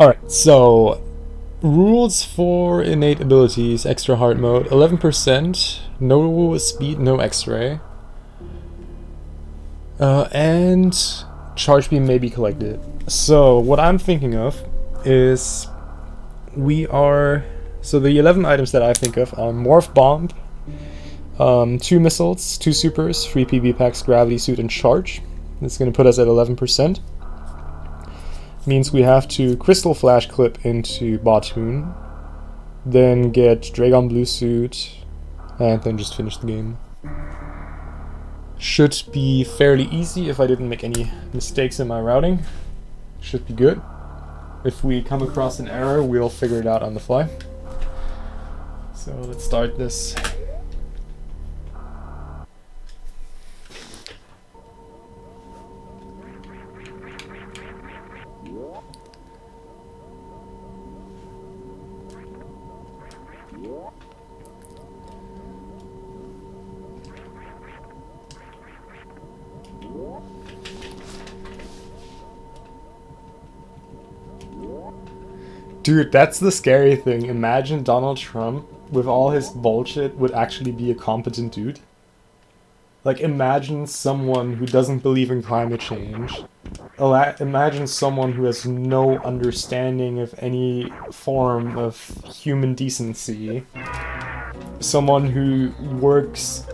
Alright, so rules for innate abilities, extra hard mode, 11%, no speed, no x-ray, and charge beam may be collected. So what I'm thinking of is so the 11 items that I think of are Morph Bomb, 2 missiles, 2 supers, 3 PB packs, gravity suit, and charge. That's going to put us at 11%. Means we have to Crystal Flash Clip into Batoon, then get Dragon Blue Suit, and then just finish the game. Should be fairly easy if I didn't make any mistakes in my routing. Should be good. If we come across an error, we'll figure it out on the fly. So let's start this. Dude, that's the scary thing. Imagine Donald Trump, with all his bullshit, would actually be a competent dude. Like, imagine someone who doesn't believe in climate change. Imagine someone who has no understanding of any form of human decency. Someone who works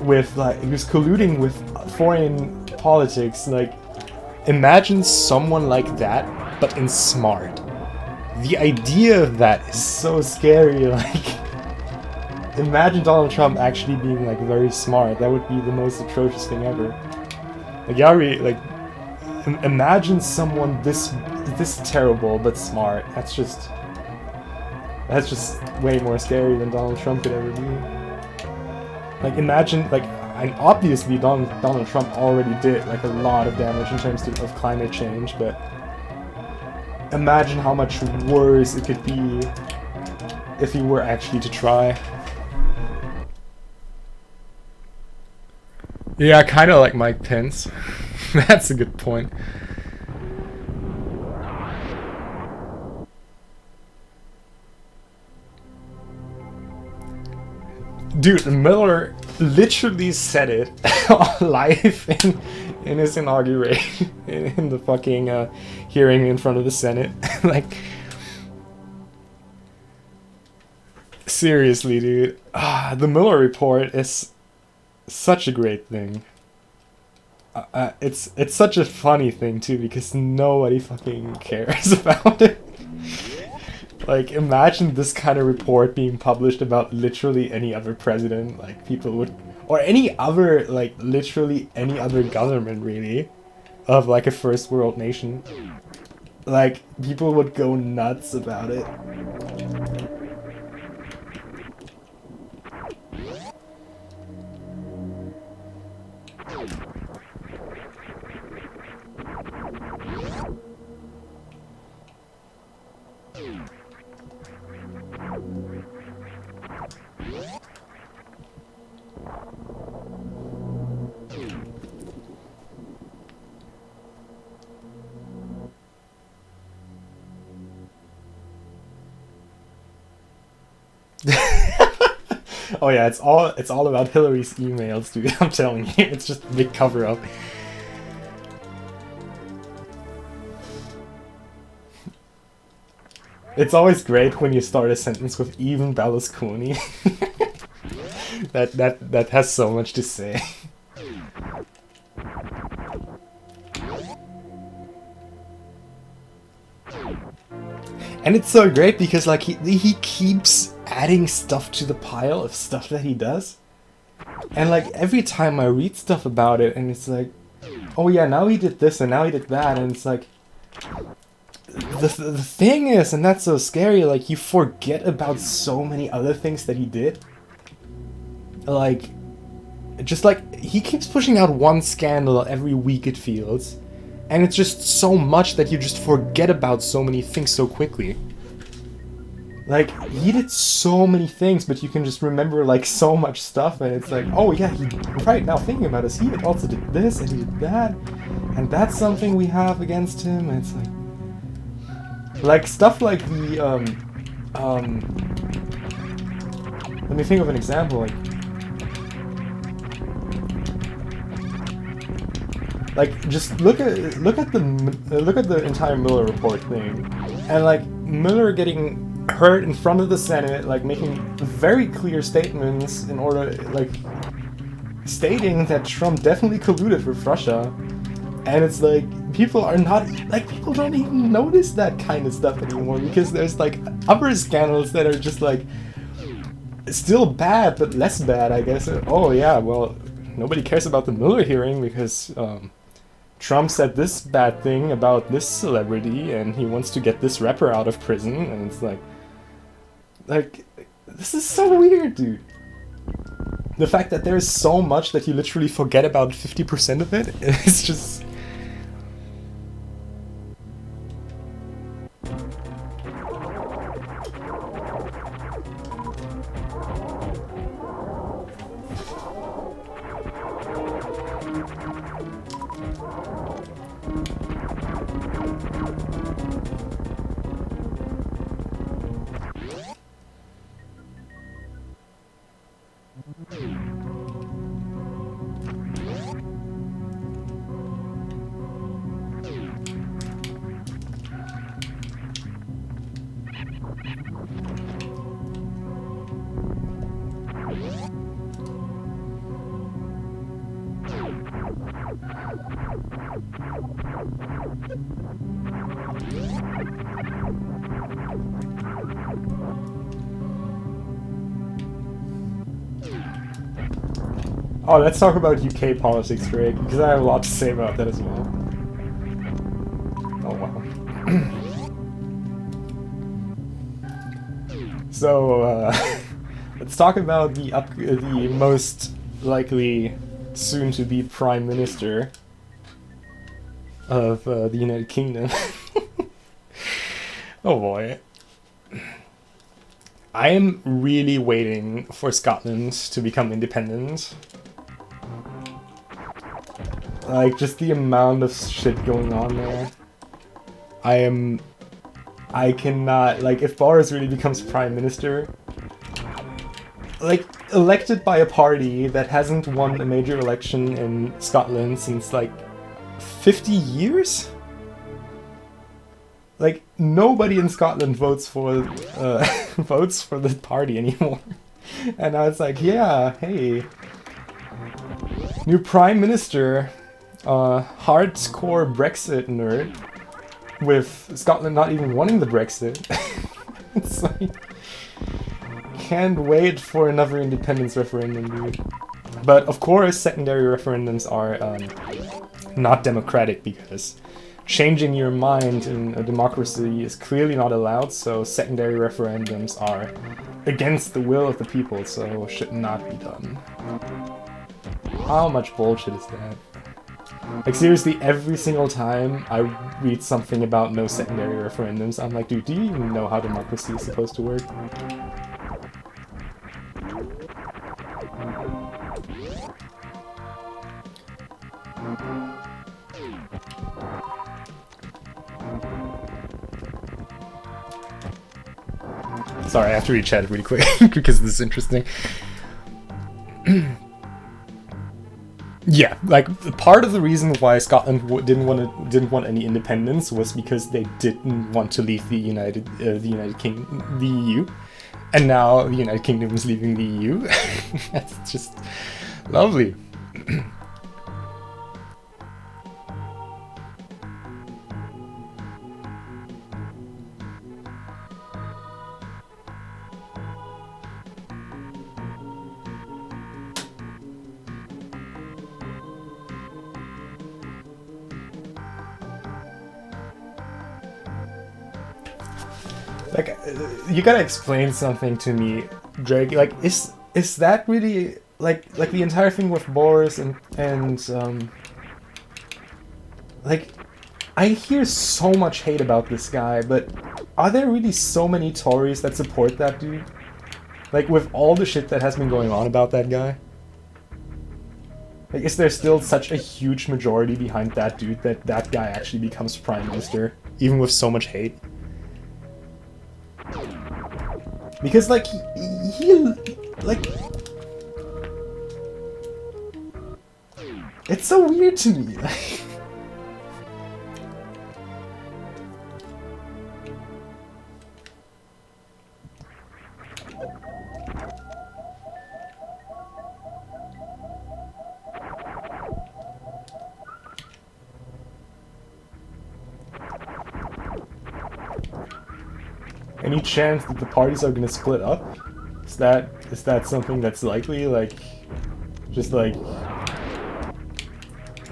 with, like, who's colluding with foreign politics. Like, imagine someone like that, but in smart. The idea of that is so scary. Like, imagine Donald Trump actually being like very smart. That would be the most atrocious thing ever. Like, Yari, like, imagine someone this terrible but smart. That's just way more scary than Donald Trump could ever be. Like, imagine, like, and obviously Donald Trump already did like a lot of damage in terms of climate change, but imagine how much worse it could be if he were actually to try. Yeah, kind of like Mike Pence. That's a good point. Dude, Miller literally said it live in his inauguration, in the fucking hearing in front of the Senate. Like, seriously, dude. The Miller report is such a great thing. It's such a funny thing too, because nobody fucking cares about it. Like, imagine this kind of report being published about literally any other president. Like, people would, or any other, like, literally any other government, really, of, like, a first world nation. Like, people would go nuts about it. Oh yeah, it's all about Hillary's emails, dude. I'm telling you, it's just a big cover up. It's always great when you start a sentence with even Berlusconi. that has so much to say. And it's so great because, like, he keeps adding stuff to the pile of stuff that he does. And, like, every time I read stuff about it, and it's like, oh yeah, now he did this and now he did that, and it's like, the thing is, and that's so scary, like, you forget about so many other things that he did. Like, just like, he keeps pushing out one scandal every week, it feels. And it's just so much that you just forget about so many things so quickly. Like, he did so many things, but you can just remember, like, so much stuff, and it's like, oh yeah, right now thinking about this, he also did this, and he did that, and that's something we have against him, and it's like, Like stuff like the let me think of an example. Like just look at the entire Mueller report thing, and like Mueller getting heard in front of the Senate, like making very clear statements in order, like stating that Trump definitely colluded with Russia, and it's like people are not like people don't even notice that kind of stuff anymore because there's like other scandals that are just like still bad but less bad, I guess. Oh yeah, well nobody cares about the Mueller hearing because Trump said this bad thing about this celebrity and he wants to get this rapper out of prison, and it's like this is so weird, dude. The fact that there's so much that you literally forget about 50% of it is just... Oh, let's talk about UK politics, Greg, because I have a lot to say about that as well. Oh, wow. So, let's talk about the most likely soon-to-be Prime Minister of the United Kingdom. Oh boy. I am really waiting for Scotland to become independent. Like, just the amount of shit going on there. I cannot, like, if Boris really becomes Prime Minister, like, elected by a party that hasn't won a major election in Scotland since, like, 50 years? Like, nobody in Scotland votes for votes for the party anymore. And now it's like, yeah, hey, new Prime Minister, hardcore Brexit nerd, with Scotland not even wanting the Brexit. It's like, can't wait for another independence referendum, dude. But of course, secondary referendums are not democratic because changing your mind in a democracy is clearly not allowed, so secondary referendums are against the will of the people, so should not be done. How much bullshit is that? Like, seriously, every single time I read something about no secondary referendums, I'm like, dude, do you even know how democracy is supposed to work? Sorry, I have to read chat really quick because this is interesting. Yeah, like part of the reason why Scotland didn't want any independence was because they didn't want to leave the United Kingdom, the EU, and now the United Kingdom is leaving the EU. That's just lovely. Like, you gotta explain something to me, Drake. Like, is that really like the entire thing with Boris and like, I hear so much hate about this guy, but are there really so many Tories that support that dude? Like, with all the shit that has been going on about that guy? Like, is there still such a huge majority behind that dude that that guy actually becomes Prime Minister, even with so much hate? Because, like, he like... It's so weird to me. Any chance that the parties are gonna split up? Is that something that's likely? Like, just like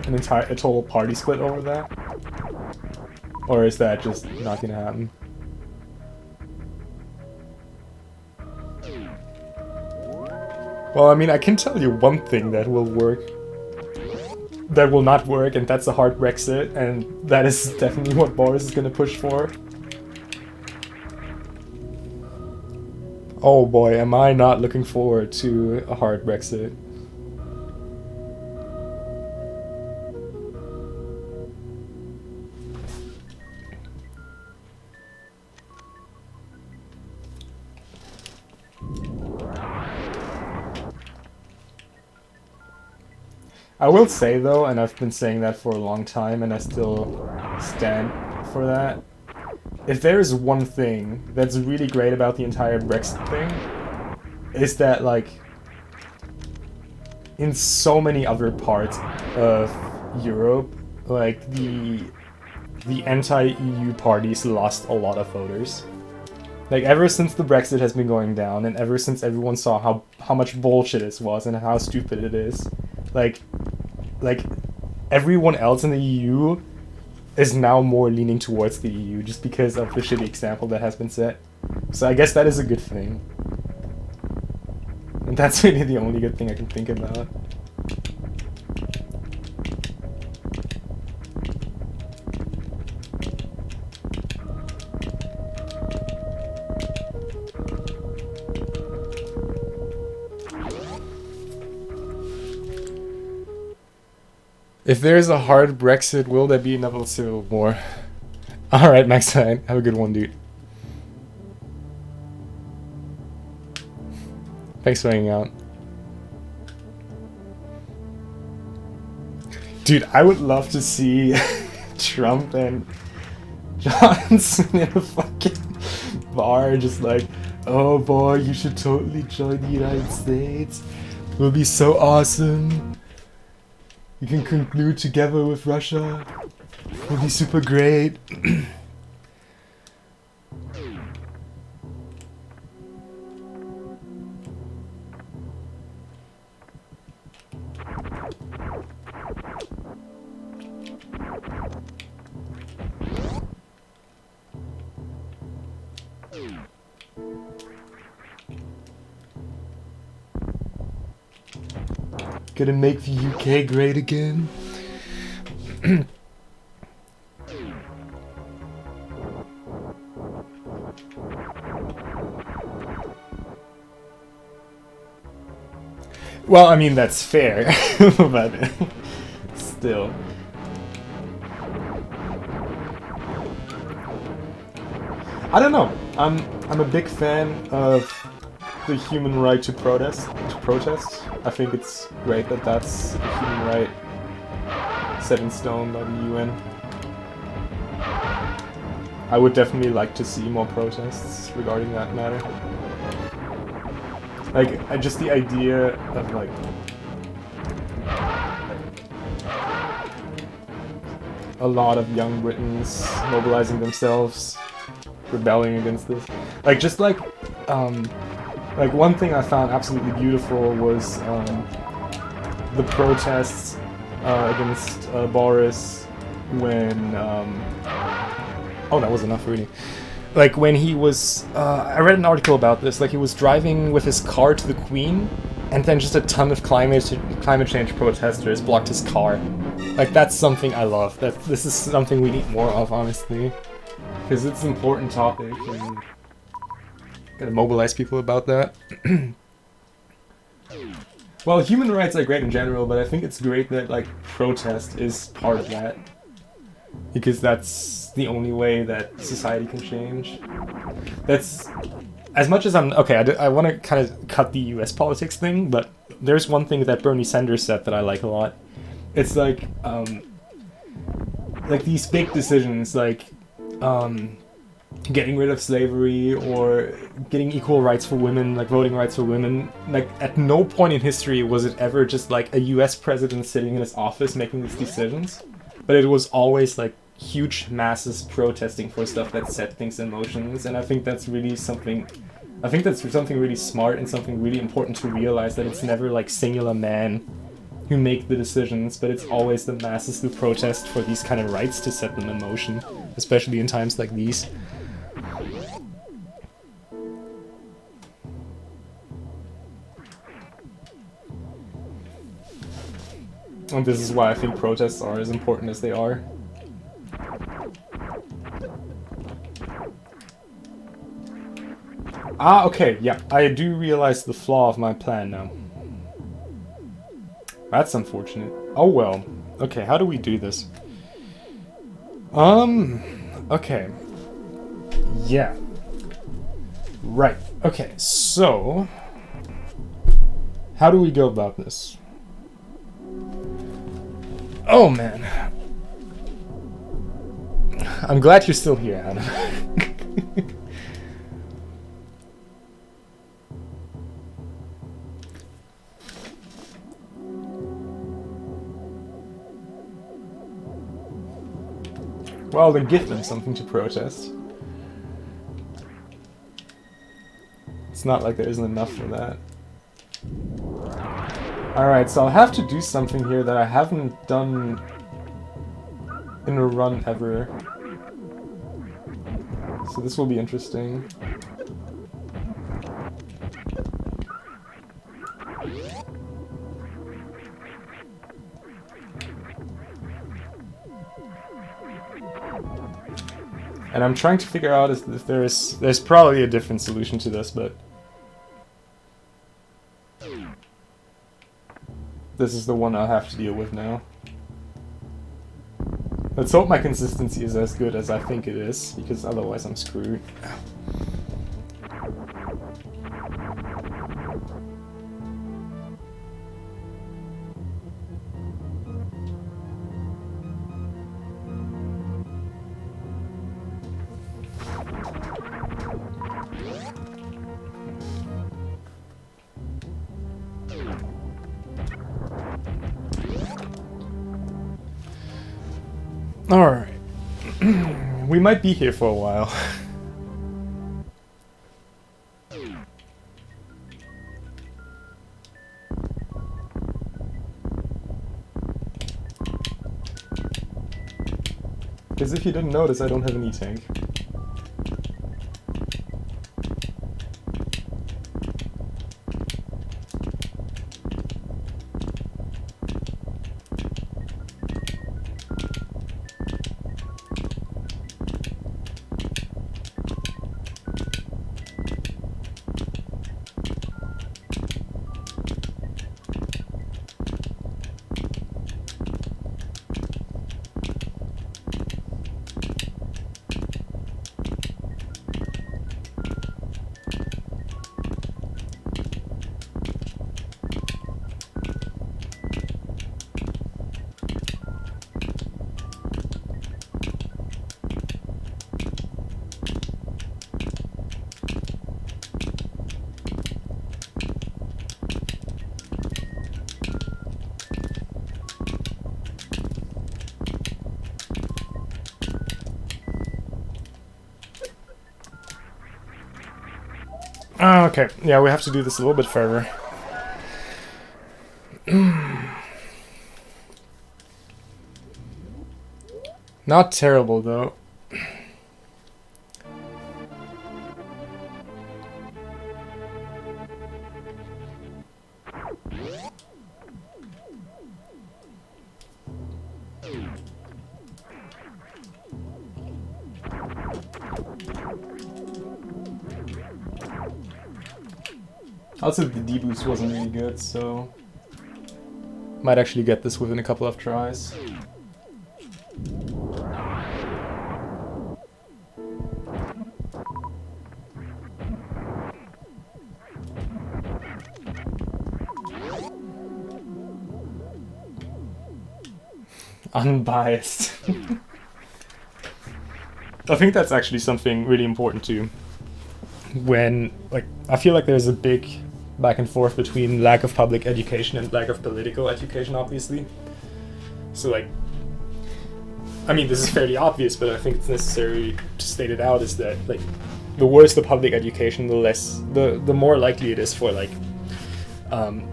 a total party split over that? Or is that just not gonna happen? Well, I mean, I can tell you one thing that will work. That will not work, and that's a hard Brexit, and that is definitely what Boris is gonna push for. Oh boy, am I not looking forward to a hard Brexit. I will say though, and I've been saying that for a long time, and I still stand for that, if there is one thing that's really great about the entire Brexit thing, is that, like, in so many other parts of Europe, like, the anti-EU parties lost a lot of voters. Like, ever since the Brexit has been going down, and ever since everyone saw how much bullshit it was and how stupid it is, like everyone else in the EU is now more leaning towards the EU just because of the shitty example that has been set. So I guess that is a good thing. And that's really the only good thing I can think about. If there is a hard Brexit, will there be another civil war? Alright, Maxine, have a good one, dude. Thanks for hanging out. Dude, I would love to see Trump and Johnson in a fucking bar, just like, oh boy, you should totally join the United States. It will be so awesome. We can conclude together with Russia. It'll be super great. Gonna make the UK great again. Well, I mean, that's fair, but still. I don't know. I'm a big fan of the human right to protest. I think it's great that that's a human right set in stone by the UN. I would definitely like to see more protests regarding that matter. Like, just the idea of, like, a lot of young Britons mobilizing themselves, rebelling against this. Like, just like one thing I found absolutely beautiful was the protests against Boris when oh, that was enough really. Like when he was I read an article about this, like he was driving with his car to the Queen and then just a ton of climate change protesters blocked his car. Like that's something I love. This is something we need more of, honestly, because it's an important topic and gotta mobilize people about that. Well, human rights are great in general, but I think it's great that, like, protest is part of that. Because that's the only way that society can change. as much as I'm okay, I want to kind of cut the U.S. politics thing, but there's one thing that Bernie Sanders said that I like a lot. It's like these big decisions, like getting rid of slavery or getting equal rights for women, like voting rights for women. Like at no point in history was it ever just like a U.S. president sitting in his office making these decisions, but it was always like huge masses protesting for stuff that set things in motions. And I think that's really something. I think that's something really smart and something really important to realize, that it's never like singular men who make the decisions, but it's always the masses who protest for these kind of rights to set them in motion, especially in times like these. And this is why I think protests are as important as they are. Ah, okay, yeah, I do realize the flaw of my plan now. That's unfortunate. Oh well. Okay, how do we do this? Okay. Yeah. Right. Okay, so... how do we go about this? Oh, man. I'm glad you're still here, Adam. Well, then give them something to protest. It's not like there isn't enough for that. Alright, so I'll have to do something here that I haven't done in a run ever. So this will be interesting. And I'm trying to figure out if there's probably a different solution to this, but this is the one I'll have to deal with now. Let's hope my consistency is as good as I think it is, because otherwise I'm screwed. Alright. We might be here for a while. Because if you didn't notice, I don't have an E-tank. Okay, yeah, we have to do this a little bit further. Not terrible, though. Also, the D-boost wasn't really good, so might actually get this within a couple of tries. unbiased. I think that's actually something really important too. When, like, I feel like there's a big back and forth between lack of public education and lack of political education, obviously. So, like, I mean, this is fairly obvious, but I think it's necessary to state it out, is that, like, the worse the public education, the more likely it is for, like,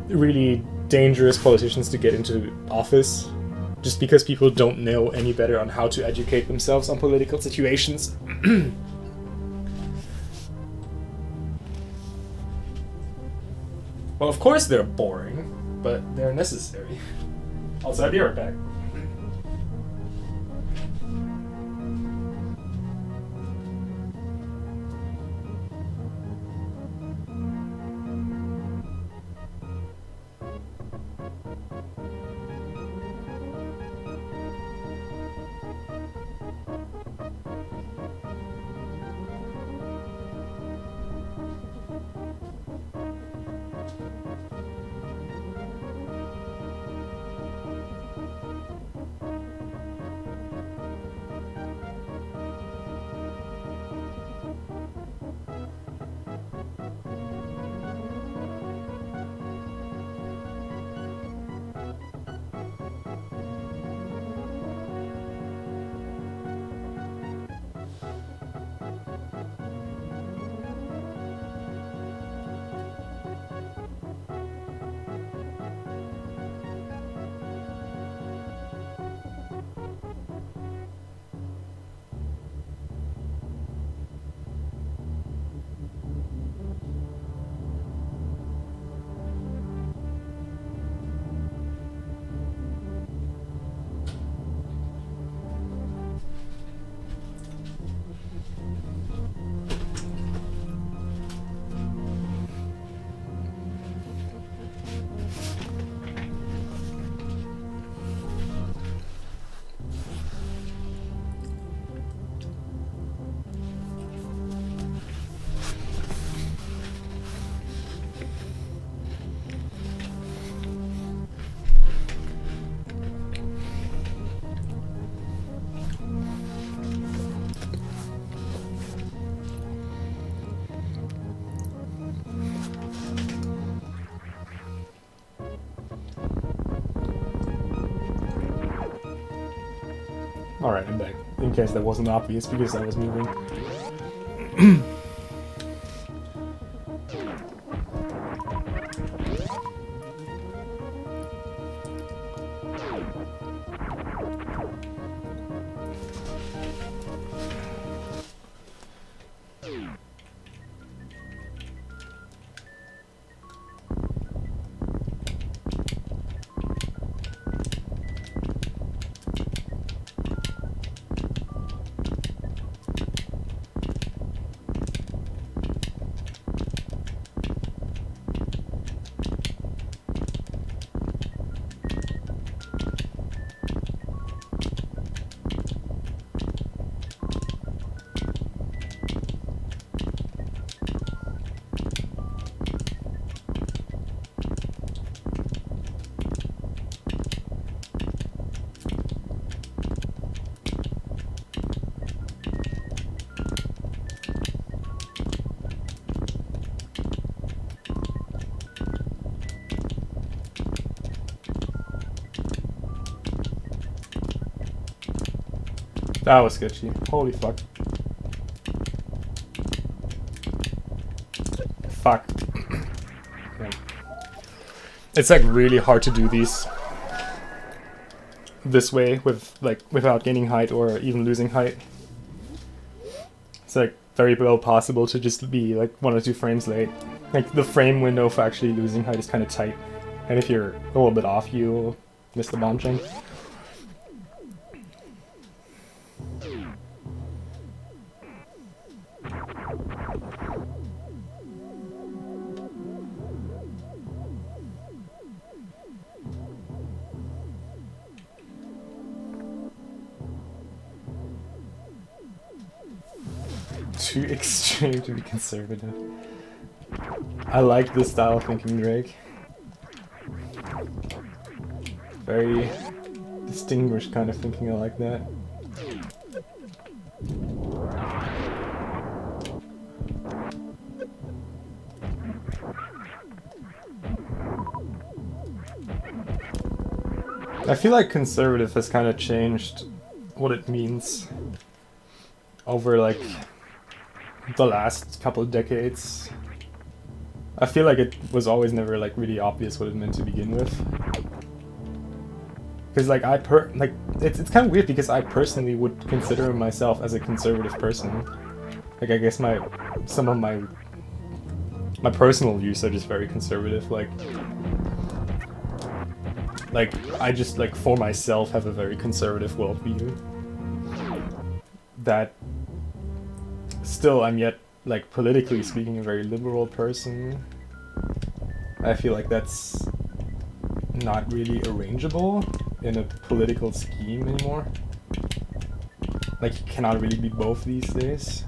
really dangerous politicians to get into office, just because people don't know any better on how to educate themselves on political situations. Well, of course they're boring, but they're necessary. Also, I'll be right back. Alright, I'm back. In case that wasn't obvious because I was moving. That was sketchy. Holy fuck. Fuck. Yeah. It's like really hard to do these this way with like without gaining height or even losing height. It's like very well possible to just be like 1 or 2 frames late. Like the frame window for actually losing height is kind of tight, and if you're a little bit off, you'll miss the bomb jump. Too extreme to be conservative. I like this style of thinking, Drake. Very distinguished kind of thinking. I like that. I feel like conservative has kind of changed what it means over like the last couple of decades. I feel like it was always never like really obvious what it meant to begin with. Because like it's kind of weird because I personally would consider myself as a conservative person. Like I guess some of my personal views are just very conservative. Like I just like for myself have a very conservative worldview. That still I'm yet like politically speaking a very liberal person. I feel like that's not really arrangeable in a political scheme anymore. Like you cannot really be both these days.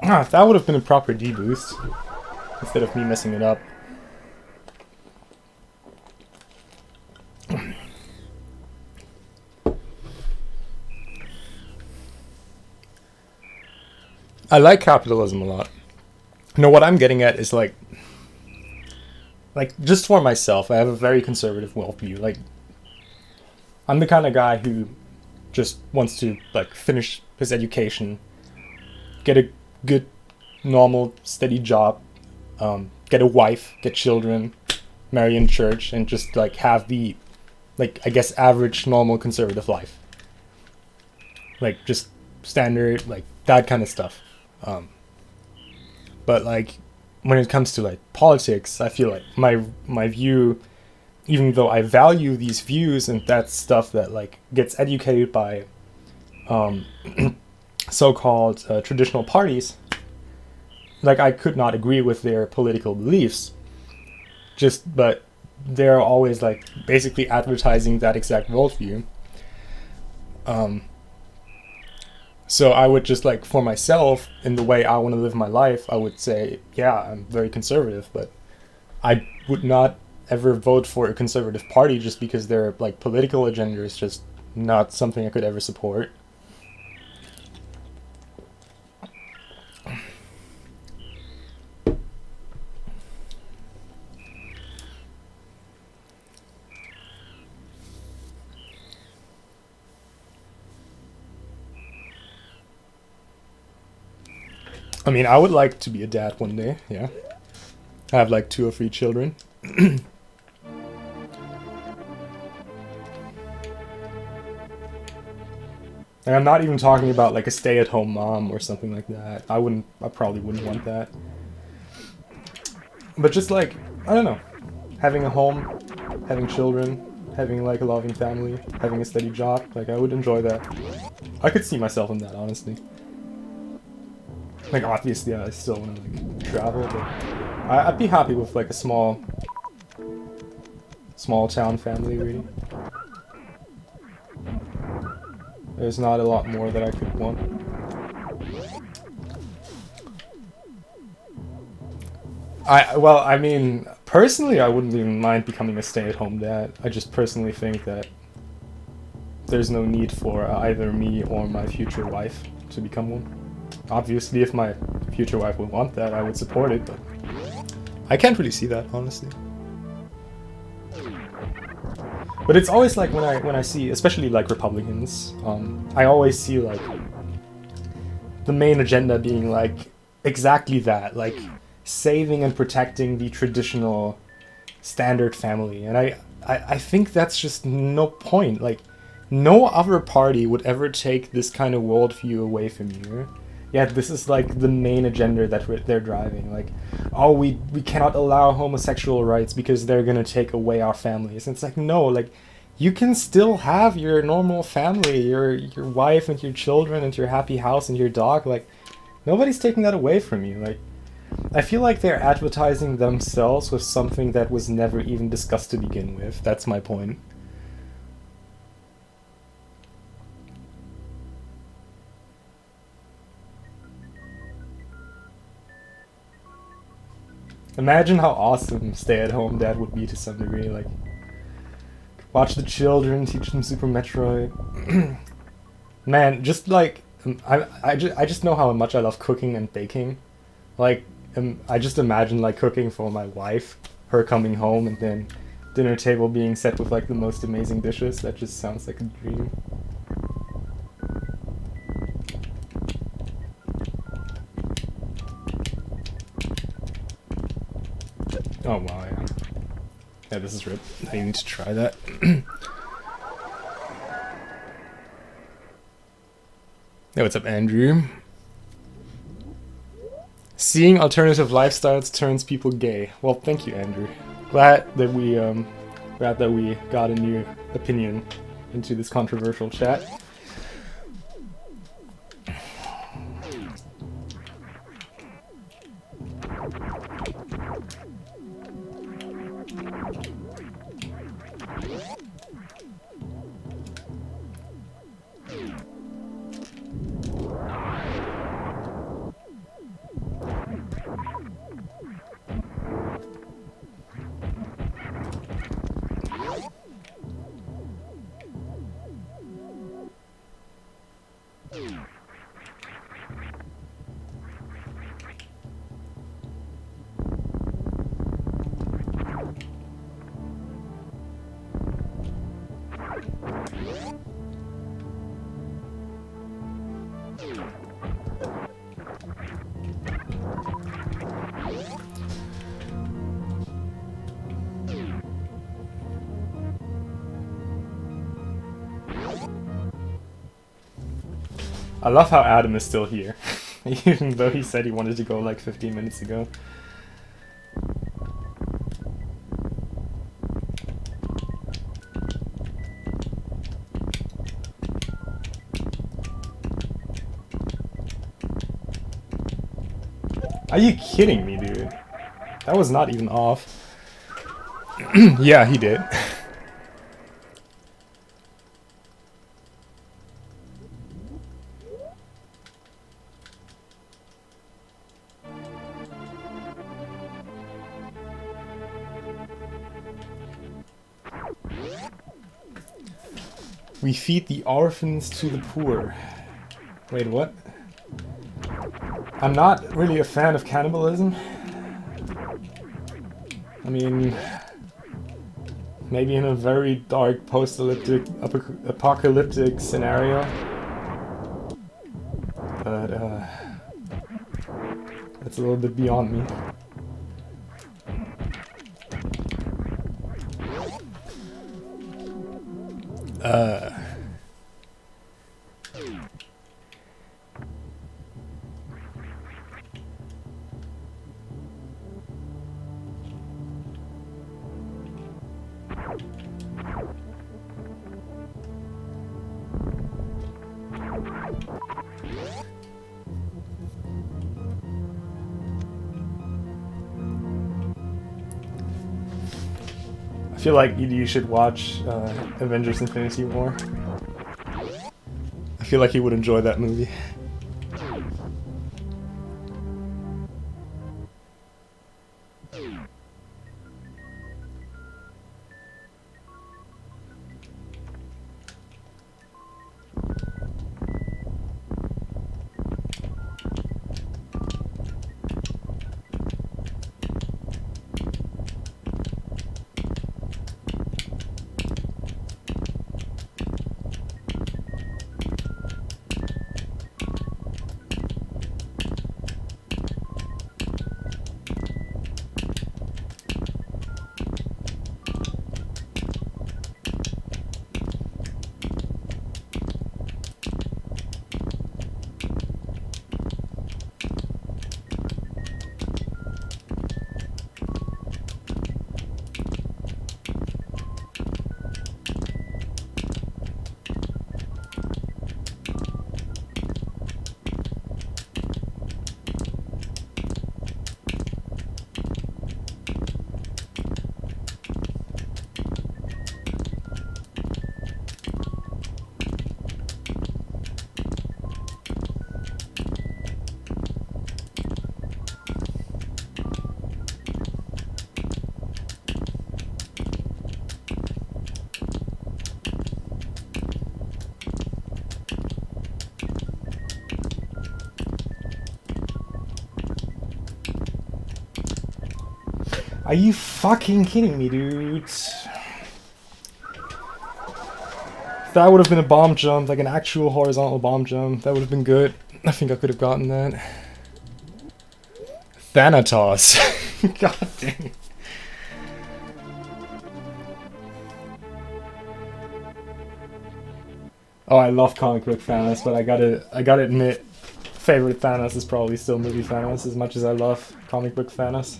Ah, that would have been a proper D-boost, instead of me messing it up. I like capitalism a lot. You know, what I'm getting at is like just for myself, I have a very conservative worldview. Like, I'm the kind of guy who just wants to like finish his education, get a good, normal, steady job, get a wife, get children, marry in church, and just like have the, like, I guess average, normal, conservative life. Like just standard, like that kind of stuff. But like when it comes to like politics, I feel like my view, even though I value these views and that's stuff that like gets educated by so-called traditional parties, like I could not agree with their political beliefs, but they're always like basically advertising that exact worldview. So I would just like for myself, in the way I want to live my life, I would say, yeah, I'm very conservative, but I would not ever vote for a conservative party just because their like political agenda is just not something I could ever support. I mean, I would like to be a dad one day, yeah. I have like 2 or 3 children. And I'm not even talking about like a stay-at-home mom or something like that. I probably wouldn't want that. But just like, I don't know, having a home, having children, having like a loving family, having a steady job, like I would enjoy that. I could see myself in that, honestly. Like obviously I still want to like travel, but I'd be happy with like a small town family, really. There's not a lot more that I could want. I mean, Personally, I wouldn't even mind becoming a stay-at-home dad. I just personally think that there's no need for either me or my future wife to become one. Obviously, if my future wife would want that, I would support it, but I can't really see that, honestly. But it's always like when I see, especially like Republicans, I always see like the main agenda being like exactly that, like saving and protecting the traditional standard family. And I think that's just no point. Like, no other party would ever take this kind of worldview away from you. Yet this is like the main agenda that they're driving. Like, oh, we cannot allow homosexual rights because they're gonna take away our families. And it's like, no, like, you can still have your normal family, your wife and your children and your happy house and your dog. Like, nobody's taking that away from you. Like, I feel like they're advertising themselves with something that was never even discussed to begin with. That's my point. Imagine how awesome stay-at-home dad would be to some degree. Like, watch the children, teach them Super Metroid. Man, just like I just know how much I love cooking and baking. Like, I just imagine like cooking for my wife, her coming home, and then dinner table being set with like the most amazing dishes. That just sounds like a dream. Oh wow, yeah. Yeah, this is rip. I need to try that. Hey, what's up, Andrew? Seeing alternative lifestyles turns people gay. Well, thank you, Andrew. Glad that we got a new opinion into this controversial chat. I love how Adam is still here, even though he said he wanted to go like 15 minutes ago. Are you kidding me, dude? That was not even off. Yeah, he did. We feed the orphans to the poor. Wait, what? I'm not really a fan of cannibalism. I mean, maybe in a very dark post-apocalyptic scenario. But, that's a little bit beyond me. I feel like you should watch Avengers Infinity War. I feel like you would enjoy that movie. Are you fucking kidding me, dude? That would have been a bomb jump, like an actual horizontal bomb jump. That would have been good. I think I could have gotten that. Thanatos. God dang. Oh, I love comic book Thanos, but I gotta admit, favorite Thanos is probably still movie Thanos, as much as I love comic book Thanos.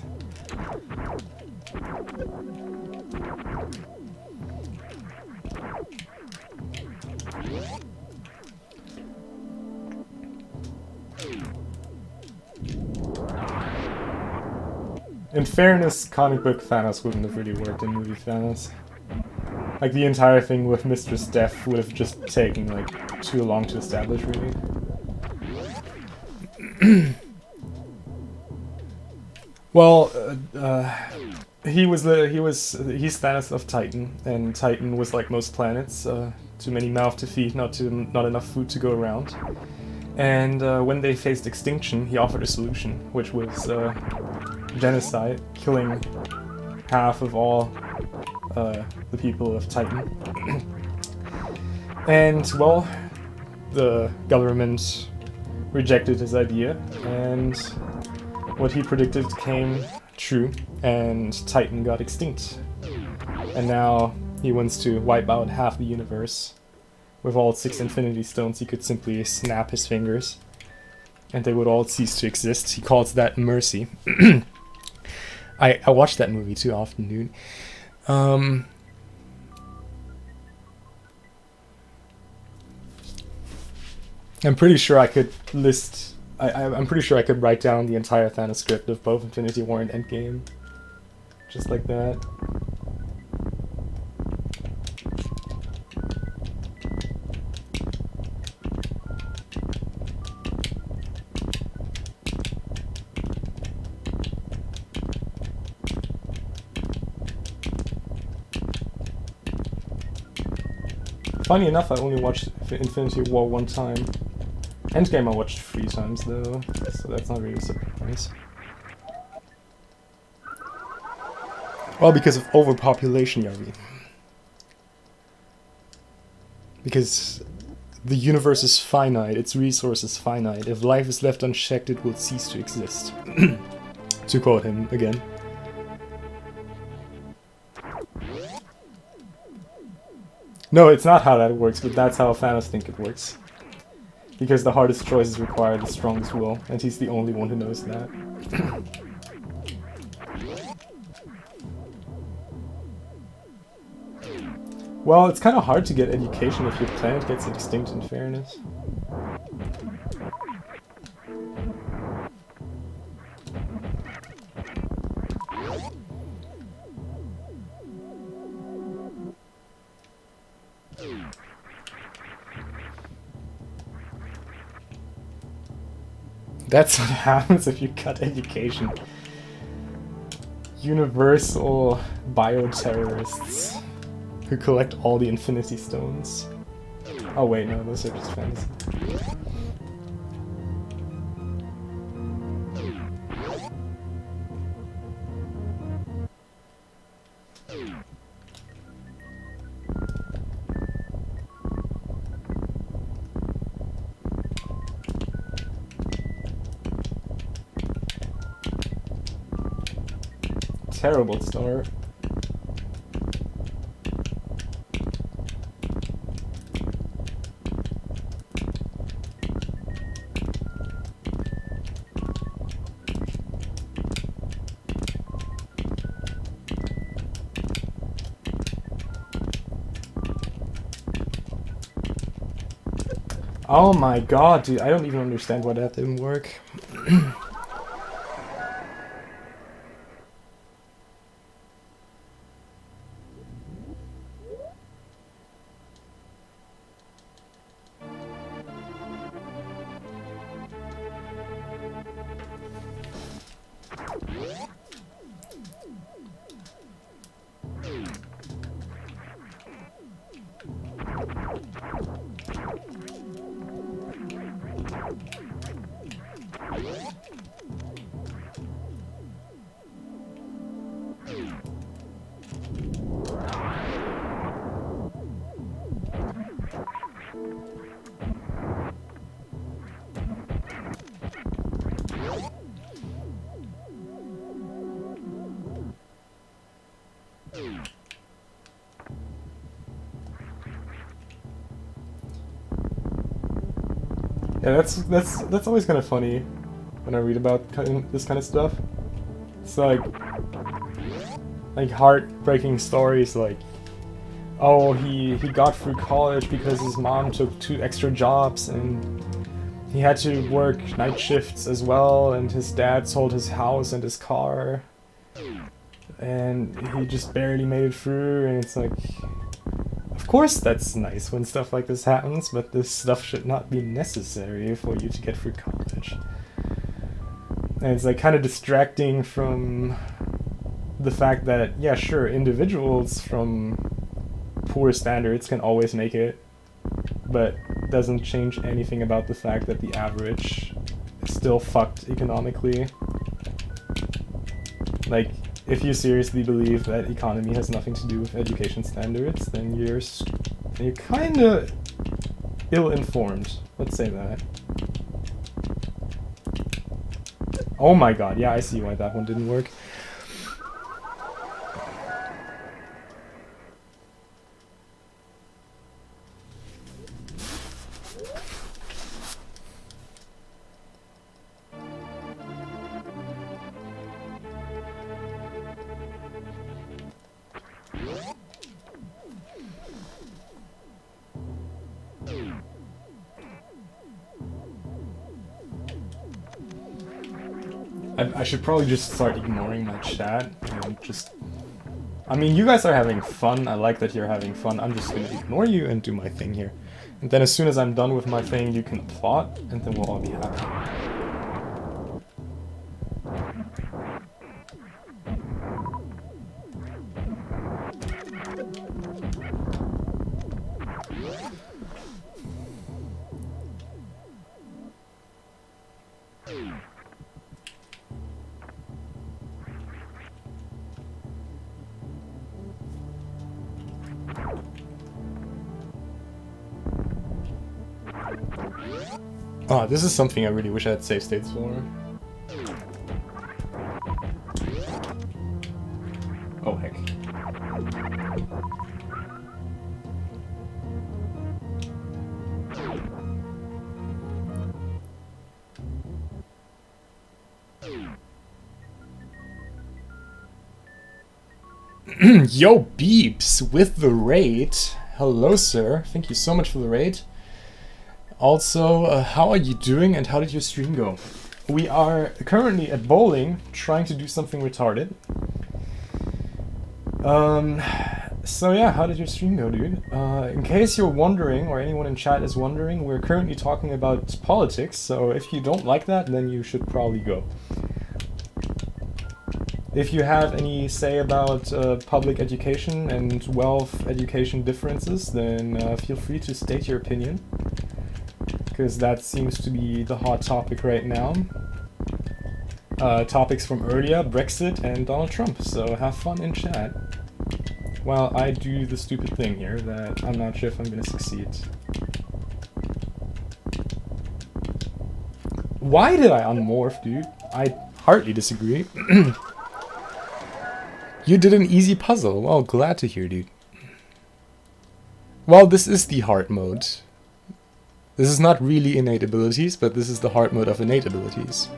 In fairness, comic book Thanos wouldn't have really worked in movie Thanos. Like, the entire thing with Mistress Death would have just taken, like, too long to establish, really. Well, he's Thanos of Titan, and Titan was like most planets, too many mouths to feed, not enough food to go around. And when they faced extinction, he offered a solution, which was genocide, killing half of all the people of Titan. And, well, the government rejected his idea, and what he predicted came true, and Titan got extinct. And now he wants to wipe out half the universe. With all 6 Infinity Stones, he could simply snap his fingers, and they would all cease to exist. He calls that mercy. I watch that movie too often, dude. I'm pretty sure I could list... I'm pretty sure I could write down the entire Thanos script of both Infinity War and Endgame. Just like that. Funny enough, I only watched Infinity War 1 time. Endgame I watched 3 times though, so that's not really a surprise. Well, because of overpopulation, Yavi. Because the universe is finite, its resources finite. If life is left unchecked, it will cease to exist. To quote him again. No, it's not how that works, but that's how Thanos thinks it works. Because the hardest choices require the strongest will, and he's the only one who knows that. Well, it's kind of hard to get education if your planet gets extinct, in fairness. That's what happens if you cut education. Universal bioterrorists who collect all the Infinity Stones. Oh wait, no, those are just fantasy. Terrible start. Oh my god, dude, I don't even understand why that didn't work. Yeah, that's always kind of funny when I read about this kind of stuff. It's like heartbreaking stories like, oh, he got through college because his mom took 2 extra jobs and he had to work night shifts as well, and his dad sold his house and his car and he just barely made it through. And it's like, of course that's nice when stuff like this happens, but this stuff should not be necessary for you to get through college. And it's like kind of distracting from the fact that, yeah, sure, individuals from poor standards can always make it, but doesn't change anything about the fact that the average is still fucked economically. Like, if you seriously believe that economy has nothing to do with education standards, then you're kinda ill-informed. Let's say that. Oh my god, yeah, I see why that one didn't work. I should probably just start ignoring my chat and just... I mean, you guys are having fun. I like that you're having fun. I'm just gonna ignore you and do my thing here. And then as soon as I'm done with my thing, you can applaud, and then we'll all be happy. Oh, this is something I really wish I had save states for. Oh, heck. Yo, Beeps, with the raid. Hello, sir. Thank you so much for the raid. Also, how are you doing and how did your stream go? We are currently at bowling, trying to do something retarded. So yeah, how did your stream go, dude? In case you're wondering, or anyone in chat is wondering, we're currently talking about politics, so if you don't like that, then you should probably go. If you have any say about public education and wealth education differences, then feel free to state your opinion, because that seems to be the hot topic right now. Topics from earlier, Brexit and Donald Trump, so have fun in chat. While I do the stupid thing here that I'm not sure if I'm gonna succeed. Why did I unmorph, dude? I hardly disagree. You did an easy puzzle. Well, glad to hear, dude. Well, this is the hard mode. This is not really innate abilities, but this is the hard mode of innate abilities.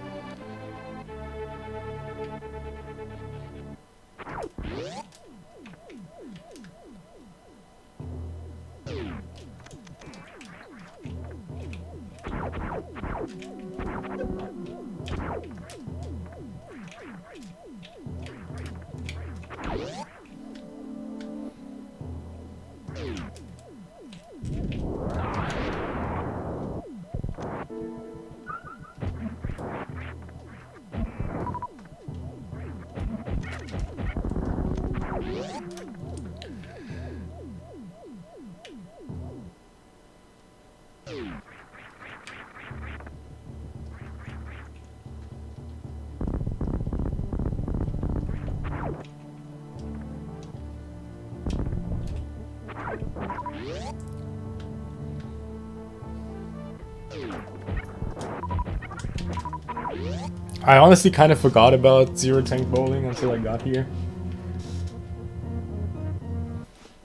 I honestly kind of forgot about zero tank bowling until I got here.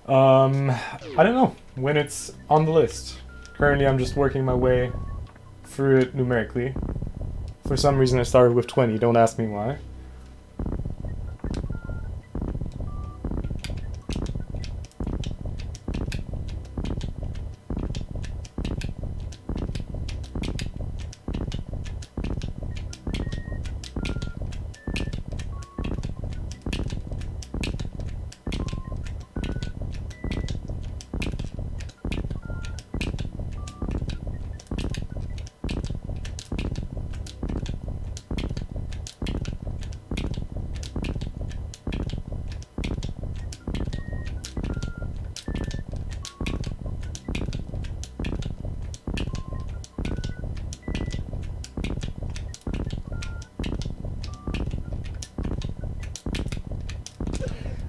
I don't know when it's on the list. Currently I'm just working my way for it numerically. For some reason I started with 20, don't ask me why.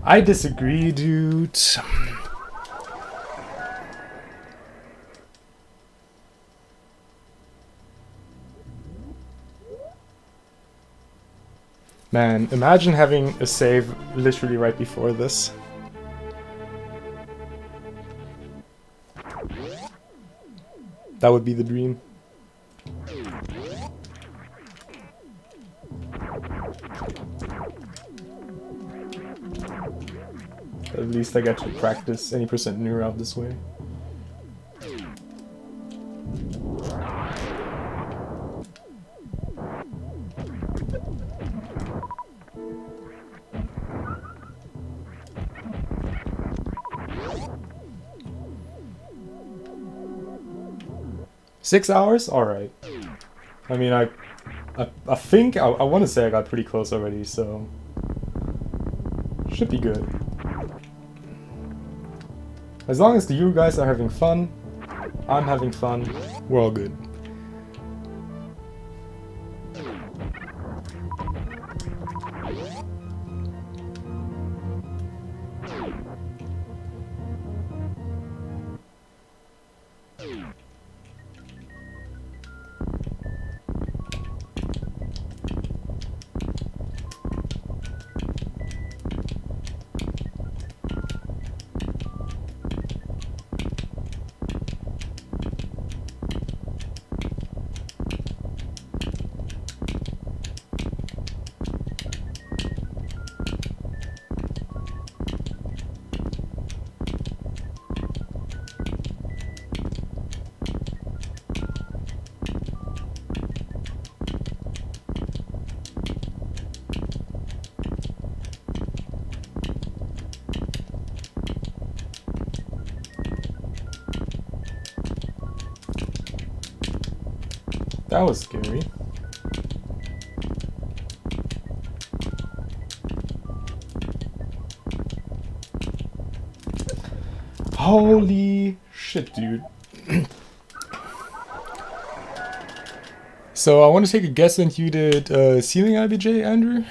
I disagree, dude. Man, imagine having a save literally right before this. That would be the dream. At least I get to practice any percent new route this way. $6? Alright. I mean, I think, I want to say I got pretty close already, so... should be good. As long as you guys are having fun, I'm having fun, we're all good. That was scary. Holy shit, dude. So I want to take a guess that you did ceiling IBJ, Andrew?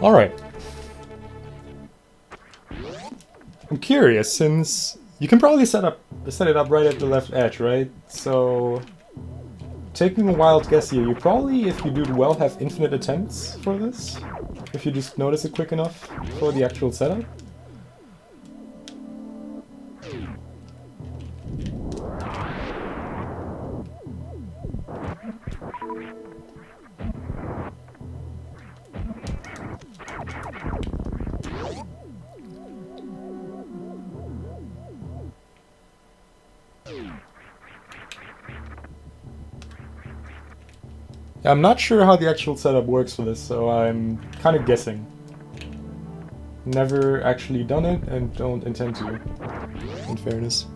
Alright. I'm curious, since you can probably set it up right at the left edge, right? So taking a wild guess here, you probably, if you do it well, have infinite attempts for this. If you just notice it quick enough for the actual setup. I'm not sure how the actual setup works for this, so I'm kind of guessing. Never actually done it and don't intend to, in fairness.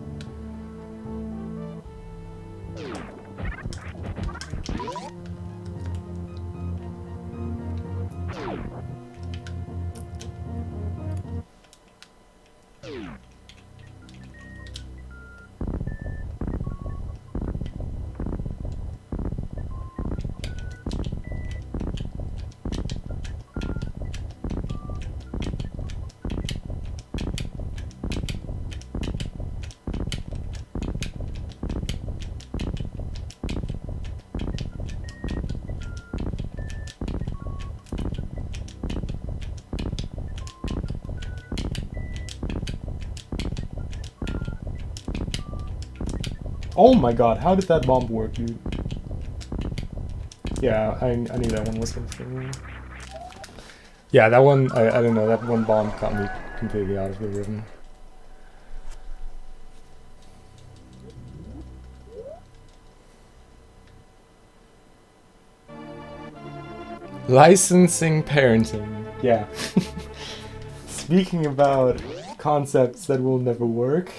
Oh my god, how did that bomb work, dude? Yeah, I knew that one was gonna fail. Yeah, that one, I don't know, that one bomb got me completely out of the rhythm. Licensing parenting. Yeah. Speaking about concepts that will never work.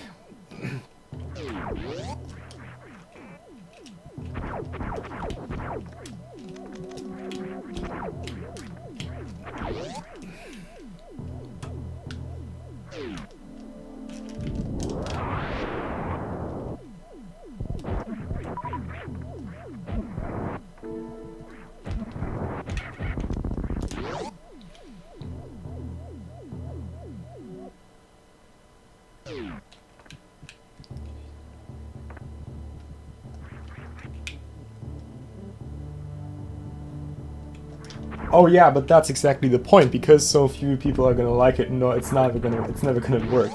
Oh yeah, but that's exactly the point, because so few people are gonna like it. No, it's never gonna work.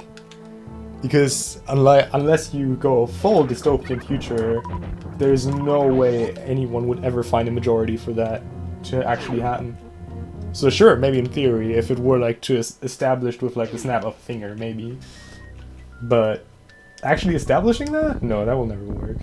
Because unless you go full dystopian future, there's no way anyone would ever find a majority for that to actually happen. So sure, maybe in theory, if it were like to established with like the snap of a finger, maybe. But actually establishing that? No, that will never work.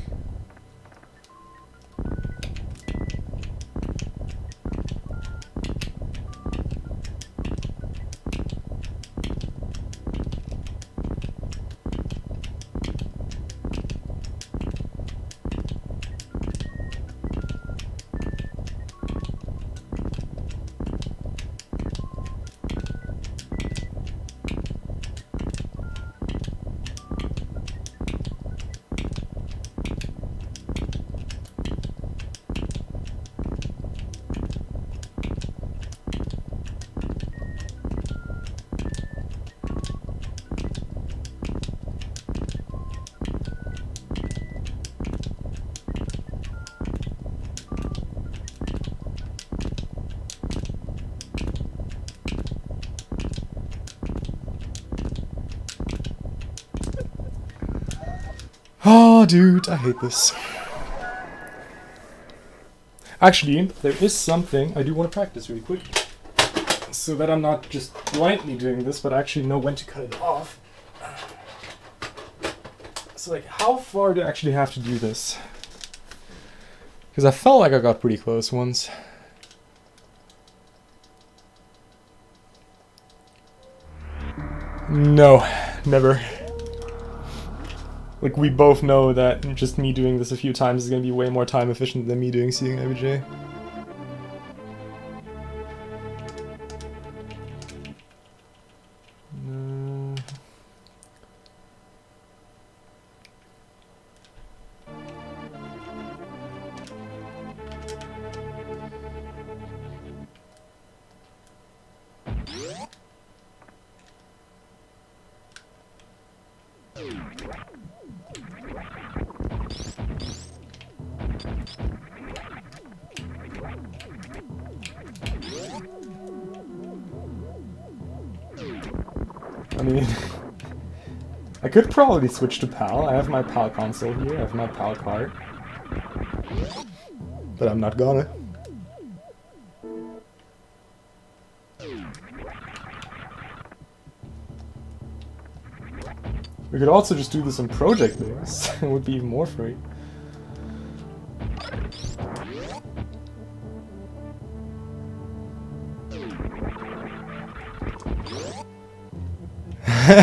Oh, dude, I hate this. Actually, there is something I do want to practice really quick, so that I'm not just blindly doing this, but I actually know when to cut it off. So, like, how far do I actually have to do this? Because I felt like I got pretty close once. No, never. Like, we both know that just me doing this a few times is going to be way more time efficient than me doing seeing IBJ. No. I mean, I could probably switch to PAL. I have my PAL console here, I have my PAL card. But I'm not gonna. We could also just do this on project base. It would be even more free.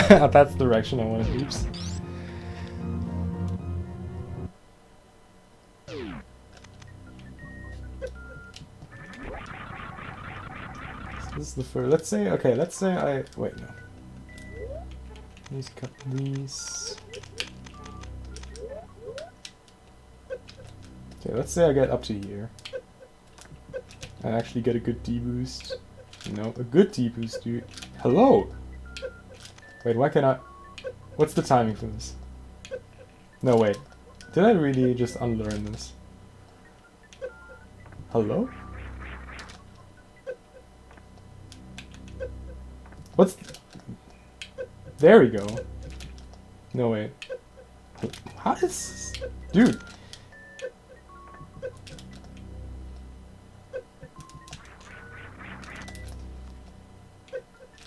That's the direction I want to use. So this is the first. Let's say, okay, let's say I. Wait, no. Let's cut these. Okay, let's say I get up to here. I actually get a good D-boost. No, a good D-boost, dude. Hello! Wait, why can't I... What's the timing for this? No, wait. Did I really just unlearn this? Hello? What's... There we go. No, wait. How is... Dude.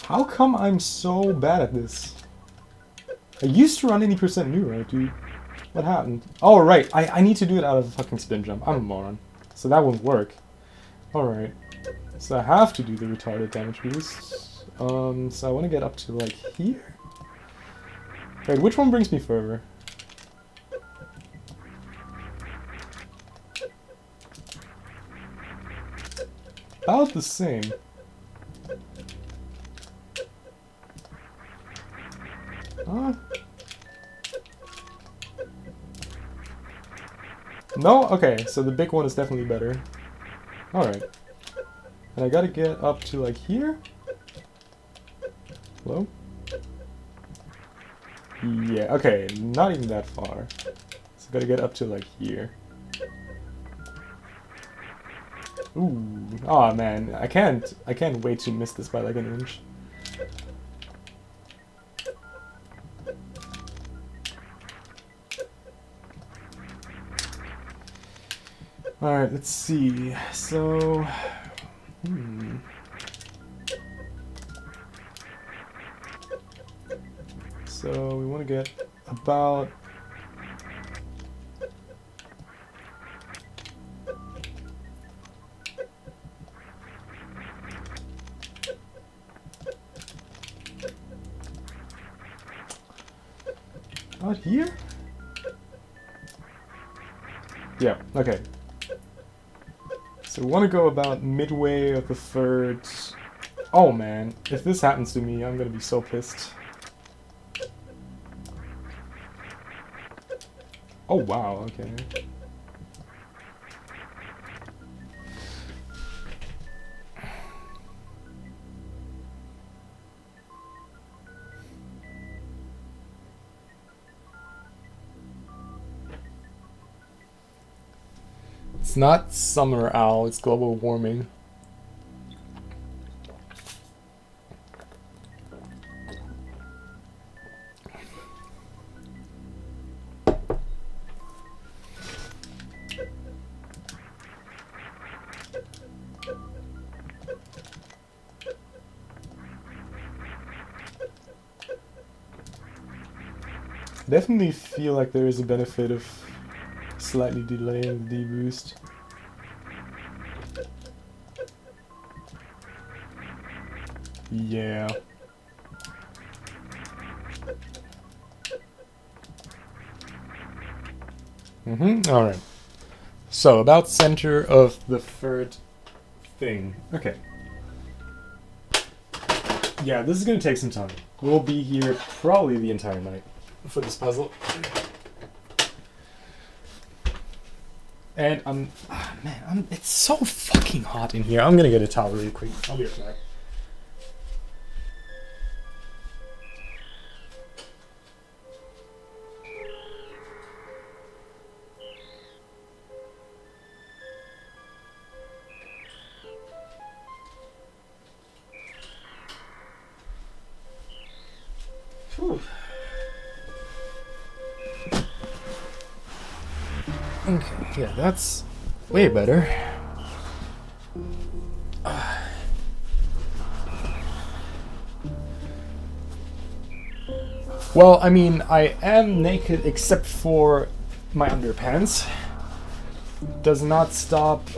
How come I'm so bad at this? I used to run 80% new, right, dude? What happened? Oh, right. I need to do it out of a fucking spin jump. I'm a moron. So that won't work. Alright. So I have to do the retarded damage boost. So I want to get up to, like, here? Wait, which one brings me further? About the same. No? Okay, so the big one is definitely better. Alright. And I gotta get up to, like, here? Hello? Yeah, okay, not even that far. So I gotta get up to, like, here. Ooh. Aw, man, I can't wait to miss this by, like, an inch. Alright, let's see. So... So, we want to get about... About here? Yeah, okay. So we want to go about midway of the third... Oh man, if this happens to me, I'm gonna be so pissed. Oh wow, okay. It's not summer, Owl, it's global warming. Definitely feel like there is a benefit of slightly delaying the D-boost. Yeah. Alright. So, about center of the third thing. Okay. Yeah, this is gonna take some time. We'll be here probably the entire night for this puzzle. And it's so fucking hot in here. I'm gonna get a towel really quick. I'll be right back. Whew. Okay, yeah, that's way better. Well, I mean, I am naked except for my underpants. Does not stop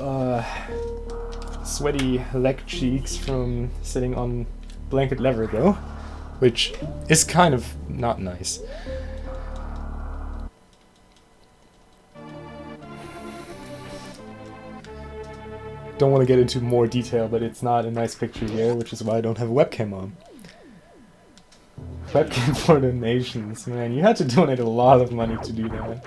sweaty leg cheeks from sitting on blanket leather, though, which is kind of not nice. Don't want to get into more detail, but it's not a nice picture here, which is why I don't have a webcam on. Webcam for donations, man, you had to donate a lot of money to do that.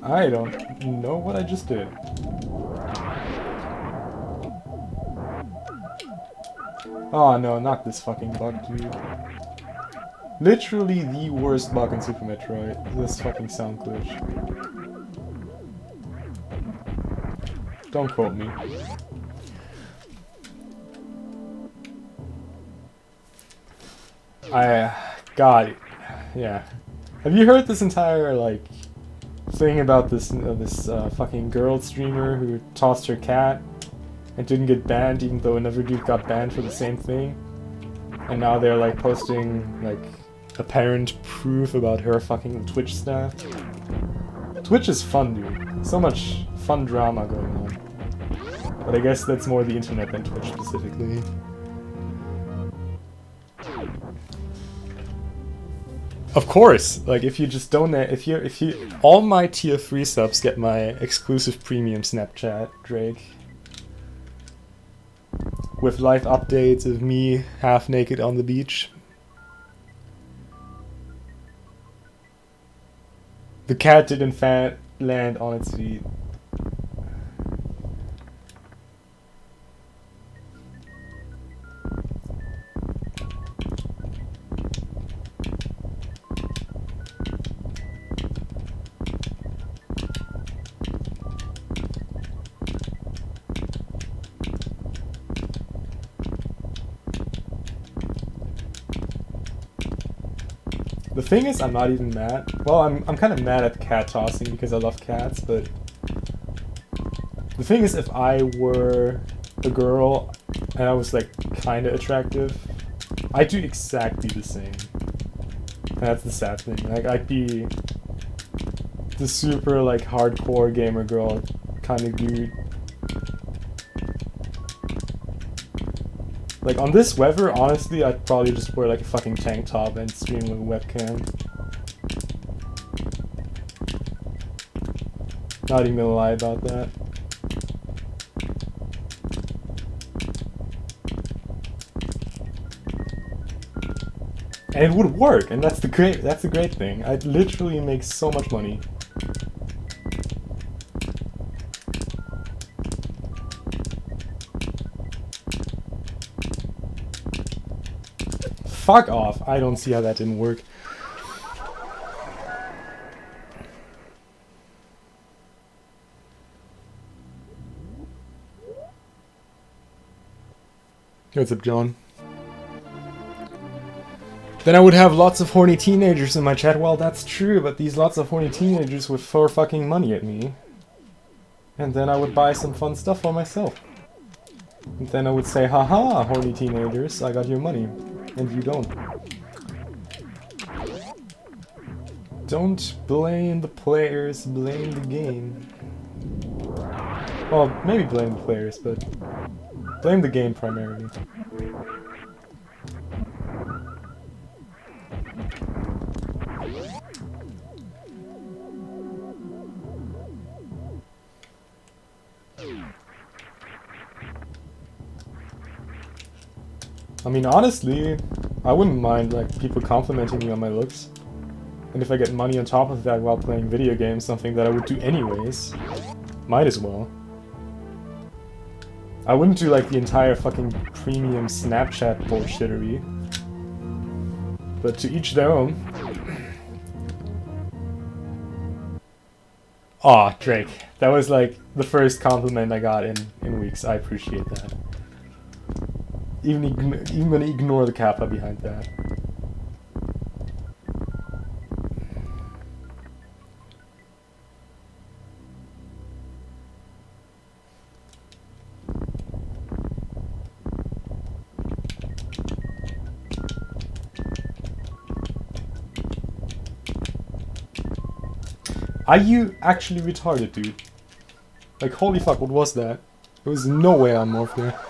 I don't know what I just did. Oh no, not this fucking bug, dude. Literally the worst bug in Super Metroid, this fucking sound glitch. Don't quote me. God, yeah. Have you heard this entire like thing about this fucking girl streamer who tossed her cat and didn't get banned, even though another dude got banned for the same thing? And now they're like posting like apparent proof about her fucking Twitch staff. Twitch is fun, dude. So much fun drama going on. But I guess that's more the internet than Twitch specifically. Of course, like if you just donate, if you, all my tier 3 subs get my exclusive premium Snapchat, Drake. With live updates of me half naked on the beach. The cat did in fact land on its feet. The thing is, I'm not even mad. Well, I'm kind of mad at the cat tossing because I love cats, but the thing is, if I were a girl and I was like kind of attractive, I'd do exactly the same. That's the sad thing. Like, I'd be the super like hardcore gamer girl kind of dude. Like, on this weather, honestly, I'd probably just wear like a fucking tank top and stream with a webcam. Not even gonna lie about that. And it would work, and that's the great thing. I'd literally make so much money. Fuck off. I don't see how that didn't work. What's up, John? Then I would have lots of horny teenagers in my chat. Well, that's true, but these lots of horny teenagers would throw fucking money at me. And then I would buy some fun stuff for myself. And then I would say, haha, horny teenagers, I got your money. And you don't. Don't blame the players, blame the game. Well, maybe blame the players, but blame the game primarily. I mean, honestly, I wouldn't mind like people complimenting me on my looks. And if I get money on top of that while playing video games, something that I would do anyways, might as well. I wouldn't do like the entire fucking premium Snapchat bullshittery. But to each their own. Aw, Drake. That was like the first compliment I got in weeks. I appreciate that. Even gonna ignore the kappa behind that. Are you actually retarded, dude? Like, holy fuck, what was that? There was no way I'm morphed there.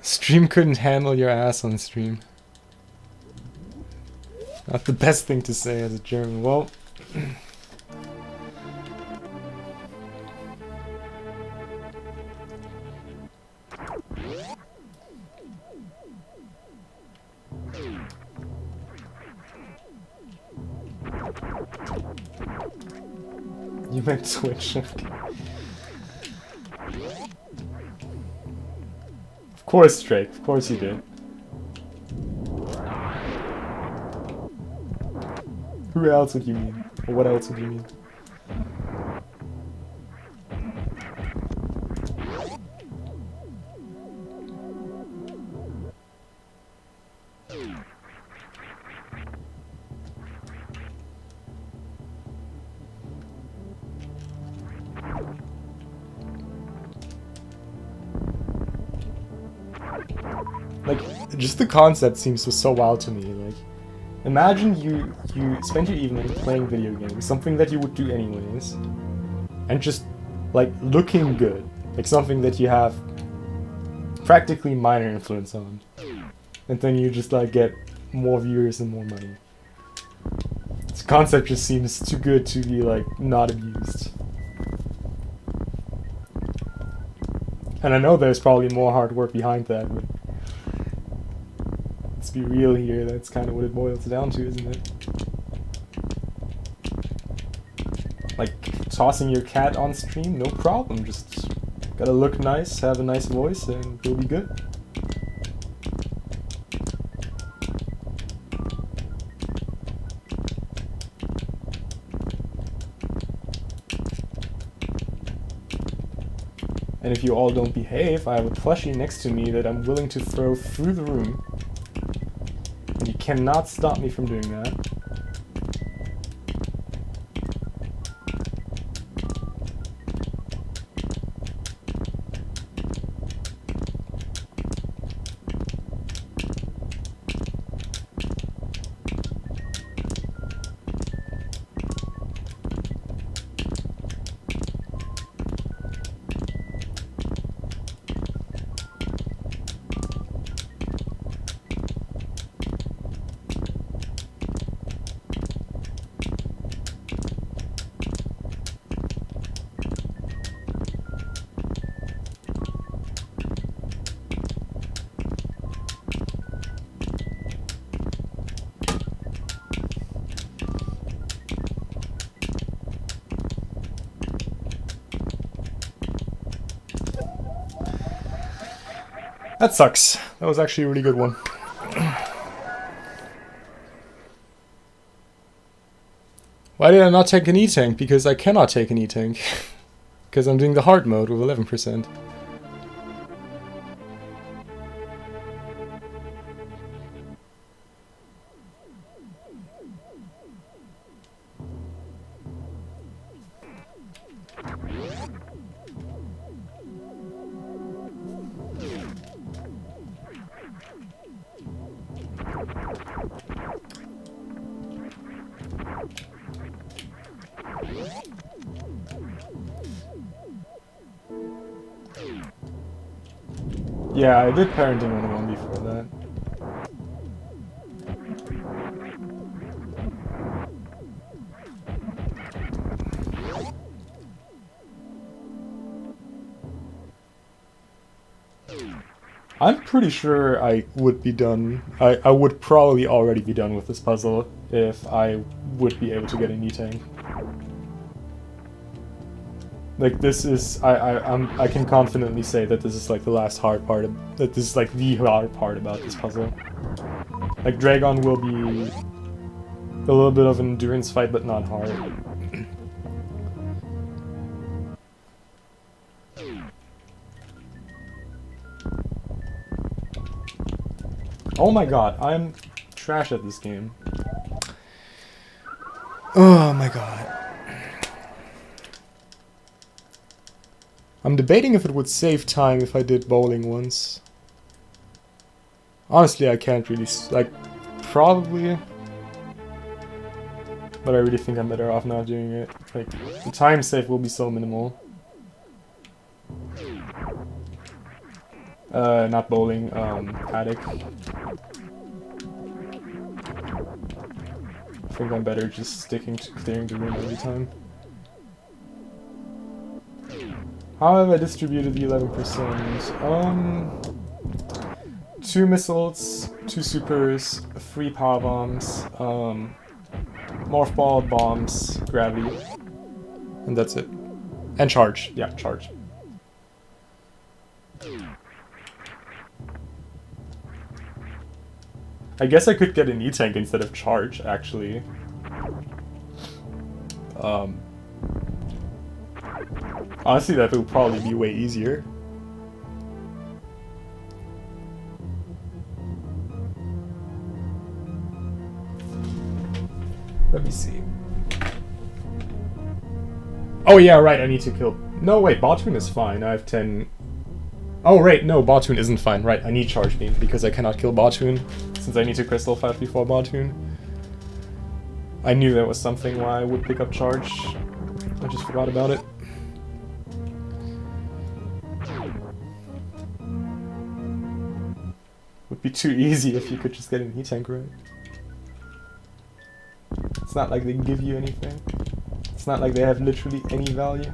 Stream couldn't handle your ass on stream. Not the best thing to say as a German. Well... You meant Twitch. Of course, Drake. Of course you did. Who else would you mean? Or what else would you mean? like, just the concept seems so wild to me. Like, imagine you spend your evening playing video games, something that you would do anyways, and just, like, looking good. Like, something that you have practically minor influence on. And then you just, like, get more viewers and more money. This concept just seems too good to be, like, not abused. And I know there's probably more hard work behind that, but let's be real here, that's kind of what it boils down to, isn't it? Like, tossing your cat on stream, no problem, just gotta look nice, have a nice voice, and you'll be good. And if you all don't behave, I have a plushie next to me that I'm willing to throw through the room. And you cannot stop me from doing that. That sucks. That was actually a really good one. Why did I not take an E-Tank? Because I cannot take an E-Tank. Because I'm doing the hard mode with 11%. Yeah, I did Parenting 101 before that. I'm pretty sure I would be done. I would probably already be done with this puzzle if I would be able to get an E-Tank. Like, this is, I can confidently say that this is like the last hard part that this is like the hard part about this puzzle. Like, Dragon will be a little bit of an endurance fight, but not hard. Oh my god, I'm trash at this game. Oh my god. I'm debating if it would save time if I did bowling once. Honestly, I can't really, like, probably. But I really think I'm better off not doing it. Like, the time save will be so minimal. Not bowling, paddock. I think I'm better just sticking to clearing the room every time. How have I distributed the 11%? 2 missiles, 2 supers, 3 power bombs, morph ball, bombs, gravity, and that's it. And charge, yeah, charge. I guess I could get an E-Tank instead of charge, actually. Honestly, that would probably be way easier. Let me see. Oh yeah, right, I need to kill... No, wait, Botwin is fine. I have 10 Oh, right, no, Bottoon isn't fine. Right, I need Charge Beam because I cannot kill Bottoon since I need to Crystal Fight before Bottoon. I knew there was something why I would pick up Charge. I just forgot about it. Would be too easy if you could just get an E-Tank right. It's not like they give you anything. It's not like they have literally any value.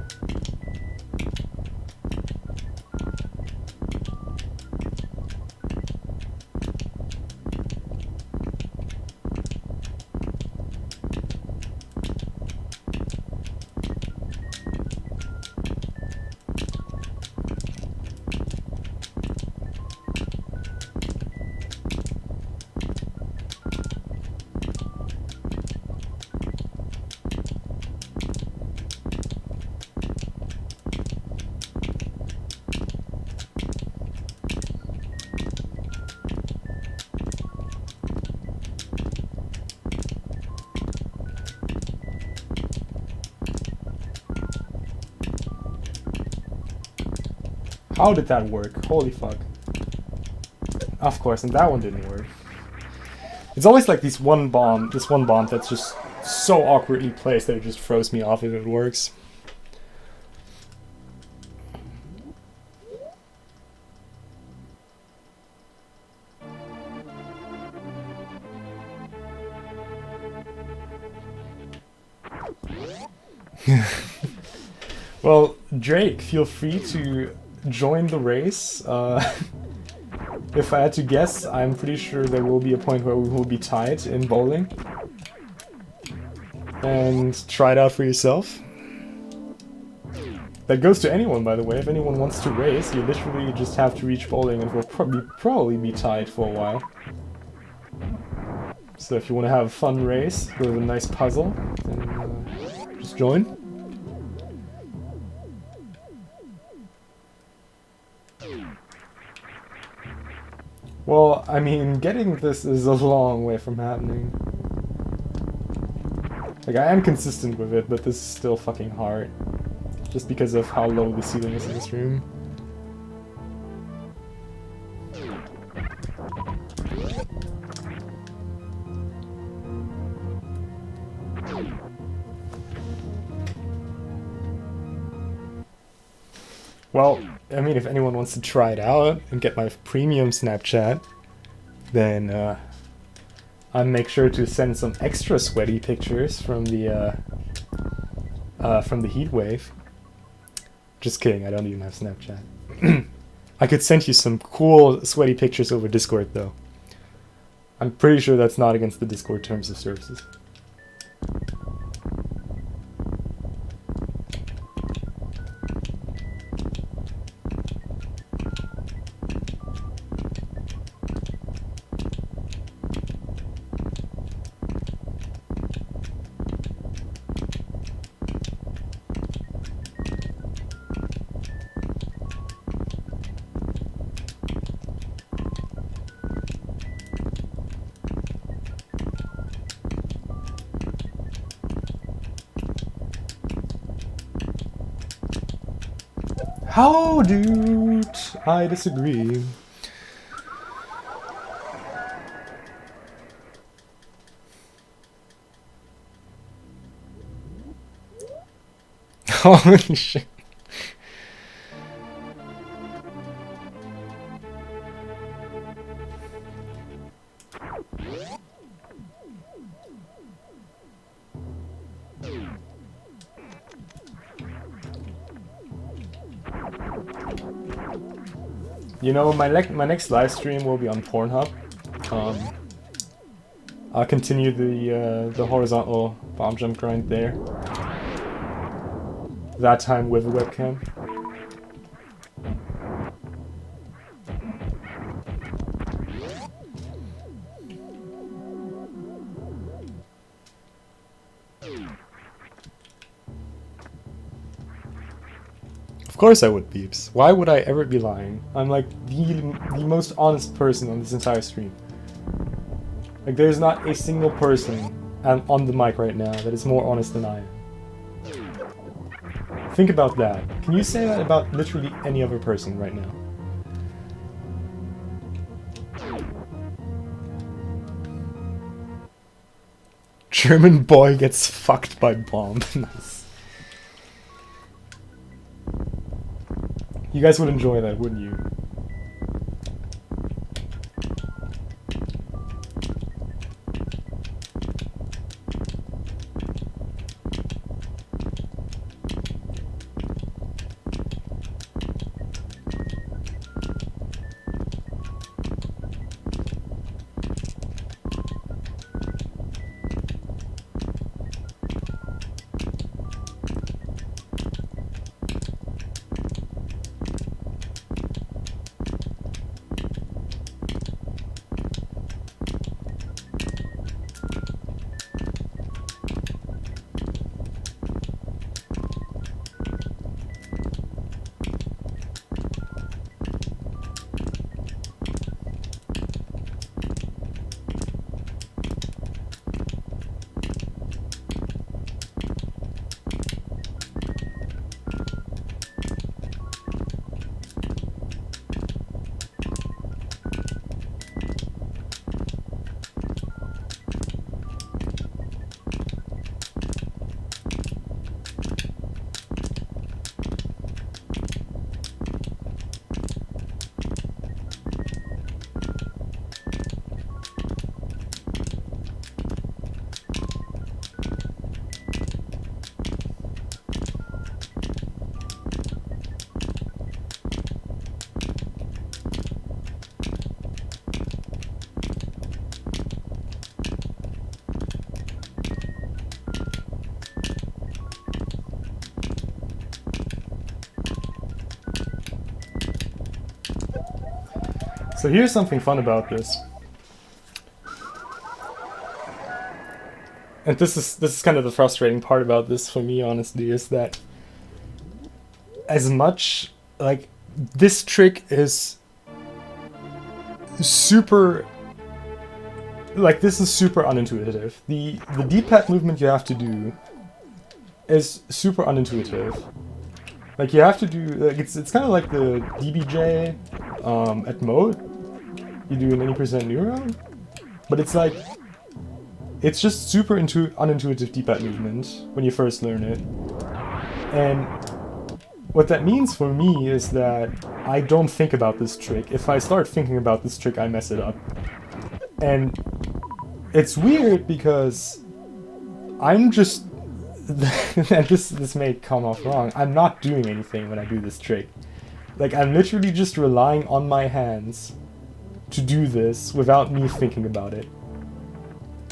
How did that work? Holy fuck. Of course, and that one didn't work. It's always like this one bomb that's just so awkwardly placed that it just throws me off if it works. Well, Drake, feel free to join the race. If I had to guess, I'm pretty sure there will be a point where we will be tied in bowling. And try it out for yourself. That goes to anyone, by the way. If anyone wants to race, you literally just have to reach bowling and we'll probably be tied for a while. So if you want to have a fun race with a nice puzzle, then just join. Well, I mean, getting this is a long way from happening. Like, I am consistent with it, but this is still fucking hard. Just because of how low the ceiling is in this room. Well, I mean, if anyone wants to try it out and get my premium Snapchat, then I'll make sure to send some extra sweaty pictures from the heat wave. Just kidding, I don't even have Snapchat. I could send you some cool sweaty pictures over Discord, though. I'm pretty sure that's not against the Discord terms of services. How, dude? I disagree. Holy shit. You know, my next live stream will be on Pornhub. I'll continue the horizontal bomb jump grind there. That time with a webcam. Of course I would, Beeps. Why would I ever be lying? I'm like the most honest person on this entire stream. Like, there's not a single person on the mic right now that is more honest than I am. Think about that. Can you say that about literally any other person right now? German boy gets fucked by bomb. Nice. You guys would enjoy that, wouldn't you? So here's something fun about this. And this is kind of the frustrating part about this for me, honestly, is that as much like this trick is super this is super unintuitive. The D-pad movement you have to do is super unintuitive. Like you have to do like it's kind of like the DBJ at mode you do in any percent neuron, but it's like it's just super unintuitive D-pad movement when you first learn it. And what that means for me is that I don't think about this trick. If I start thinking about this trick, I mess it up. And it's weird because I'm just and this may come off wrong, I'm not doing anything when I do this trick. Like, I'm literally just relying on my hands to do this without me thinking about it.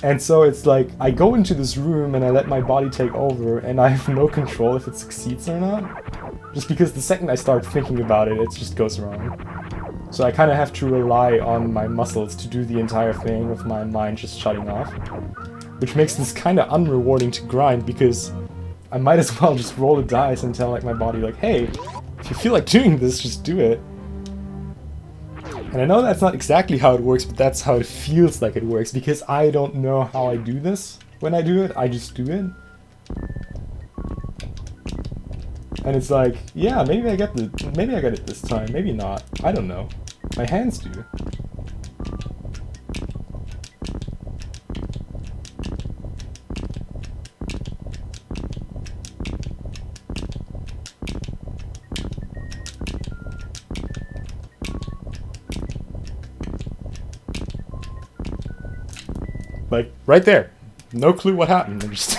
And so it's like, I go into this room and I let my body take over and I have no control if it succeeds or not. Just because the second I start thinking about it, it just goes wrong. So I kind of have to rely on my muscles to do the entire thing with my mind just shutting off. Which makes this kind of unrewarding to grind because I might as well just roll the dice and tell like my body like, hey, if you feel like doing this, just do it. And I know that's not exactly how it works, but that's how it feels like it works, because I don't know how I do this. When I do it, I just do it. And it's like, yeah, maybe I get it this time, maybe not. I don't know. My hands do. Like, right there. No clue what happened. I'm just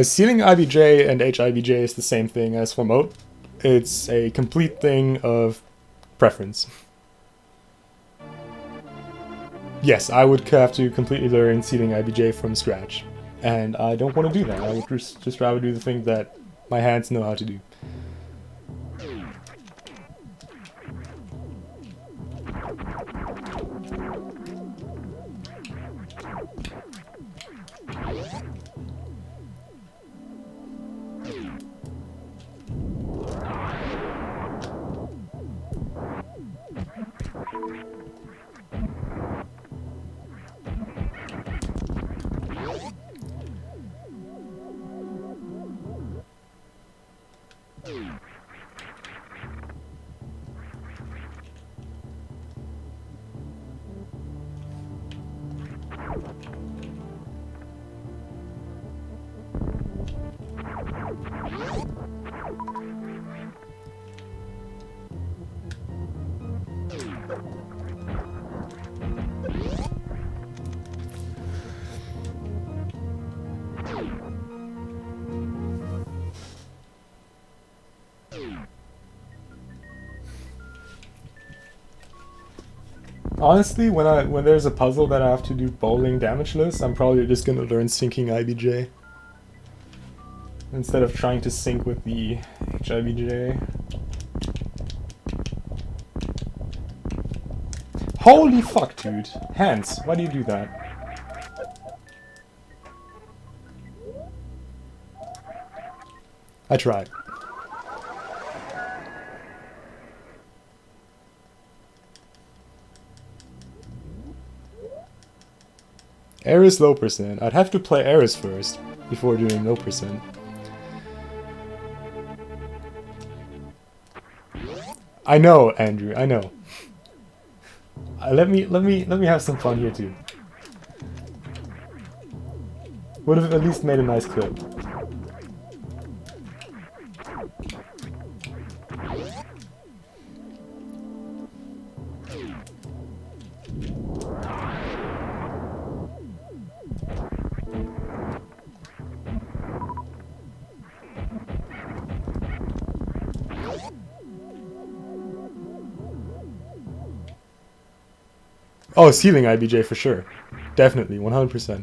Ceiling IBJ and HIBJ is the same thing as remote. It's a complete thing of preference. Yes, I would have to completely learn Ceiling IBJ from scratch. And I don't want to do that. I would just rather do the thing that my hands know how to do. Honestly, when there's a puzzle that I have to do bowling damageless, I'm probably just gonna learn syncing IBJ. Instead of trying to sync with the HIBJ. Holy fuck, dude. Hands, why do you do that? I tried. Air is low percent. I'd have to play Aris first before doing low percent. I know, Andrew, I know. Let me have some fun here too. Would have at least made a nice clip. Oh, ceiling IBJ for sure. Definitely, 100%.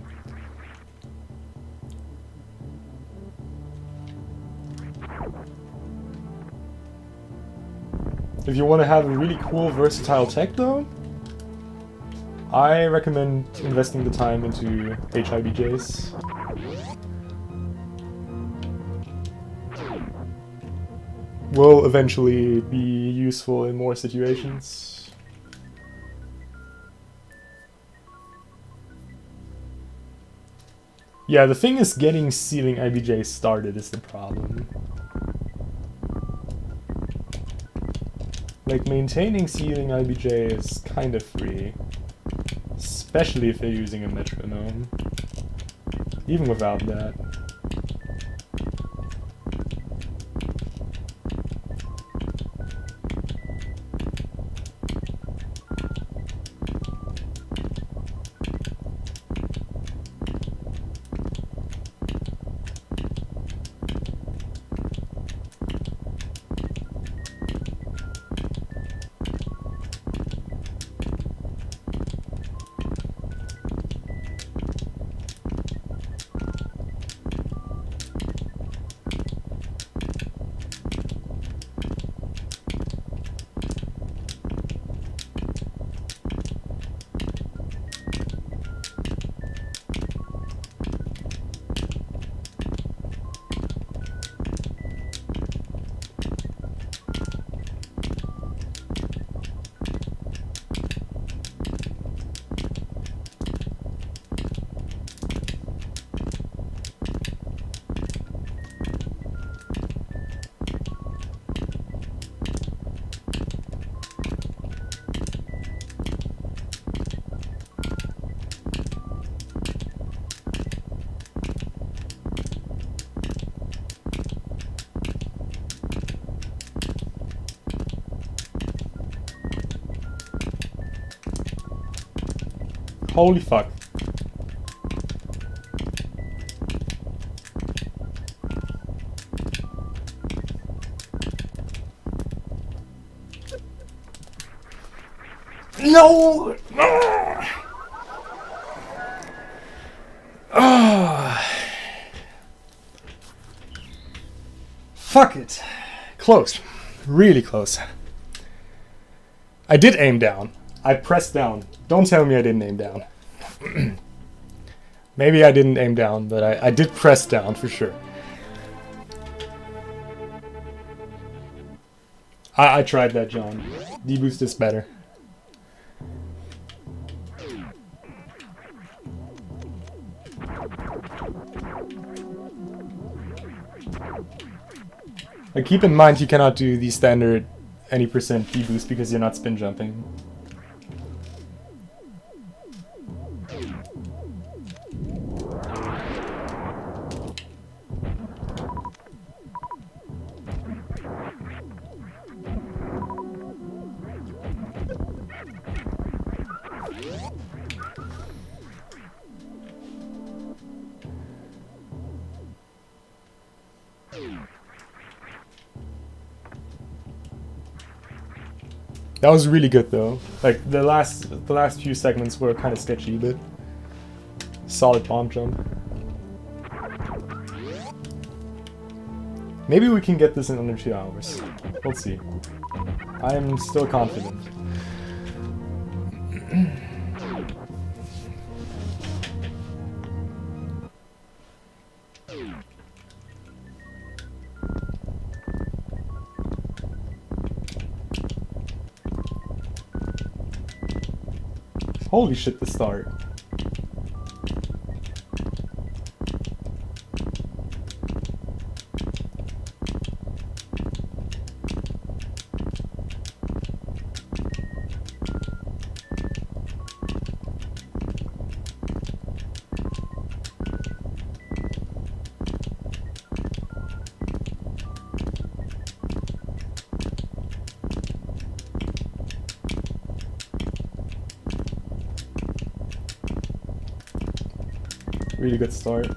If you want to have a really cool, versatile tech though, I recommend investing the time into HIBJs. Will eventually be useful in more situations. Yeah, the thing is getting ceiling IBJ started is the problem. Like, maintaining ceiling IBJ is kind of free. Especially if they're using a metronome. Even without that. Holy fuck. No! Fuck it. Close. Really close. I did aim down. I pressed down. Don't tell me I didn't aim down. Maybe I didn't aim down, but I did press down for sure. I tried that, John. D-boost is better. Like, keep in mind you cannot do the standard any percent D-boost because you're not spin jumping. That was really good though. Like the last few segments were kind of sketchy, but solid bomb jump. Maybe we can get this in under 2 hours. We'll see. I am still confident. Holy shit, the start. Really good start.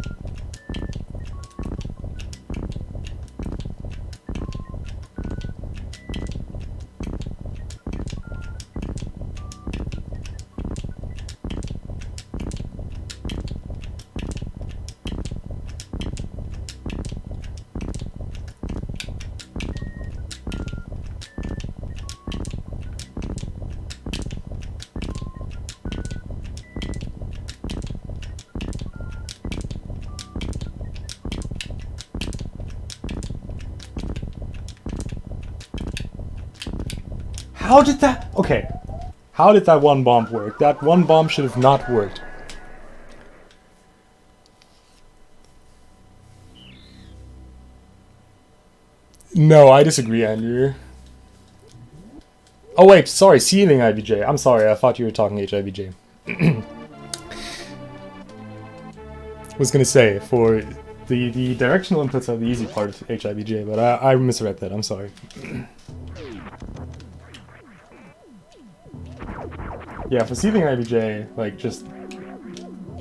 How did that... Okay. How did that one bomb work? That one bomb should have not worked. No, I disagree, Andrew. Oh wait, sorry, ceiling IBJ. I'm sorry, I thought you were talking HIBJ. Was gonna say, for the directional inputs are the easy part of HIBJ, but I misread that, I'm sorry. Yeah, for ceiling IBJ, like, just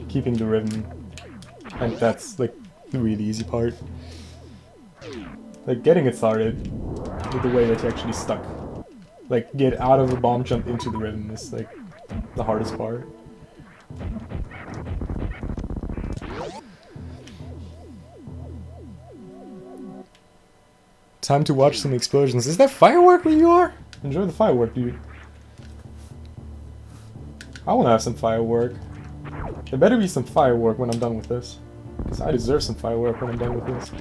keeping the rhythm, and that's, like, the really easy part. Like, getting it started with the way that you actually stuck. Like, get out of the bomb jump into the rhythm is, like, the hardest part. Time to watch some explosions. Is that firework where you are? Enjoy the firework, dude. I want to have some firework. There better be some firework when I'm done with this. Because I deserve some firework when I'm done with this.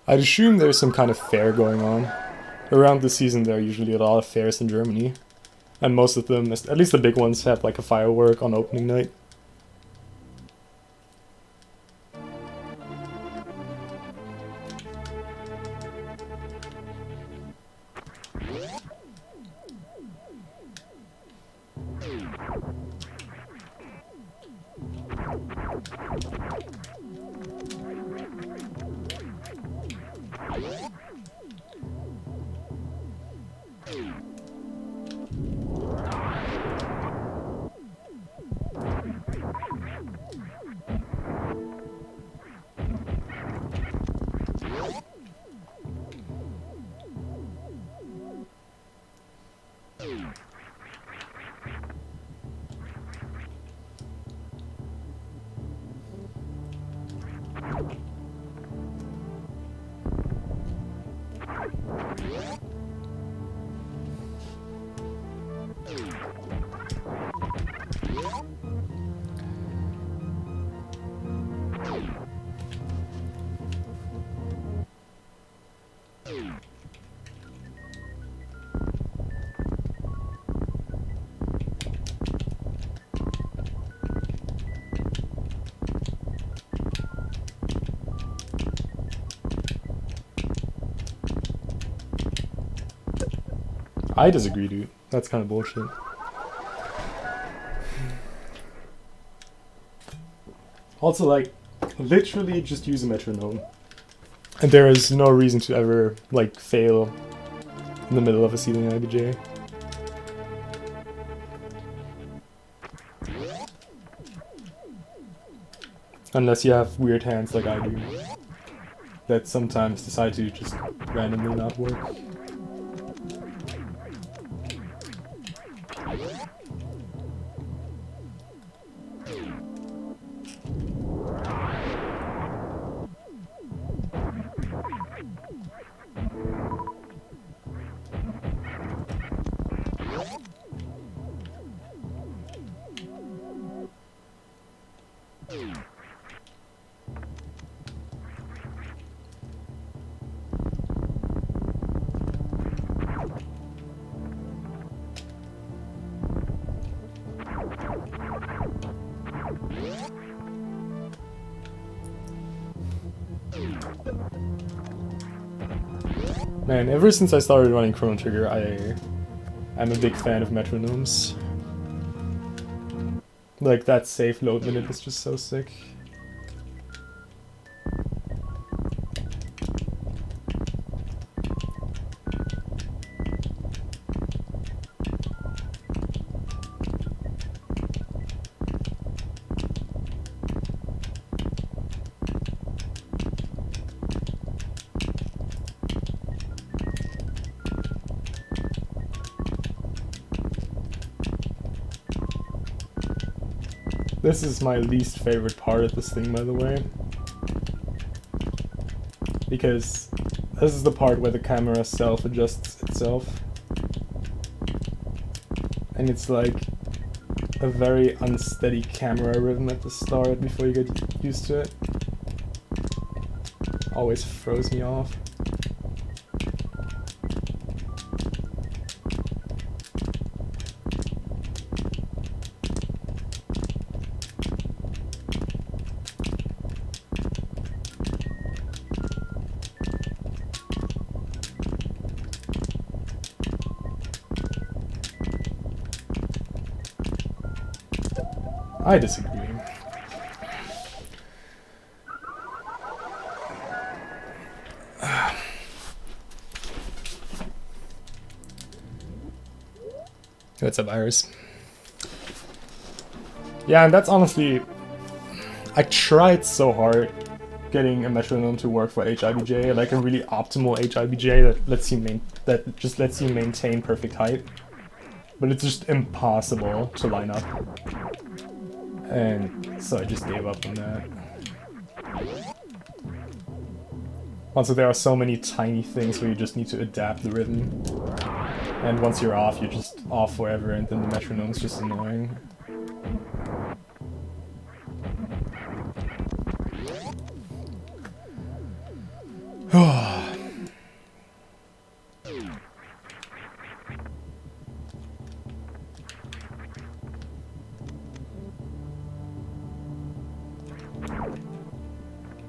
I'd assume there's some kind of fair going on. Around the season there are usually a lot of fairs in Germany. And most of them, at least the big ones, have like a firework on opening night. I disagree, dude. That's kind of bullshit. Also, like, literally just use a metronome. And there is no reason to ever, like, fail in the middle of a ceiling IBJ. Unless you have weird hands like I do, that sometimes decide to just randomly not work. Man, ever since I started running Chrono Trigger, I'm a big fan of metronomes. Like, that safe load minute is just so sick. This is my least favorite part of this thing, by the way. Because this is the part where the camera self-adjusts itself. And it's like a very unsteady camera rhythm at the start before you get used to it. Always throws me off. I disagree. What's up, Iris? Yeah, and that's honestly... I tried so hard getting a metronome to work for HIBJ, like a really optimal HIBJ that just lets you maintain perfect height. But it's just impossible to line up. And so I just gave up on that. Also, there are so many tiny things where you just need to adapt the rhythm. And once you're off, you're just off forever, and then the metronome's just annoying.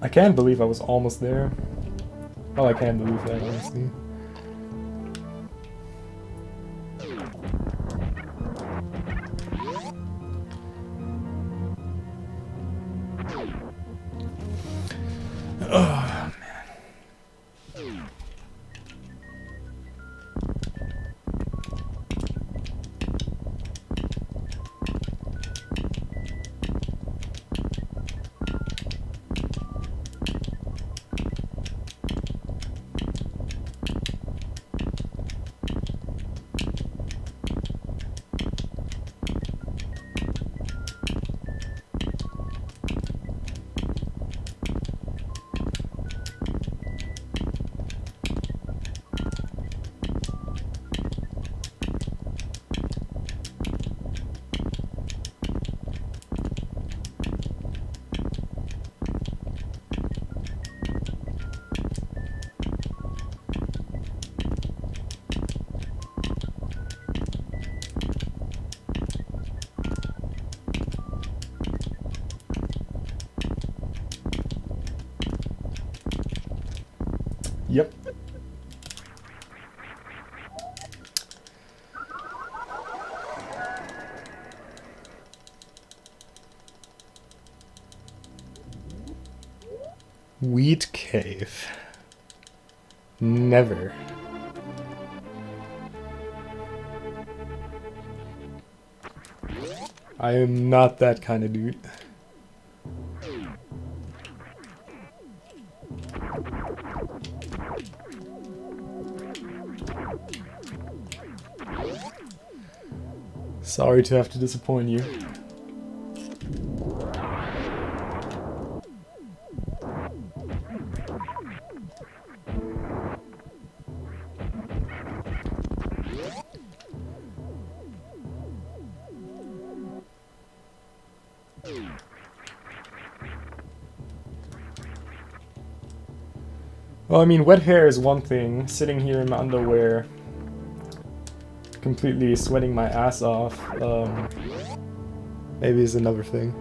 I can't believe I was almost there. Well, I can't believe that, honestly. Oh, man. Wheat cave. Never. I am not that kind of dude. Sorry to have to disappoint you. Well, I mean, wet hair is one thing. Sitting here in my underwear, completely sweating my ass off, maybe is another thing.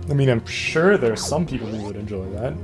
I mean, I'm sure there's some people who would enjoy that.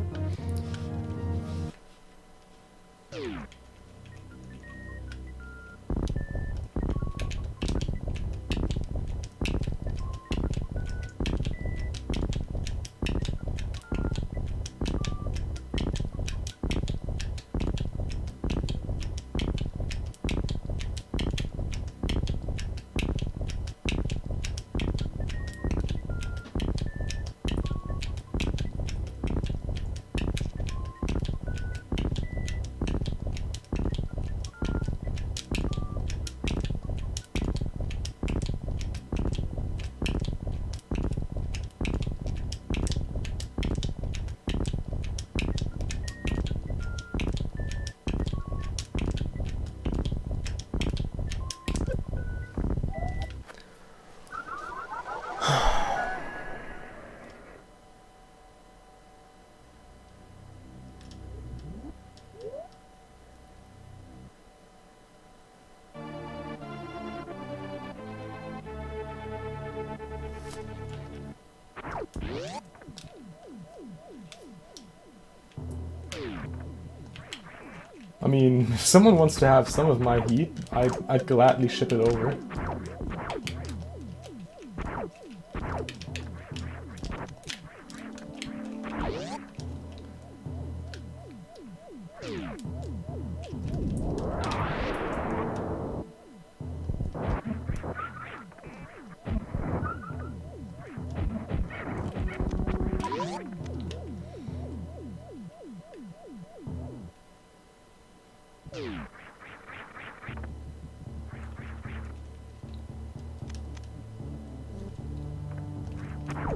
I mean, if someone wants to have some of my heat, I'd gladly ship it over.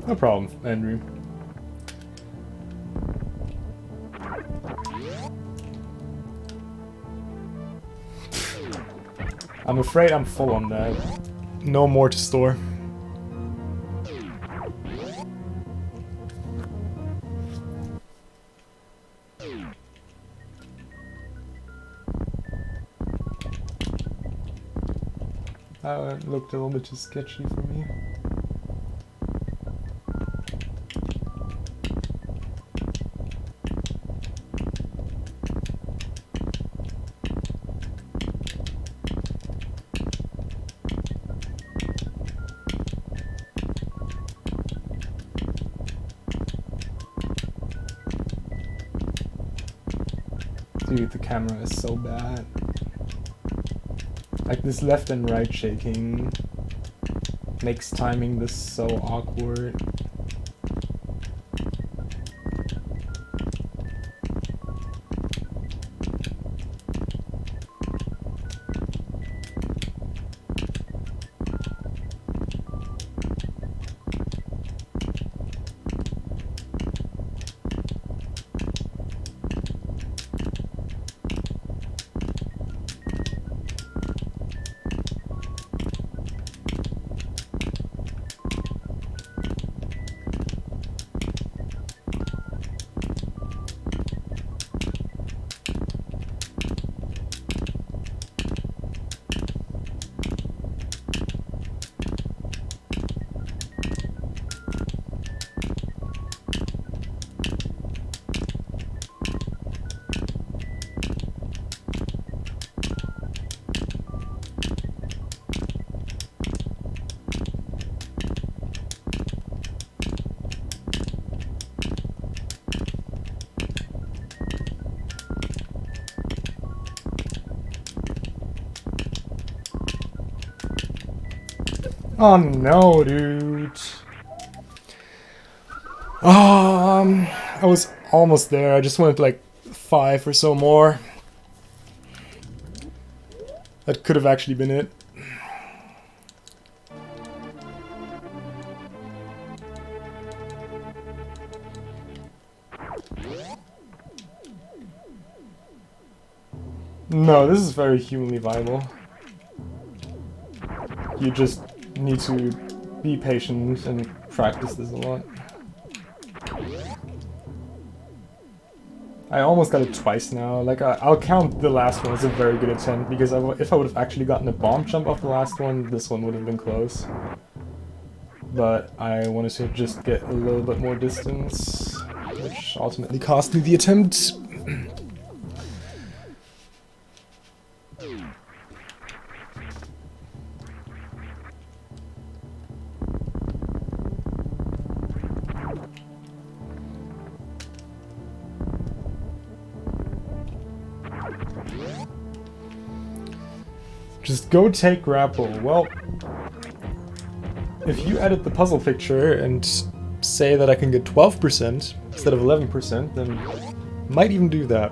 No problem, Andrew. I'm afraid I'm full on that. No more to store. That looked a little bit too sketchy for me. Dude, the camera is so bad. Like, this left and right shaking makes timing this so awkward. Oh no, dude. I was almost there. I just wanted like 5 or so more. That could have actually been it. No, this is very humanly viable. You just need to be patient and practice this a lot. I almost got it twice now. Like, I'll count the last one as a very good attempt, because if I would have actually gotten a bomb jump off the last one, this one would have been close. But I wanted to just get a little bit more distance, which ultimately cost me the attempt. Just go take grapple. Well, if you edit the puzzle picture and say that I can get 12% instead of 11%, then might even do that.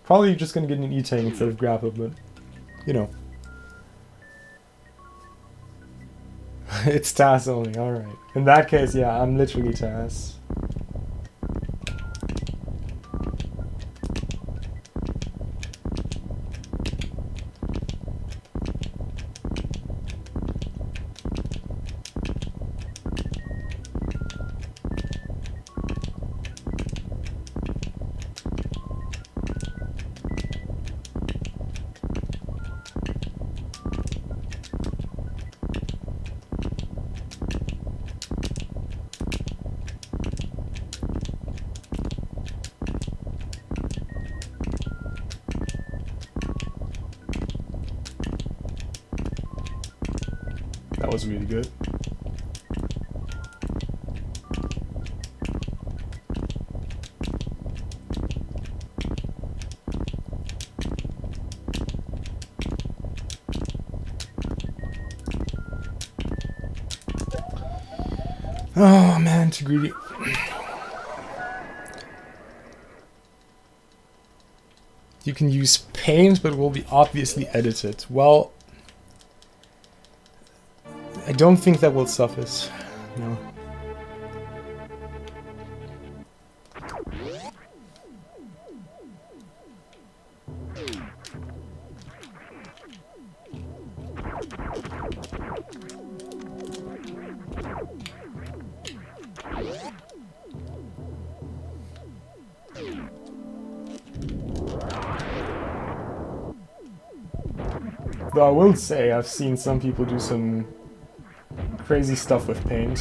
Probably just gonna get an E-Tank instead of grapple, but you know. It's TAS only, alright. In that case, yeah, I'm literally TAS. That was really good. Oh man, too greedy. You can use paint, but it will be obviously edited. Well, I don't think that will suffice. No. Though I will say, I've seen some people do some crazy stuff with paint.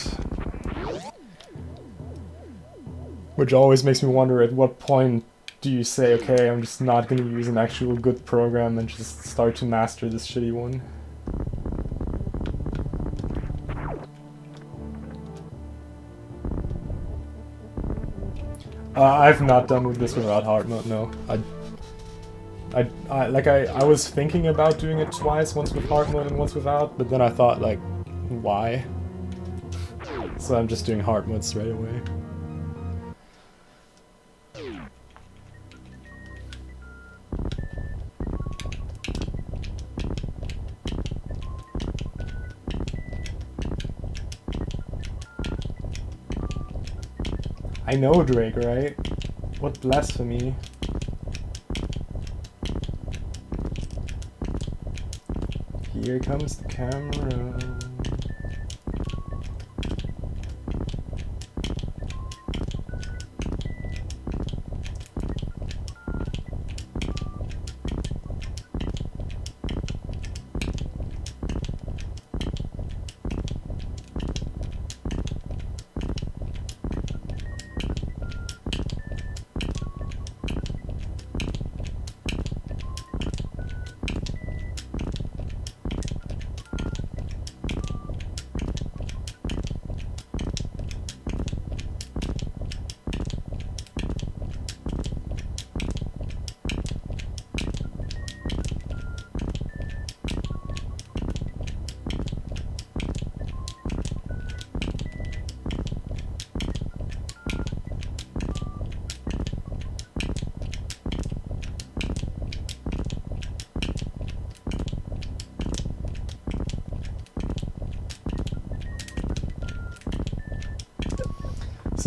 Which always makes me wonder, at what point do you say, okay, I'm just not going to use an actual good program and just start to master this shitty one. I've not done with this without hard mode, no. I was thinking about doing it twice, once with hard mode and once without, but then I thought, like, why? So I'm just doing hard mode straight away. I know, Drake, right? What blasphemy. Here comes the camera.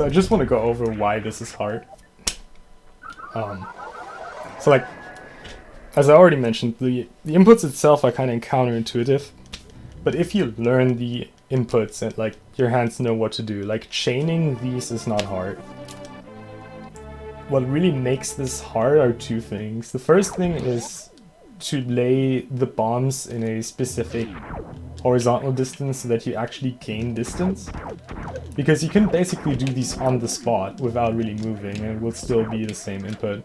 I just want to go over why this is hard. So like, as I already mentioned, the inputs itself are kind of counterintuitive, but if you learn the inputs and like your hands know what to do, like chaining these is not hard. What really makes this hard are two things. The first thing is to lay the bombs in a specific horizontal distance so that you actually gain distance. Because you can basically do these on the spot without really moving and it will still be the same input.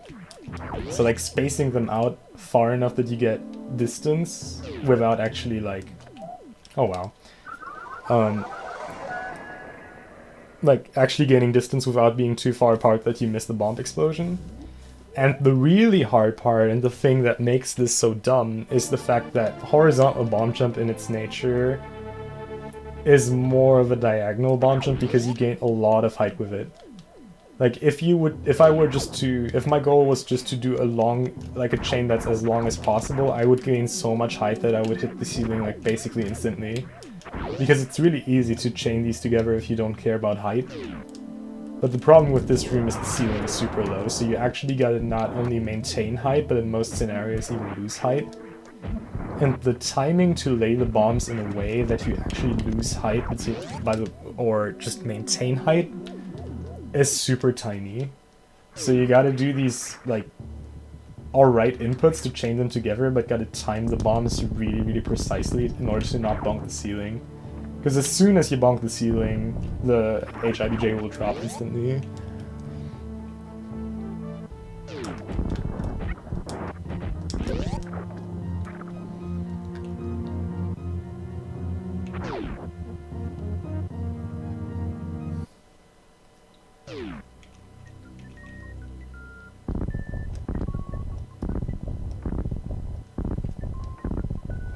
So like spacing them out far enough that you get distance without actually like... Oh wow. Like actually gaining distance without being too far apart that you miss the bomb explosion. And the really hard part, and the thing that makes this so dumb, is the fact that horizontal bomb jump in its nature is more of a diagonal bomb jump because you gain a lot of height with it. Like if my goal was just to do a chain that's as long as possible, I would gain so much height that I would hit the ceiling like basically instantly. Because it's really easy to chain these together if you don't care about height. But the problem with this room is the ceiling is super low, so you actually gotta not only maintain height, but in most scenarios even lose height. And the timing to lay the bombs in a way that you actually lose height or just maintain height is super tiny. So you gotta do these like alright inputs to chain them together, but gotta time the bombs really, really precisely in order to not bonk the ceiling. Because as soon as you bonk the ceiling, the HIBJ will drop instantly.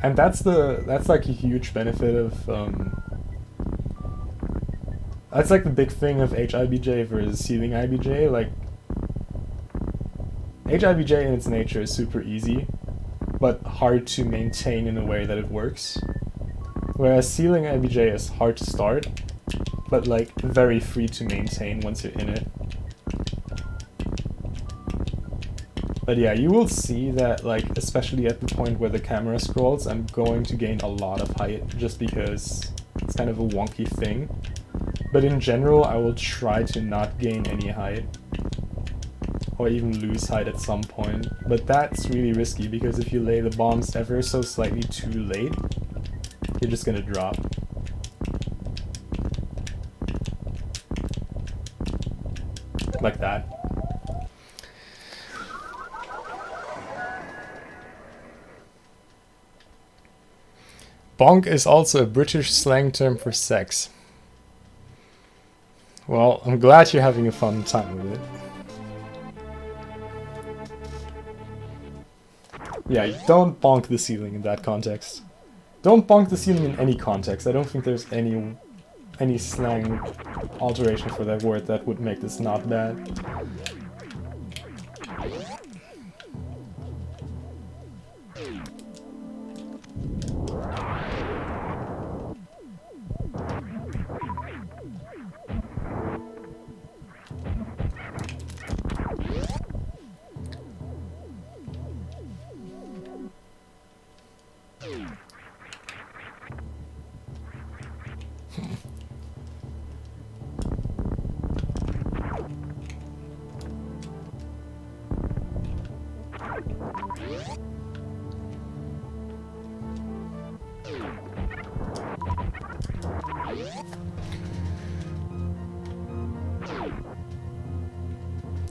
And that's like a huge benefit of that's like the big thing of HIBJ versus ceiling IBJ. Like HIBJ in its nature is super easy, but hard to maintain in a way that it works. Whereas ceiling IBJ is hard to start, but like very free to maintain once you're in it. But yeah, you will see that, like, especially at the point where the camera scrolls, I'm going to gain a lot of height, just because it's kind of a wonky thing. But in general, I will try to not gain any height, or even lose height at some point. But that's really risky, because if you lay the bombs ever so slightly too late, you're just gonna drop. Like that. Bonk is also a British slang term for sex. Well, I'm glad you're having a fun time with it. Yeah, don't bonk the ceiling in that context. Don't bonk the ceiling in any context. I don't think there's any slang alteration for that word that would make this not bad.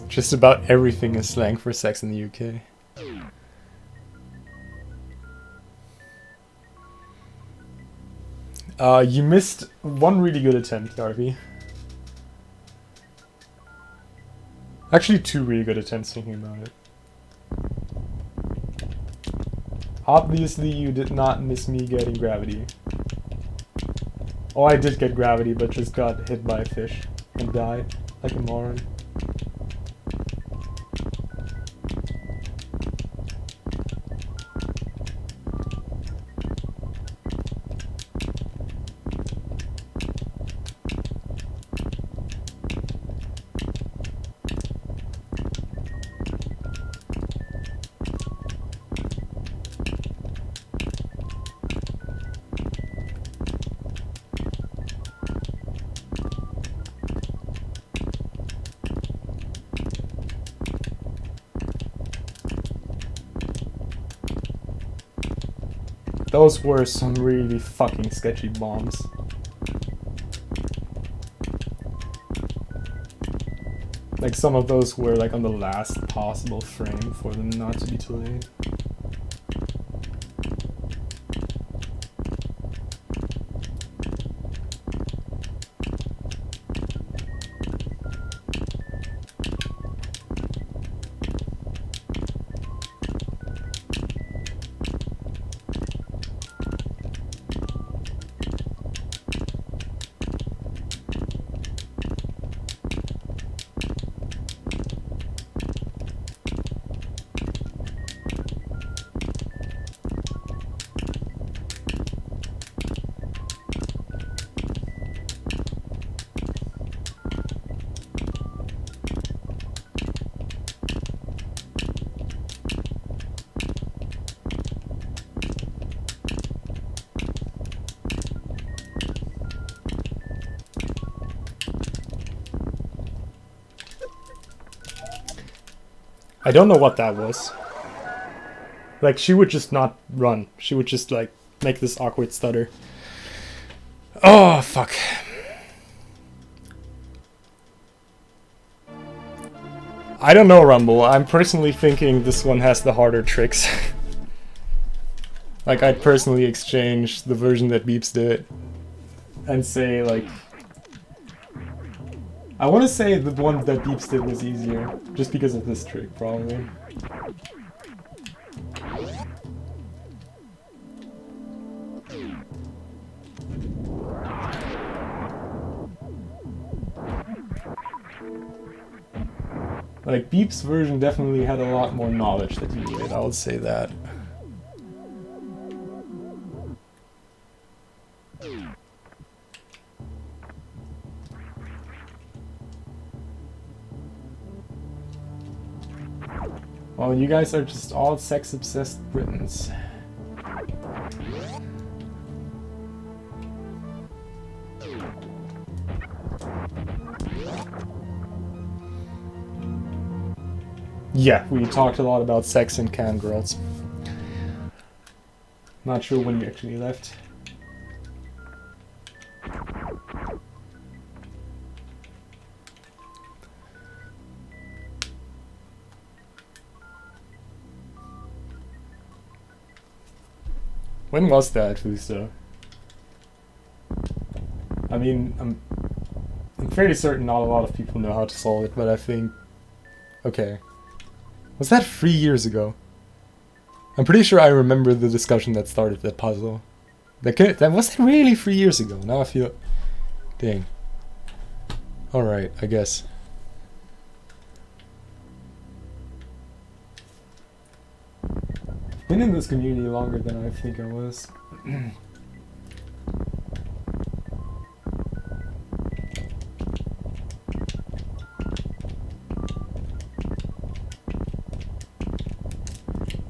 Just about everything is slang for sex in the UK. You missed one really good attempt, Garvey. Actually, two really good attempts thinking about it. Obviously, you did not miss me getting gravity. Oh, I did get gravity, but just got hit by a fish and died like a moron. those were some really fucking sketchy bombs. Like some of those were like on the last possible frame for them not to be too late. I don't know what that was. Like, she would just not run. She would just, like, make this awkward stutter. Oh, fuck. I don't know, Rumble. I'm personally thinking this one has the harder tricks. Like, I'd personally exchange the version that Beeps did and say, like... I want to say the one that Beeps did was easier, just because of this trick, probably. Like, Beep's version definitely had a lot more knowledge that you did, I would say that. Well, you guys are just all sex-obsessed Britons. Yeah, we talked a lot about sex and cam girls. Not sure when you actually left. When was that, Fuso? I mean, I'm fairly certain not a lot of people know how to solve it, but I think... Okay. Was that 3 years ago? I'm pretty sure I remember the discussion that started that puzzle. That wasn't really 3 years ago. Now I feel... Dang. Alright, I guess. Been in this community longer than I think I was.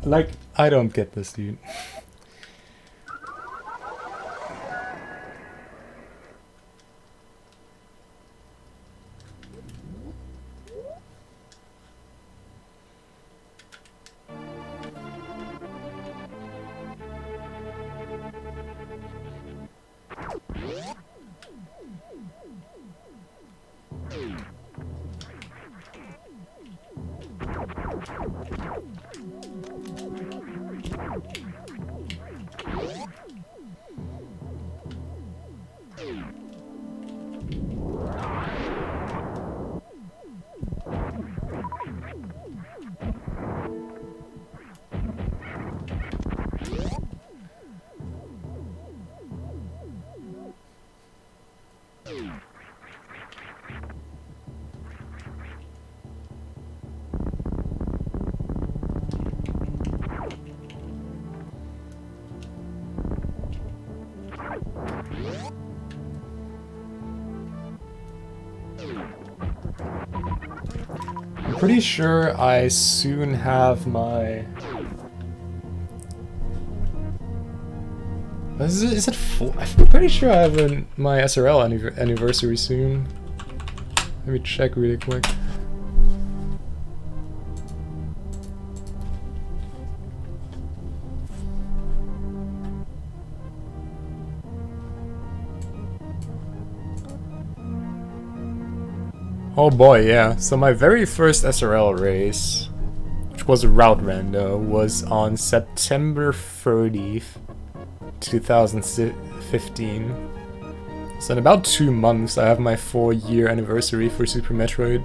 Like, I don't get this, dude. I'm pretty sure I soon have my... Is it full? I'm pretty sure I have my SRL anniversary soon. Let me check really quick. Oh boy, yeah. So my very first SRL race, which was a route rando, was on September 30th, 2015. So in about 2 months, I have my 4-year anniversary for Super Metroid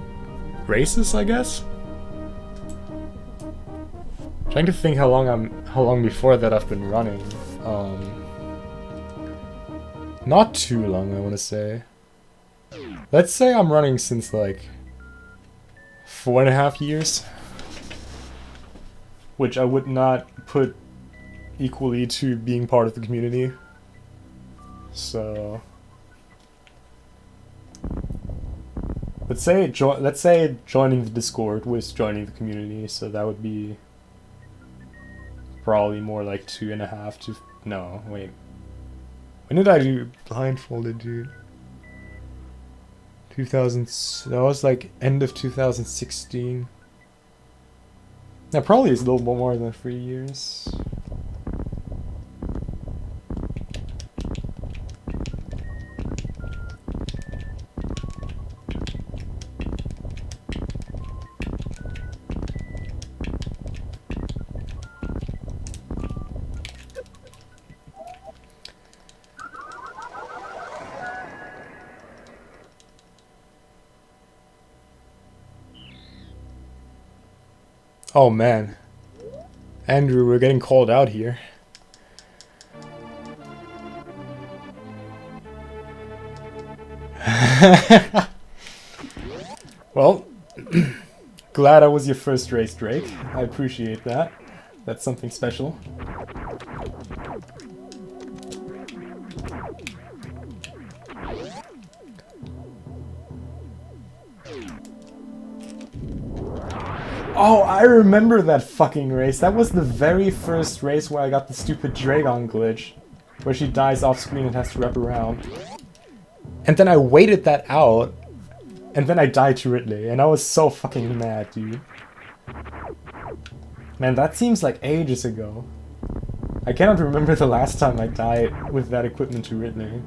races, I guess. Trying to think how long before that I've been running. Not too long, I want to say. Let's say I'm running since like 4.5 years, which I would not put equally to being part of the community. So let's say joining the Discord was joining the community, so that would be probably more like 2.5 to... No, wait. When did I do blindfolded, dude? 2000... That was like end of 2016. That probably is a little more than 3 years. Oh man. Andrew, we're getting called out here. Well, glad I was your first race, Drake. I appreciate that. That's something special. Oh, I remember that fucking race. That was the very first race where I got the stupid Dragon glitch, where she dies off screen and has to wrap around. And then I waited that out, and then I died to Ridley, and I was so fucking mad, dude. Man, that seems like ages ago. I cannot remember the last time I died with that equipment to Ridley.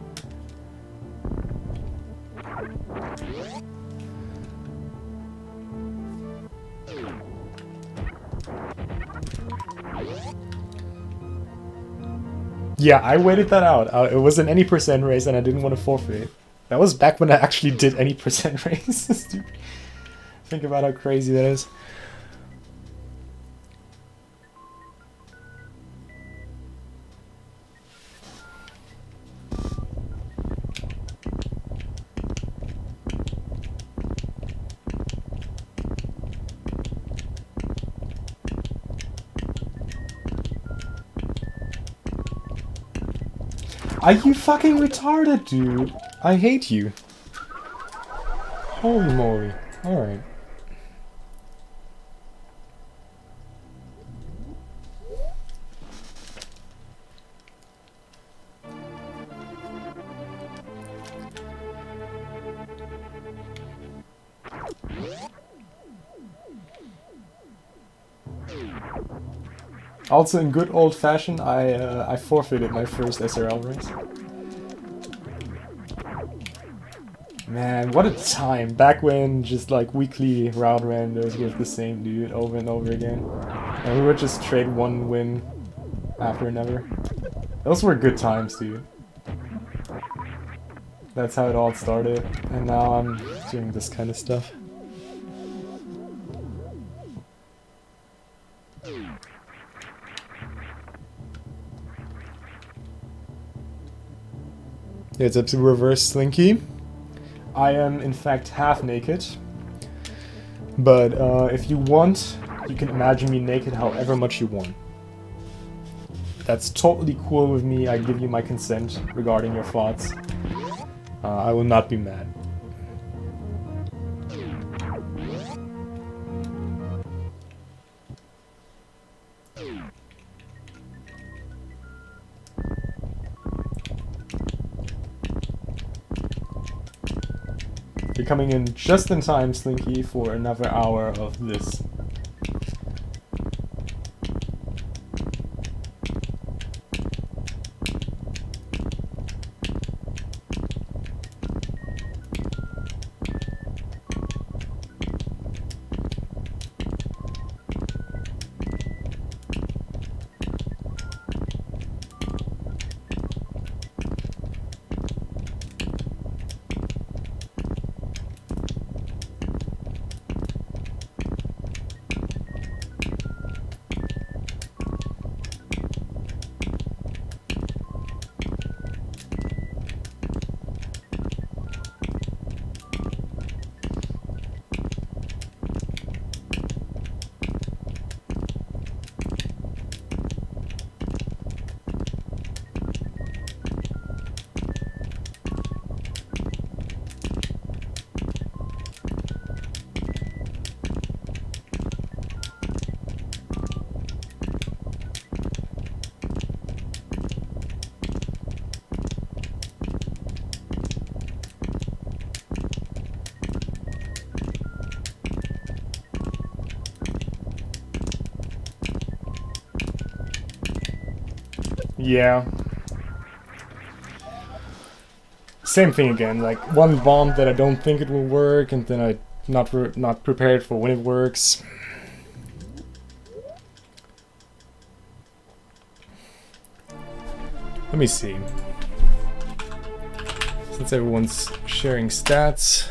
Yeah, I waited that out. It was an any percent race and I didn't want to forfeit. That was back when I actually did any percent races. Dude. Think about how crazy that is. Are you fucking retarded, dude? I hate you. Holy moly. Alright. Also, in good old fashion, I forfeited my first SRL race. Man, what a time! Back when just like weekly route randos with the same dude over and over again, and we would just trade one win after another. Those were good times, dude. That's how it all started, and now I'm doing this kind of stuff. Yeah, it's up to reverse Slinky. I am in fact half naked, but if you want, you can imagine me naked however much you want. That's totally cool with me. I give you my consent regarding your thoughts. I will not be mad. You're coming in just in time, Slinky, for another hour of this. Yeah. Same thing again, like one bomb that I don't think it will work, and then I not prepared for when it works. Let me see. Since everyone's sharing stats,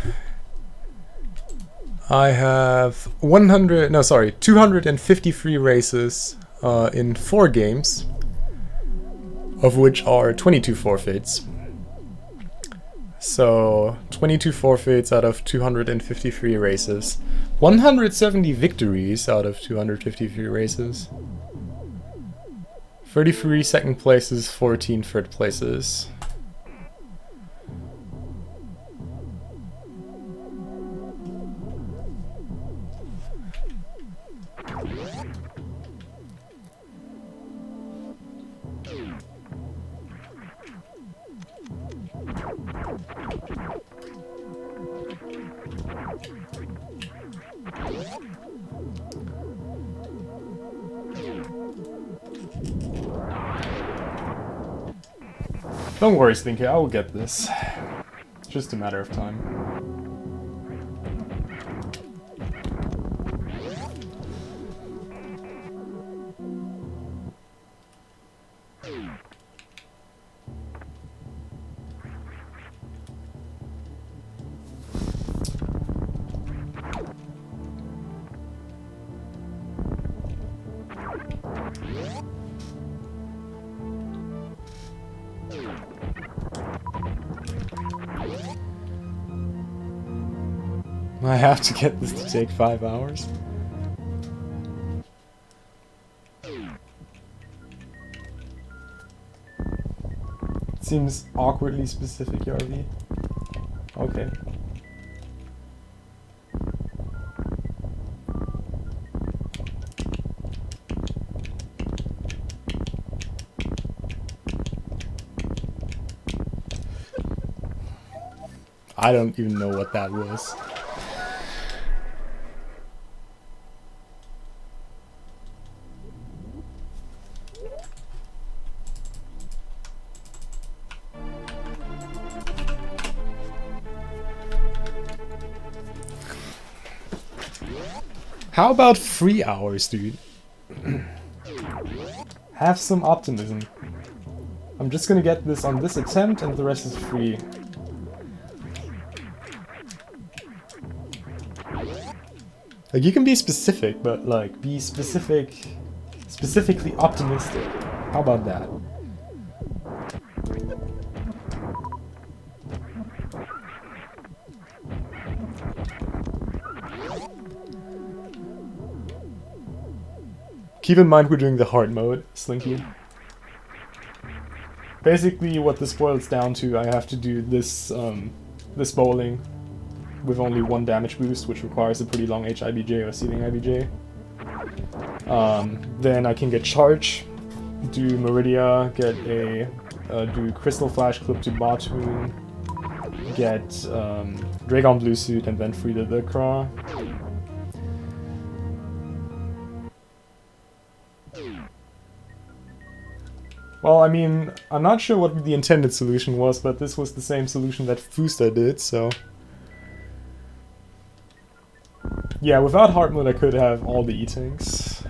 I have 253 races in 4 games, of which are 22 forfeits. So 22 forfeits out of 253 races, 170 victories out of 253 races, 33 second places, 14 third places. Don't worry, Stinky, I will get this. It's just a matter of time. I have to get this to take 5 hours. It seems awkwardly specific, Yarvi. Okay. I don't even know what that was. How about 3 hours, dude? Have some optimism. I'm just gonna get this on this attempt and the rest is free. Like, you can be specific, but like, be specifically optimistic. How about that? Keep in mind we're doing the hard mode, Slinky. Basically what this boils down to, I have to do this, this bowling with only 1 damage boost, which requires a pretty long HIBJ or ceiling IBJ. Then I can get Charge, do Meridia, get a, do Crystal Flash Clip to Bottoon, get Dragon Blue Suit, and then free the Craw. Well, I mean, I'm not sure what the intended solution was, but this was the same solution that Fusta did, so... Yeah, without hard mode I could have all the E-Tanks.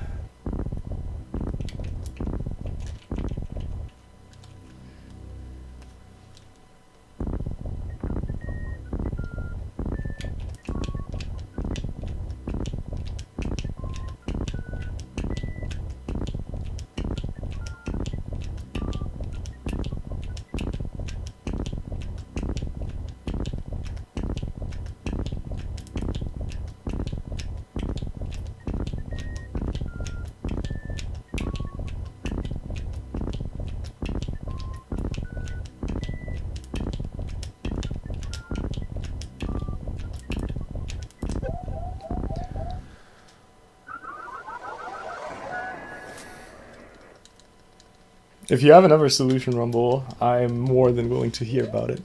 If you have another solution, Rumble, I'm more than willing to hear about it.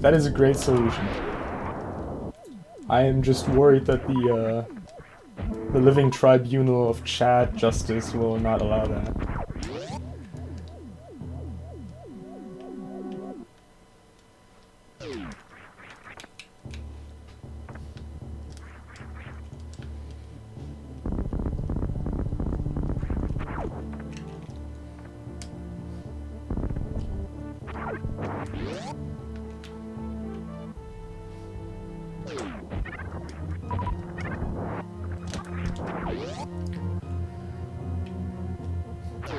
That is a great solution. I am just worried that the living tribunal of chat justice will not allow that.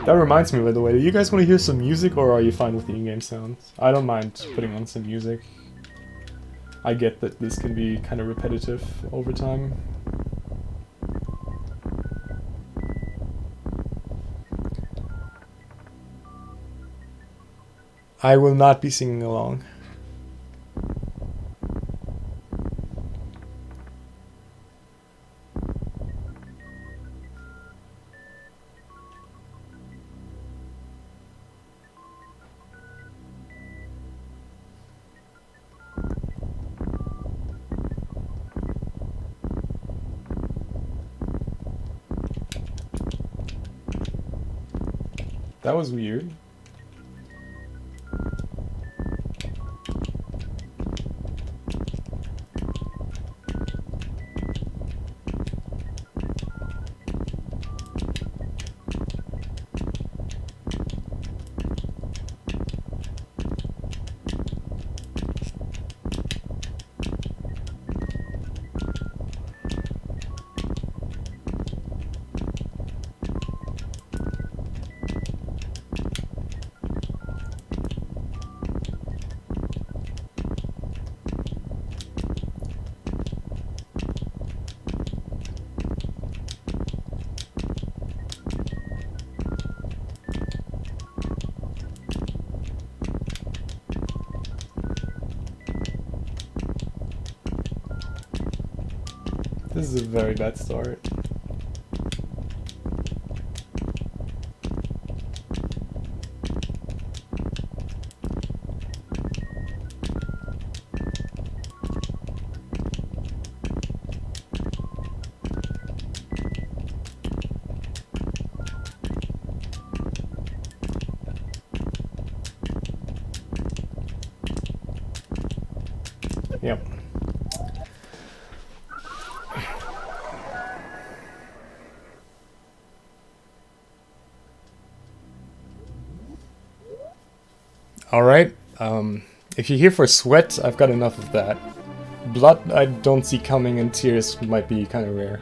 That reminds me, by the way, do you guys want to hear some music or are you fine with the in-game sounds? I don't mind putting on some music. I get that this can be kind of repetitive over time. I will not be singing along. That was weird. This is a very bad start. Yep. Alright, if you're here for sweat, I've got enough of that. Blood I don't see coming, and tears might be kind of rare.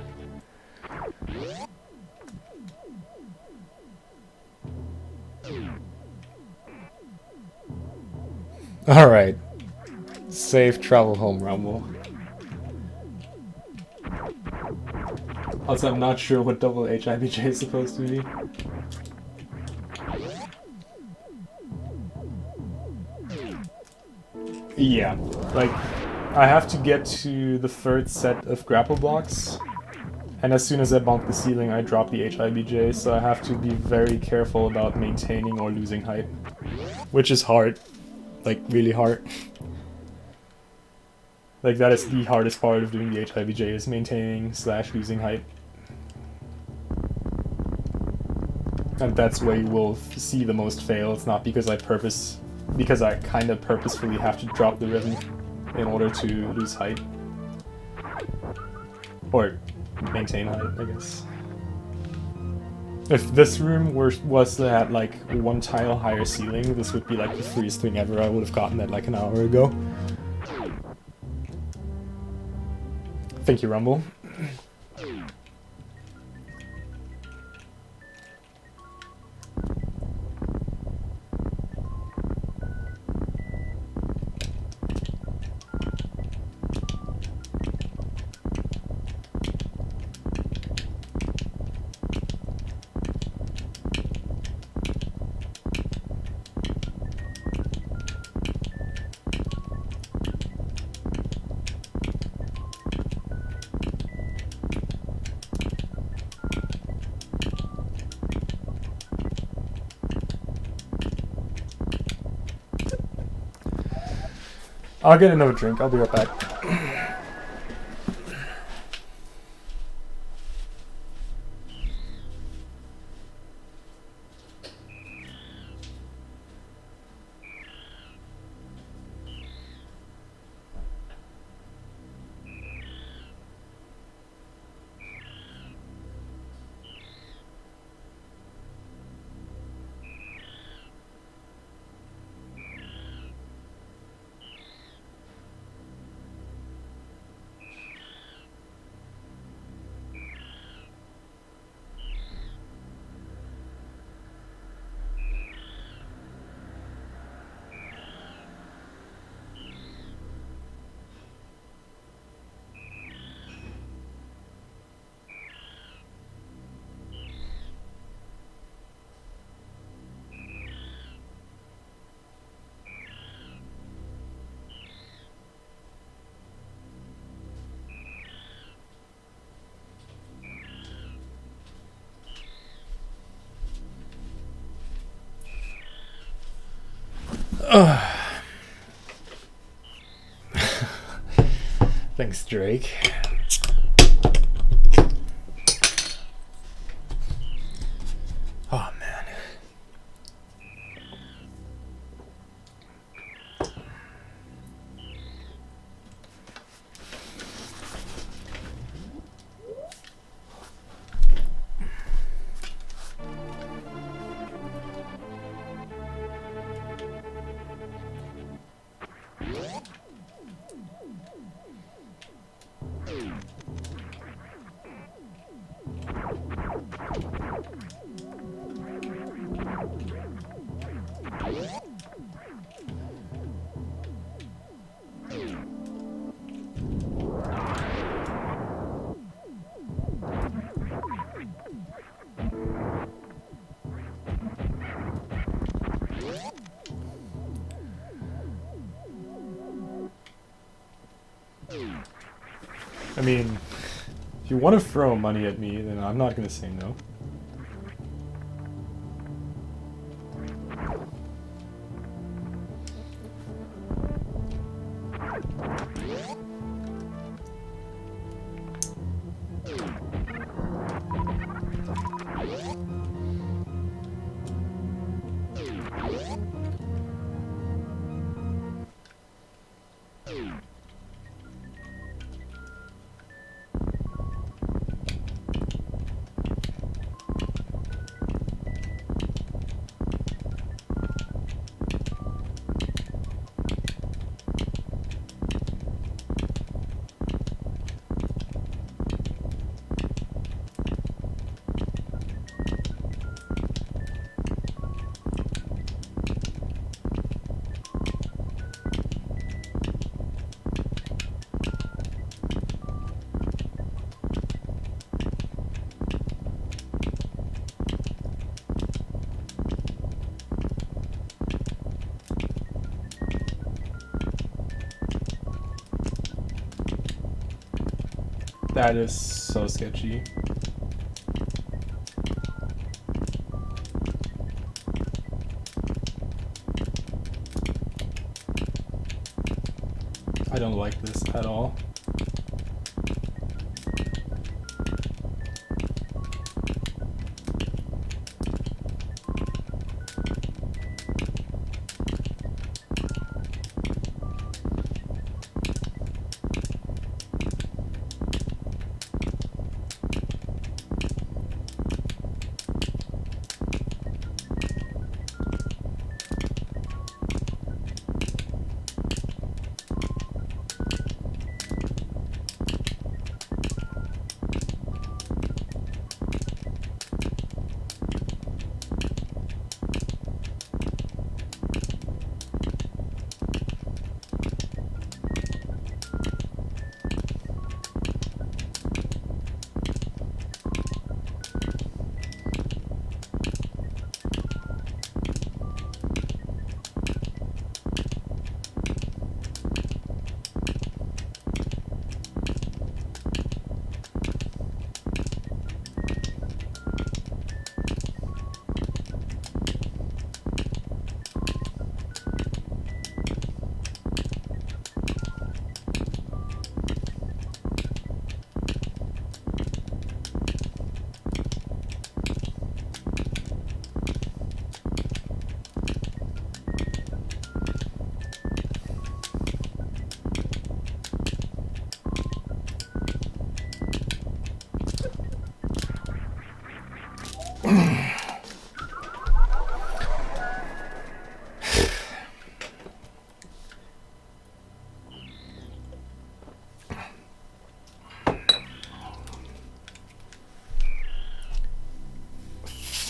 Alright. Safe travel home, Rumble. Also, I'm not sure what double HIBJ is supposed to be. Yeah, like, I have to get to the third set of grapple blocks, and as soon as I bump the ceiling I drop the HIBJ, so I have to be very careful about maintaining or losing height. Which is hard. Like, really hard. Like, that is the hardest part of doing the HIBJ, is maintaining / losing height. And that's where you will see the most fails, not because I kind of purposefully have to drop the rhythm in order to lose height. Or maintain height, I guess. If this room was at like 1 tile higher ceiling, this would be like the freest thing ever. I would have gotten that like an hour ago. Thank you, Rumble. I'll get another drink. I'll be right back. Thanks, Drake. Oh, man. I mean, if you want to throw money at me, then I'm not going to say no. That is so sketchy. I don't like this at all.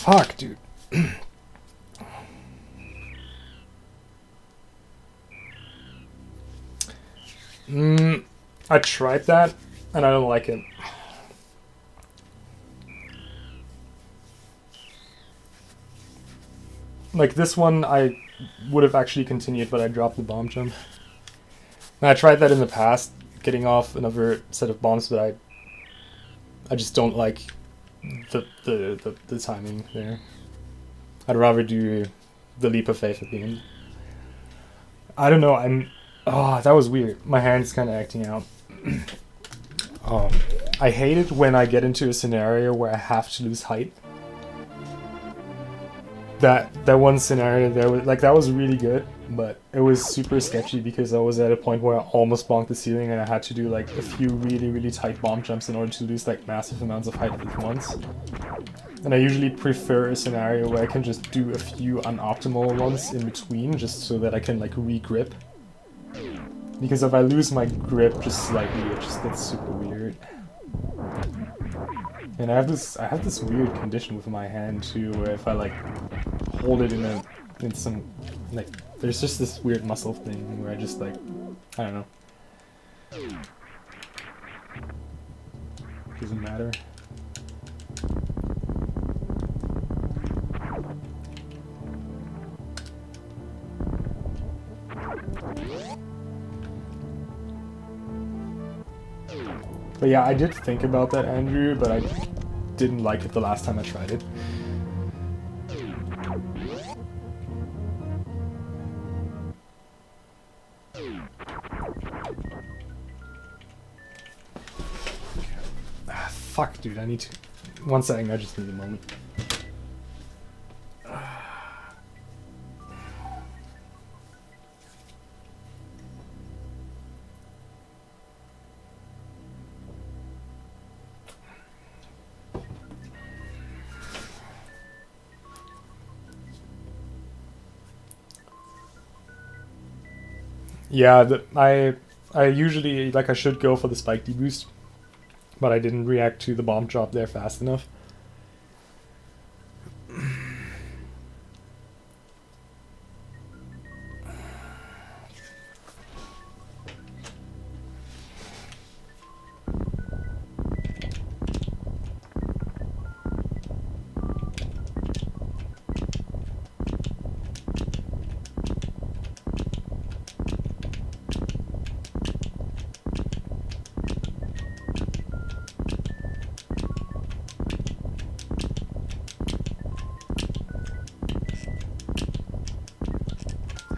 Fuck, dude. I tried that, and I don't like it. Like, this one, I would have actually continued, but I dropped the bomb jump. And I tried that in the past, getting off another set of bombs, but I just don't like the timing there. I'd rather do the leap of faith at the end. I don't know, oh, that was weird. My hand's kind of acting out. I hate it when I get into a scenario where I have to lose height. That one scenario there was like, that was really good, but it was super sketchy because I was at a point where I almost bonked the ceiling and I had to do like a few really tight bomb jumps in order to lose like massive amounts of height at once. And I usually prefer a scenario where I can just do a few unoptimal ones in between, just so that I can like re-grip. Because if I lose my grip just slightly, it just gets super weird. And I have this weird condition with my hand too, where if I like hold it in some like, there's just this weird muscle thing where I just like, I don't know. Doesn't matter. But yeah, I did think about that, Andrew, but I didn't like it the last time I tried it. Fuck, dude, I need to... One second, I just need a moment. Yeah, I usually, like, I should go for the spike deboost, but I didn't react to the bomb drop there fast enough.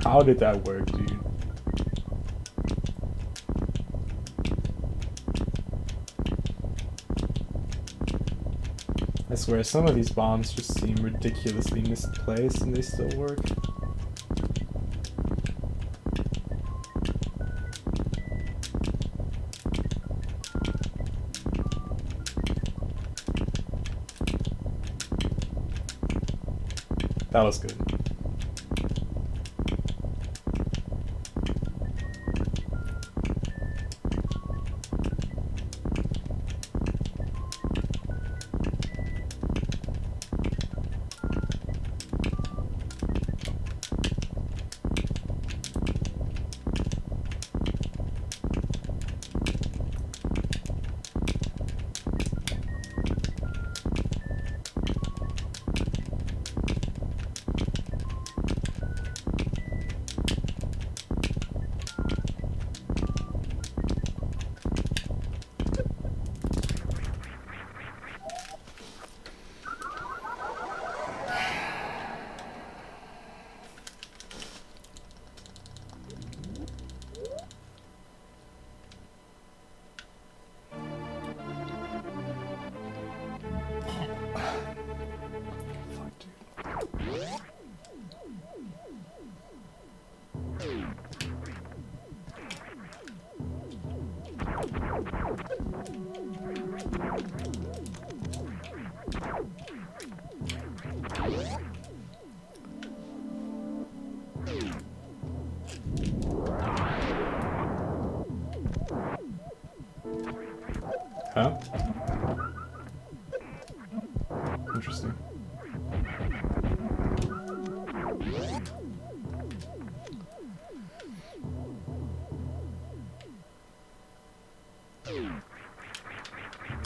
How did that work, dude? I swear, some of these bombs just seem ridiculously misplaced and they still work. That was good.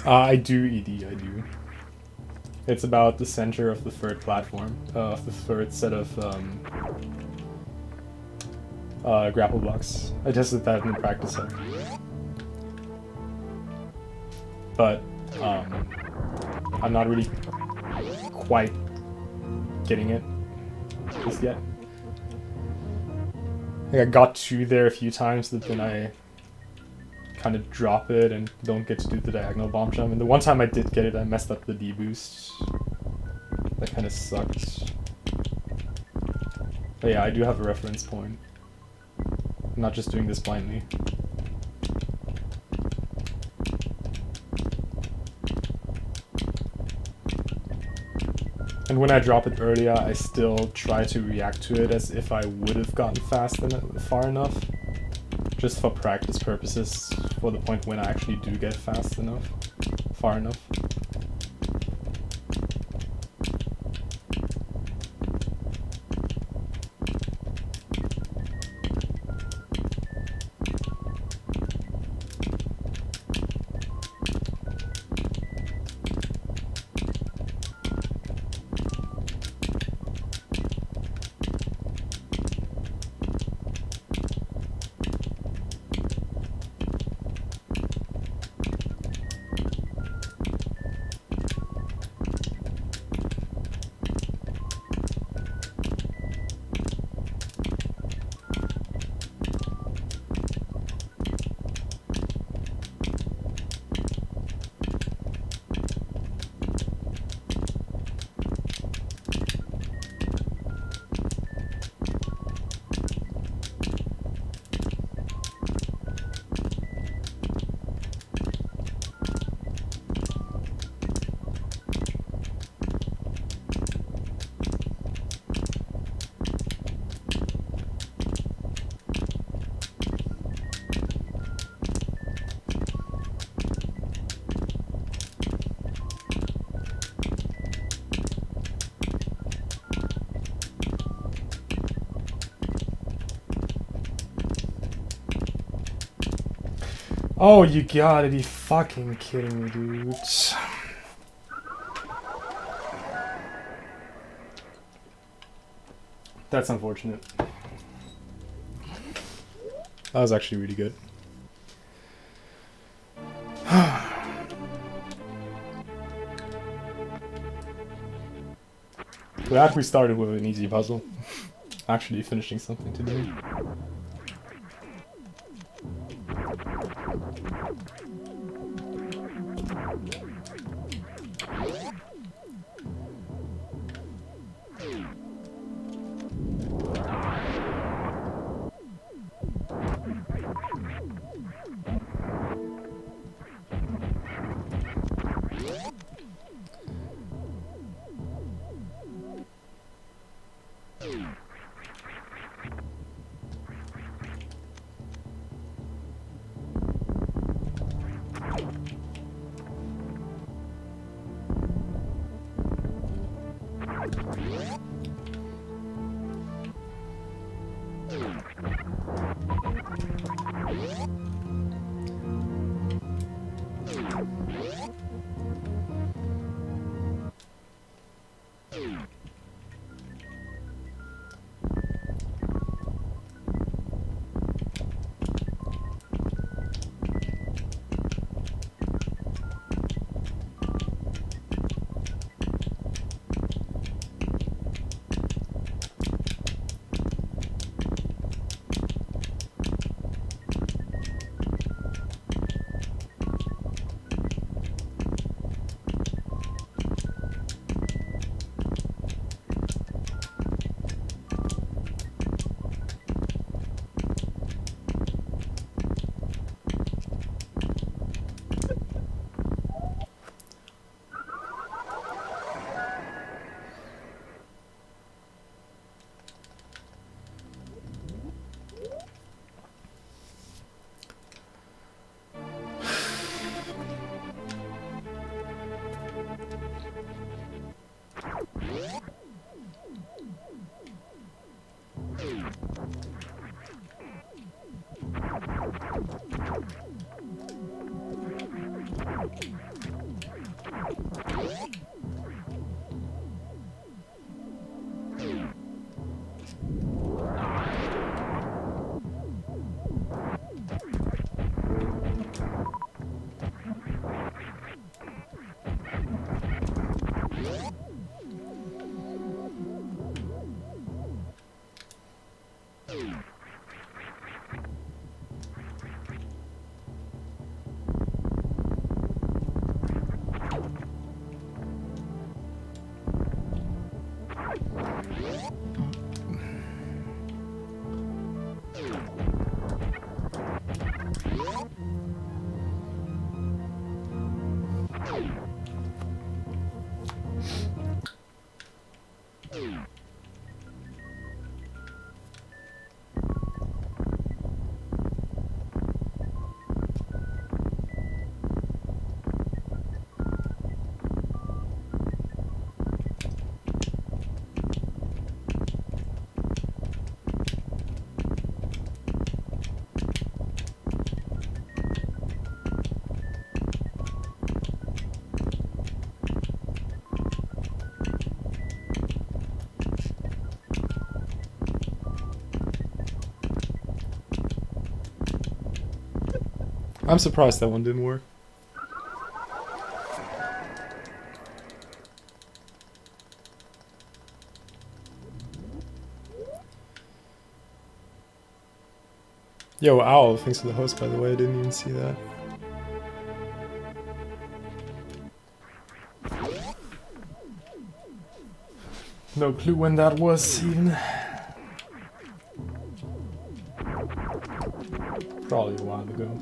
I do ED, I do. It's about the center of the third platform, of the third set of grapple blocks. I tested that in the practice set. But I'm not really quite getting it just yet. Like I got to there a few times, but then I kind of drop it and don't get to do the diagonal bomb jump. And the one time I did get it, I messed up the D boost. That kind of sucked. But yeah, I do have a reference point. I'm not just doing this blindly. And when I drop it earlier, I still try to react to it as if I would have gotten far enough. Just for practice purposes, for the point when I actually do get far enough. Oh, you gotta be fucking kidding me, dude. That's unfortunate. That was actually really good. Glad we started with an easy puzzle. Actually finishing something today. I'm surprised that one didn't work. Yo, Owl, thanks for the host, by the way. I didn't even see that. No clue when that was, even. Probably a while ago.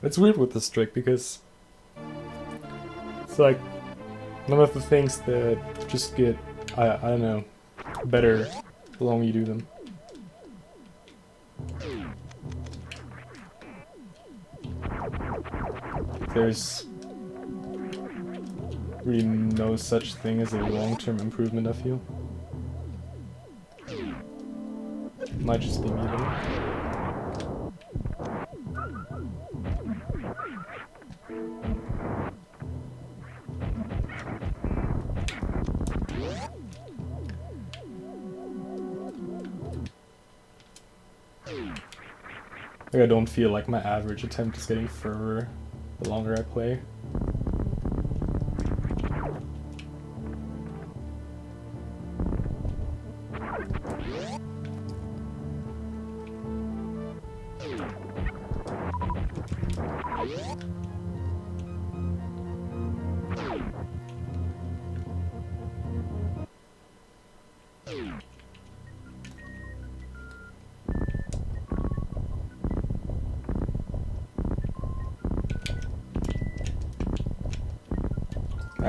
It's weird with this trick because it's like none of the things that just get, I don't know, better the longer you do them. There's really no such thing as a long-term improvement, I feel. Might just be me though. Like I don't feel like my average attempt is getting further the longer I play.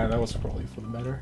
That was probably for the better.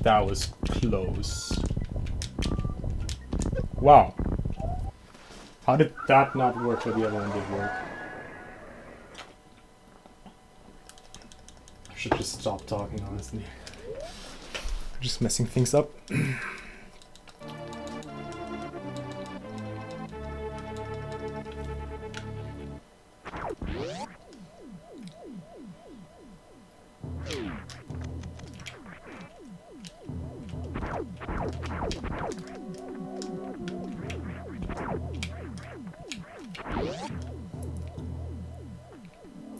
That was close. Wow. How did that not work but the other one did work? I should just stop talking, honestly. Just messing things up.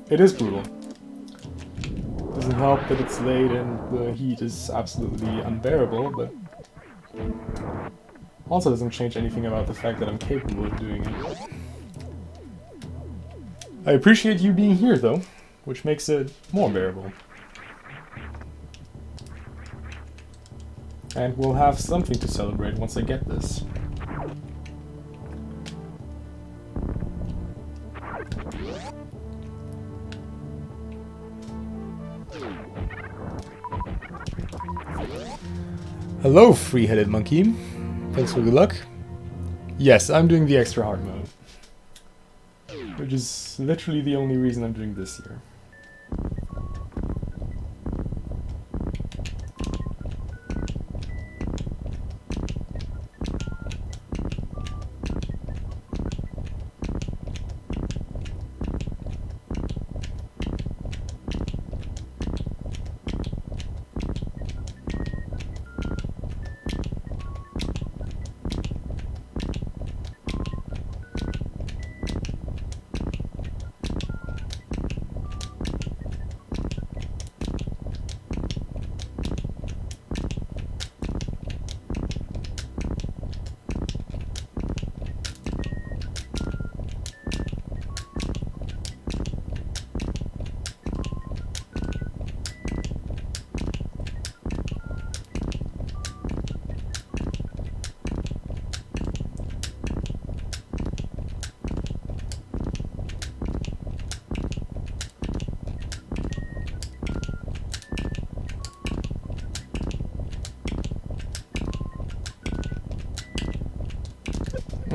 It is brutal. Doesn't help that it's late and the heat is absolutely unbearable, but also doesn't change anything about the fact that I'm capable of doing it. I appreciate you being here, though, which makes it more bearable. And we'll have something to celebrate once I get this. Hello, free-headed monkey. Thanks for the luck. Yes, I'm doing the extra hard mode. Which is literally the only reason I'm doing this here.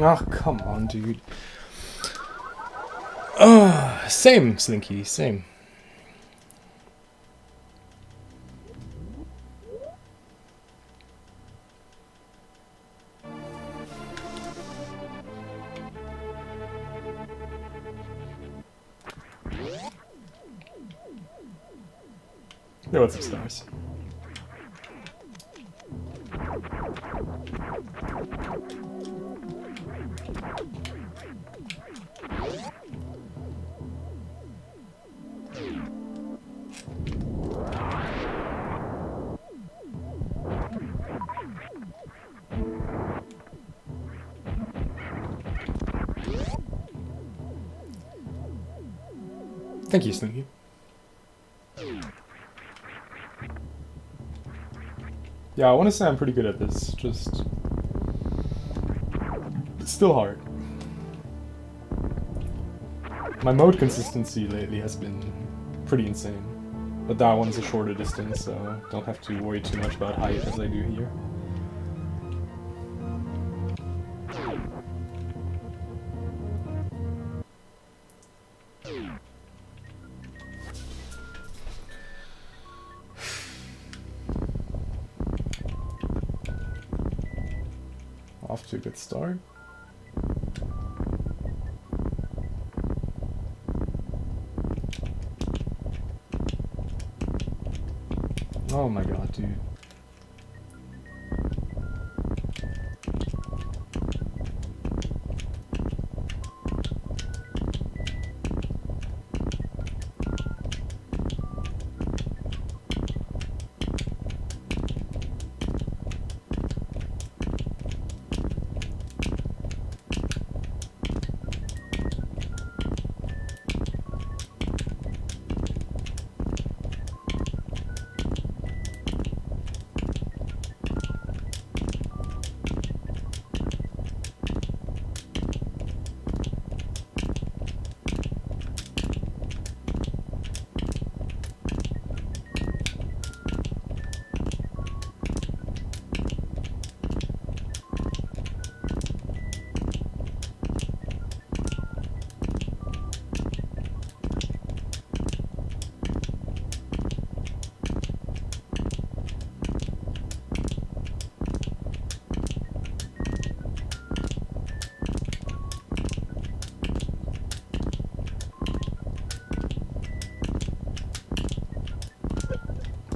Oh, come on, dude. Same, Slinky, same. Yeah, what's up, stars? Thank you, Slinky. Yeah, I want to say I'm pretty good at this, just... It's still hard. My mode consistency lately has been pretty insane. But that one's a shorter distance, so don't have to worry too much about height as I do here. Off to a good start. Oh my god, dude.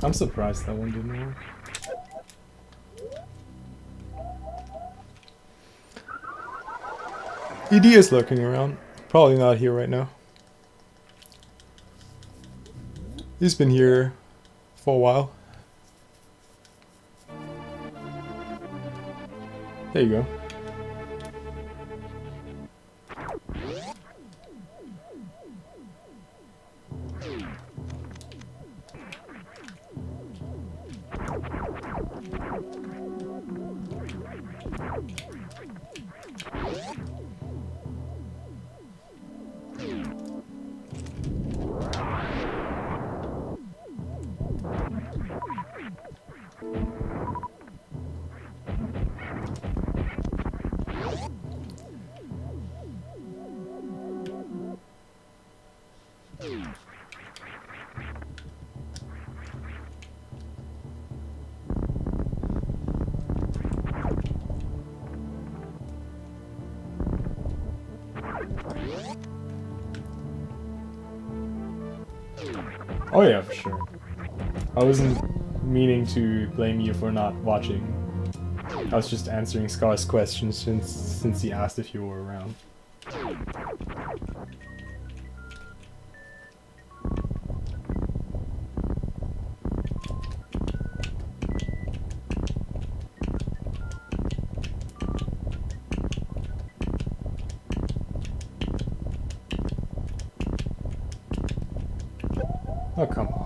I'm surprised that one didn't work. ED is lurking around. Probably not here right now. He's been here for a while. There you go. Oh yeah, for sure. I wasn't meaning to blame you for not watching. I was just answering Scar's question since he asked if you were around. Oh, come on.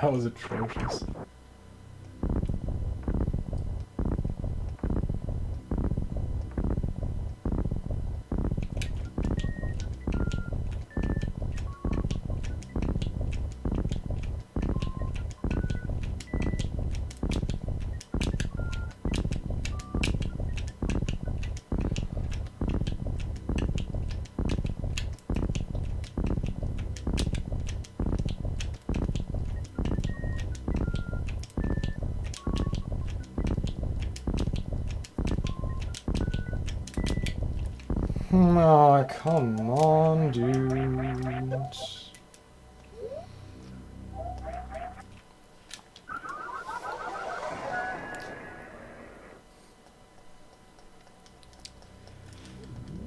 That was atrocious. Oh, come on, dude.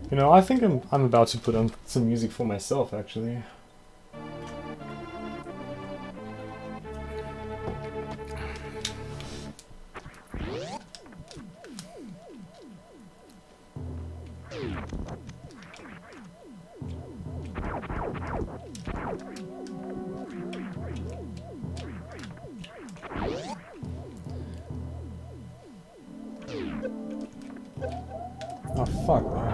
You know, I think I'm about to put on some music for myself, actually. Oh, fuck off.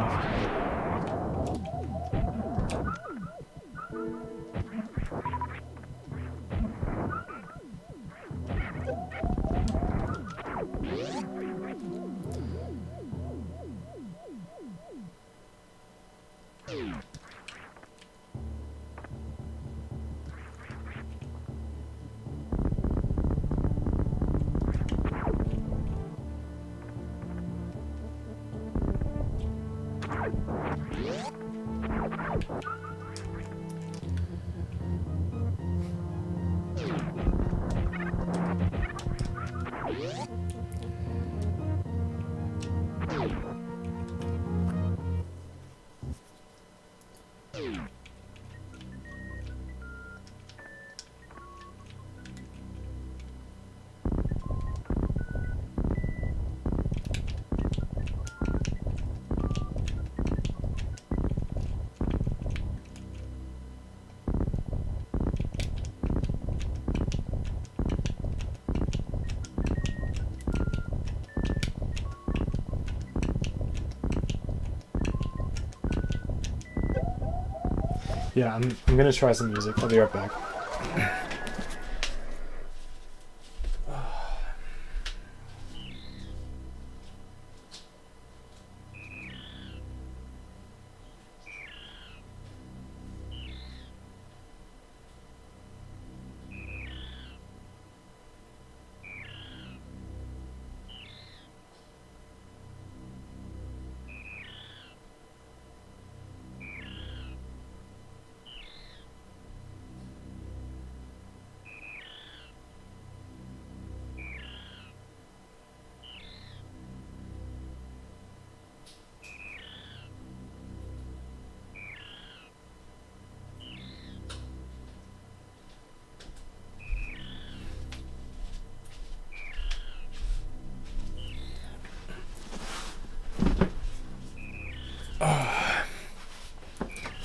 Yeah, I'm gonna try some music. I'll be right back.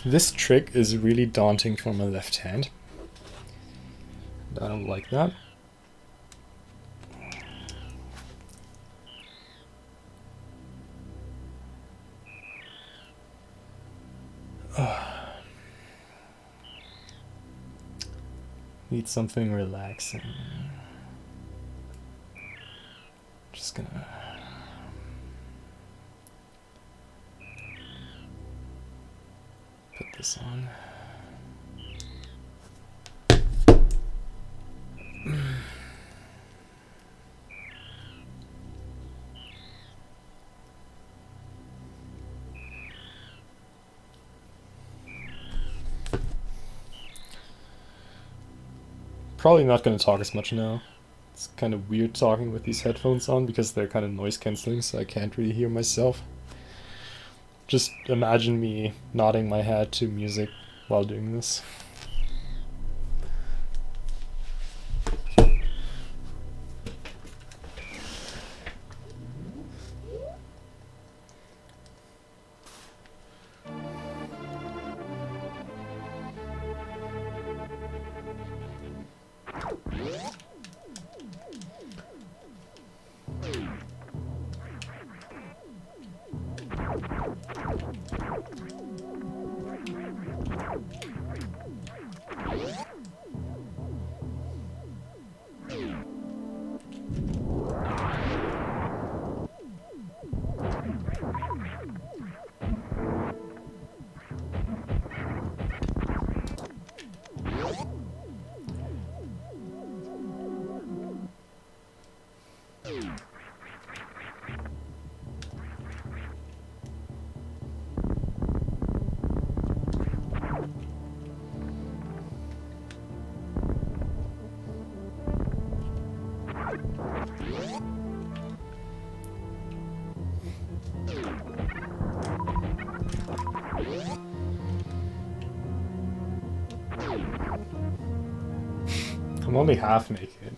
This trick is really daunting for my left hand. I don't like that. Need something relaxing. Just gonna... put this on. Probably not going to talk as much now. It's kind of weird talking with these headphones on because they're kind of noise cancelling, so I can't really hear myself. Just imagine me nodding my head to music while doing this. I'm only half naked.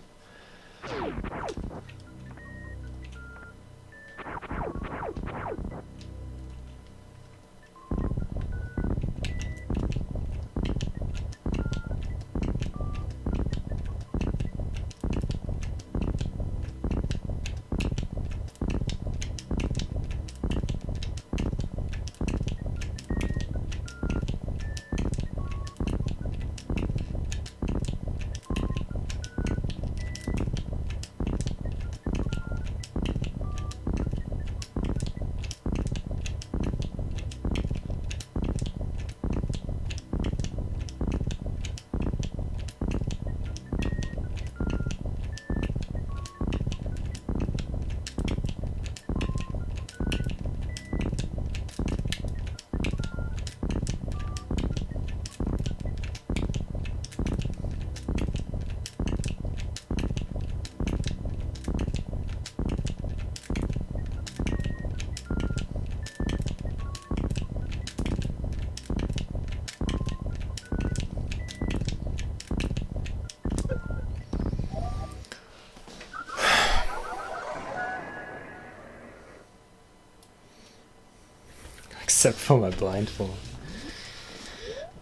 Except for my blindfold.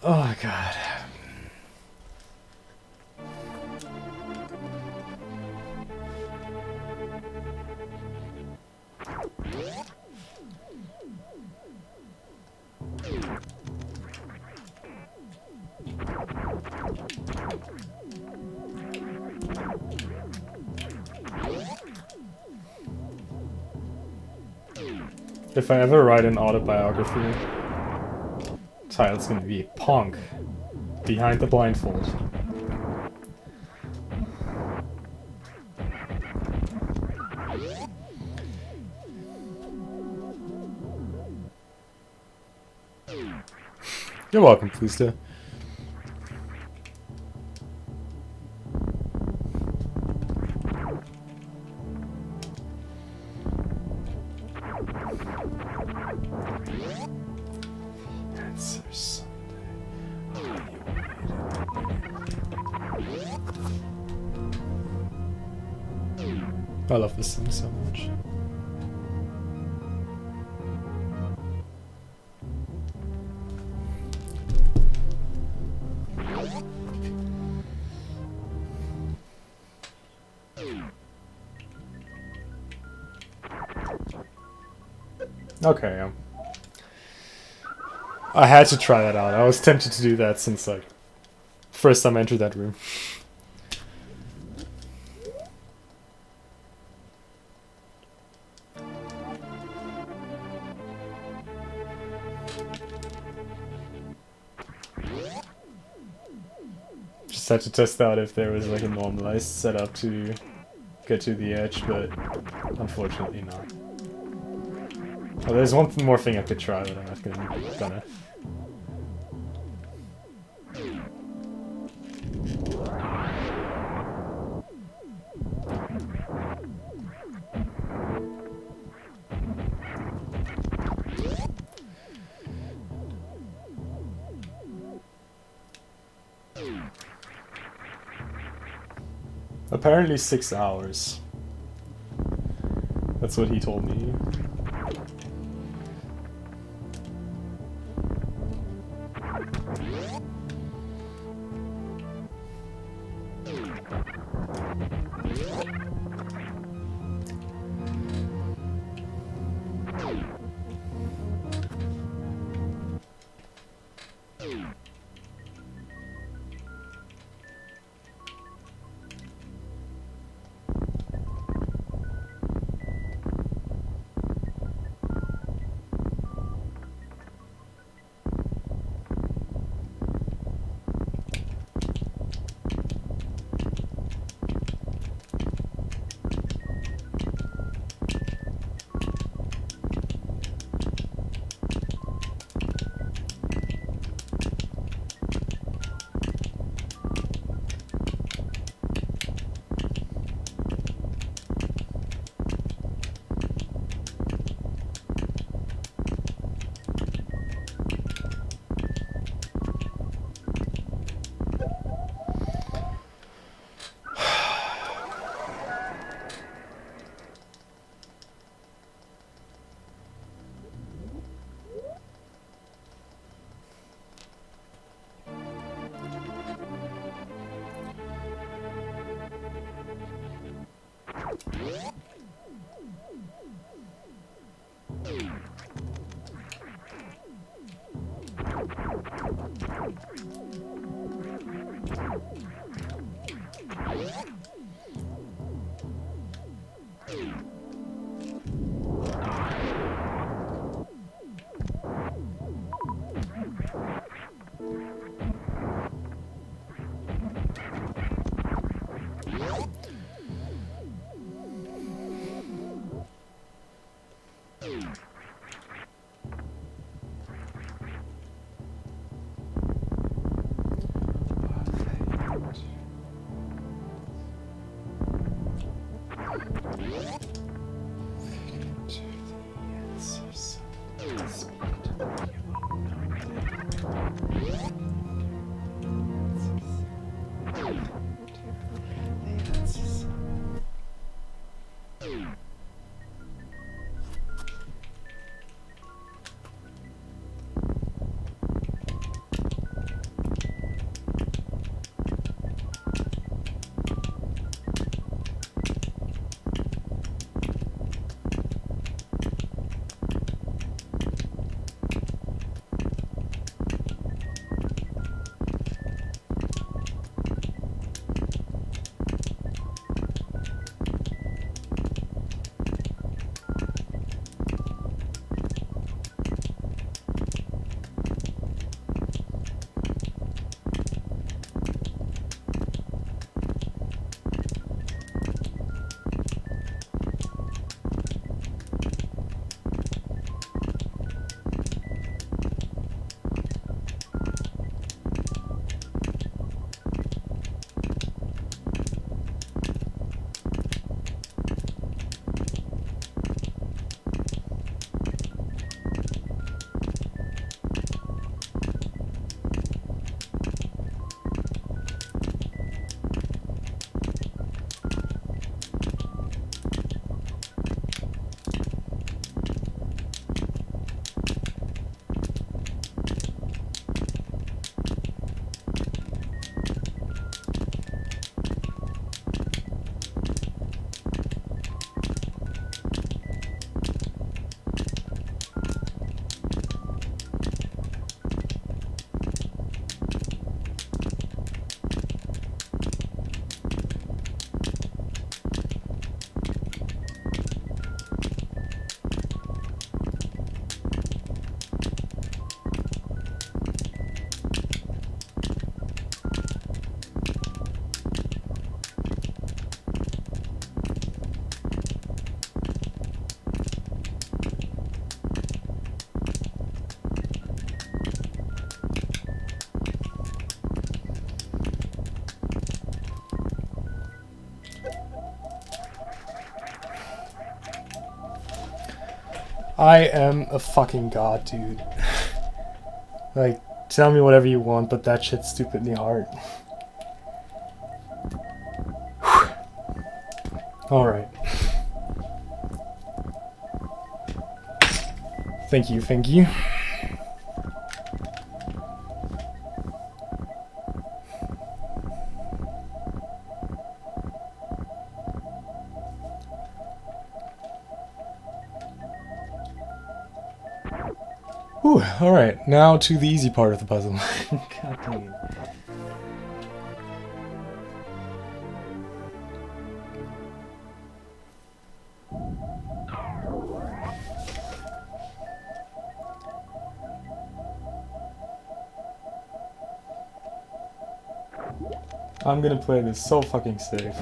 Oh god. If I ever write an autobiography, title's gonna be Punk Behind the Blindfold. You're welcome, please do. Answer Sunday. I love this song so much. Okay, I had to try that out. I was tempted to do that since, like, first time I entered that room. Just had to test out if there was, like, a normalized setup to get to the edge, but unfortunately not. Oh, there's one more thing I could try, but I'm not gonna. Apparently 6 hours. That's what he told me. I am a fucking god, dude. Like, tell me whatever you want, but that shit's stupidly hard. Alright. Thank you, thank you. Whew, alright, now to the easy part of the puzzle. God dang it. I'm gonna play this so fucking safe.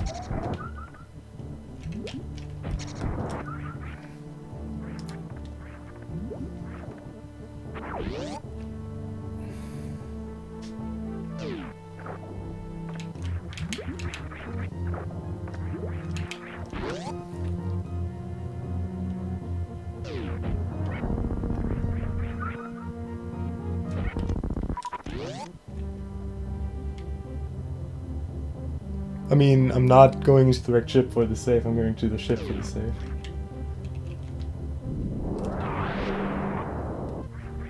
I mean, I'm not going to the right ship for the safe, I'm going to the ship for the safe.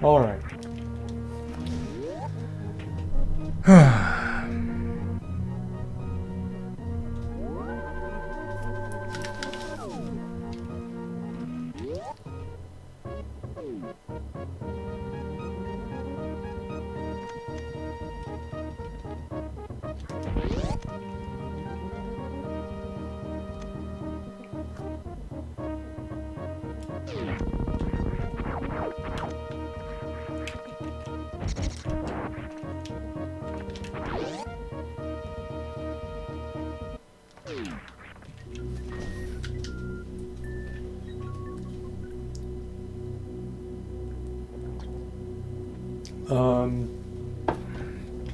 Alright.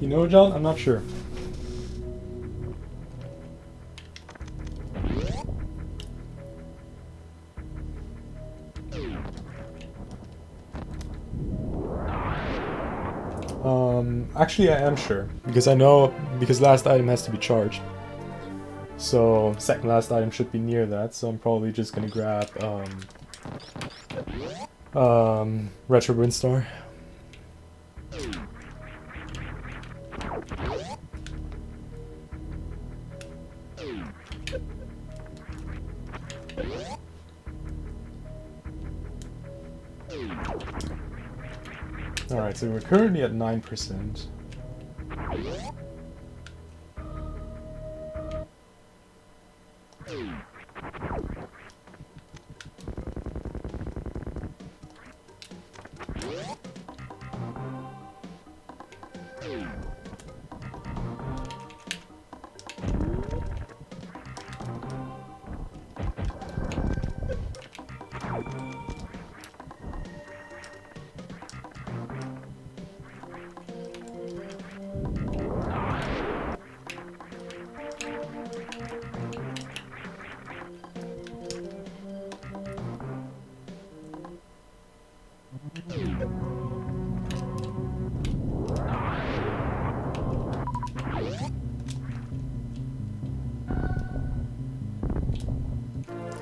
You know, John? I'm not sure. Actually I am sure, because I know, because last item has to be charged. So, second last item should be near that, so I'm probably just gonna grab, Retro Windstar. Alright, so we're currently at 9%.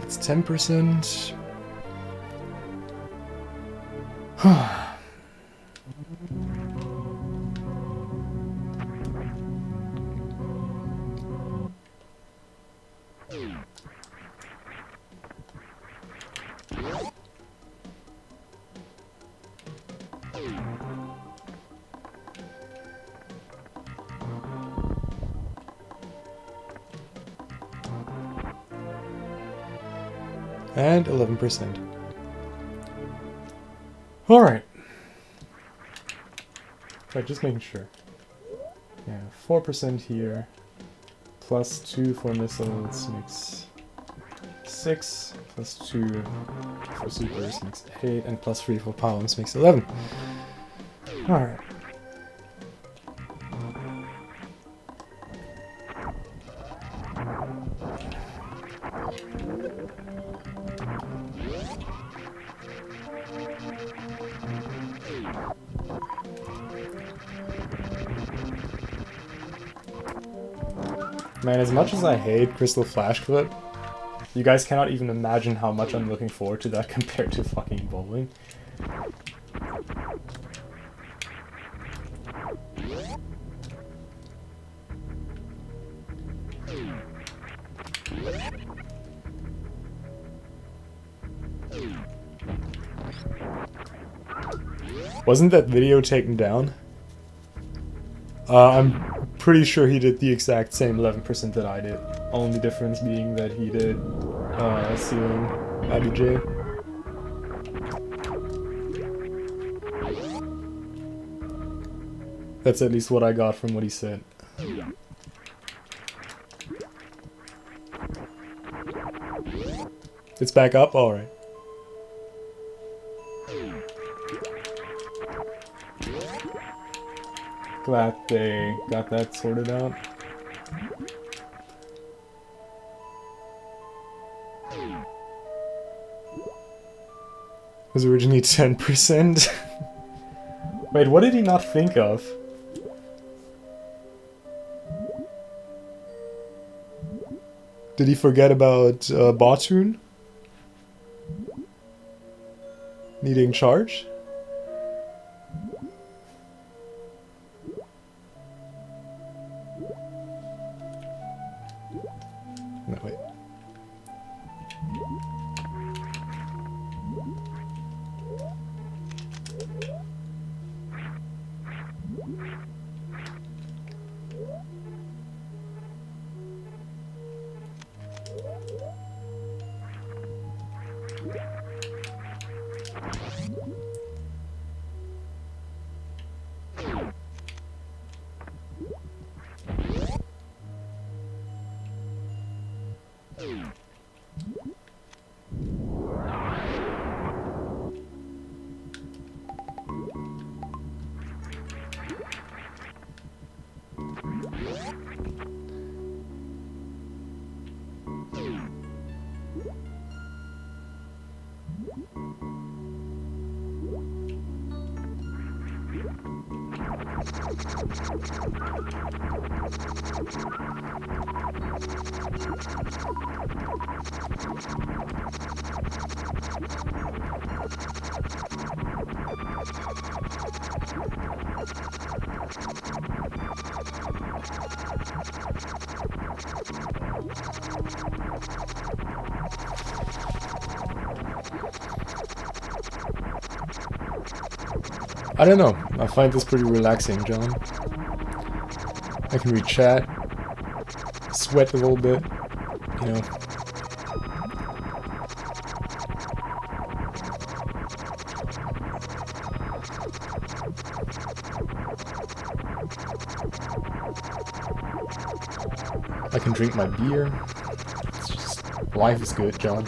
It's 10%. And 11%. Alright. Right, just making sure. Yeah, 4% here. Plus 2 for missiles makes 6. Plus 2 for supers makes 8. And plus 3 for palms makes 11. Alright. Man, as much as I hate Crystal Flash Clip, you guys cannot even imagine how much I'm looking forward to that compared to fucking bowling. Wasn't that video taken down? I'm pretty sure he did the exact same 11% that I did. Only difference being that he did ceiling Abby J. That's at least what I got from what he said. It's back up? Alright. Glad they got that sorted out. It was originally 10%. Wait, what did he not think of? Did he forget about Bottoon? Needing charge? No, wait. I don't know. I find this pretty relaxing, John. I can read chat, sweat a little bit, you know. I can drink my beer. It's just, life is good, John.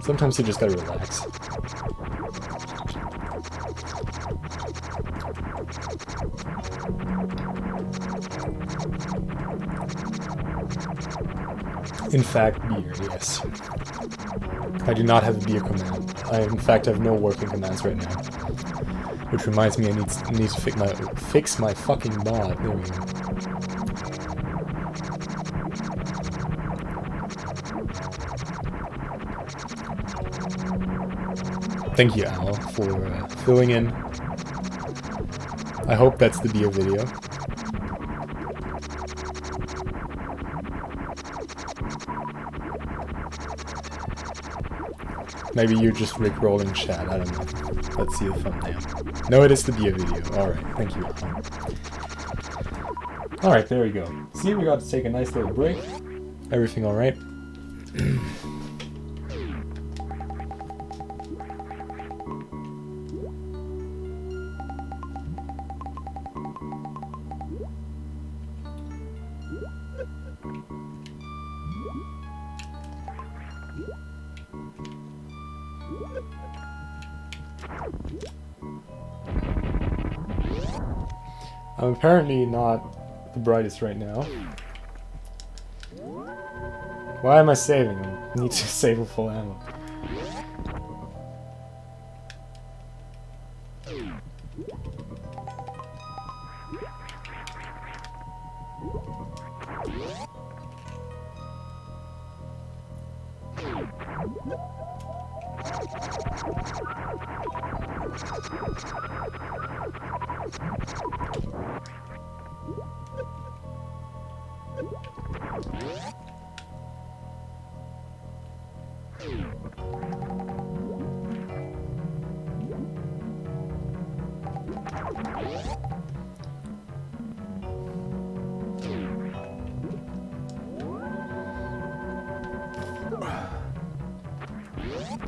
Sometimes you just gotta relax. In fact, beer, yes. I do not have a beer command. I, in fact, have no working commands right now. Which reminds me, I need to fix my fucking mod. There we go. Thank you, Al, for filling in. I hope that's the beer video. Maybe you're just rickrolling chat, I don't know. Let's see the thumbnail. No, it is the beer video. Alright, thank you. Alright, there we go. See, we got to take a nice little break. Everything alright? I'm apparently not the brightest right now. Why am I saving? I need to save a full ammo.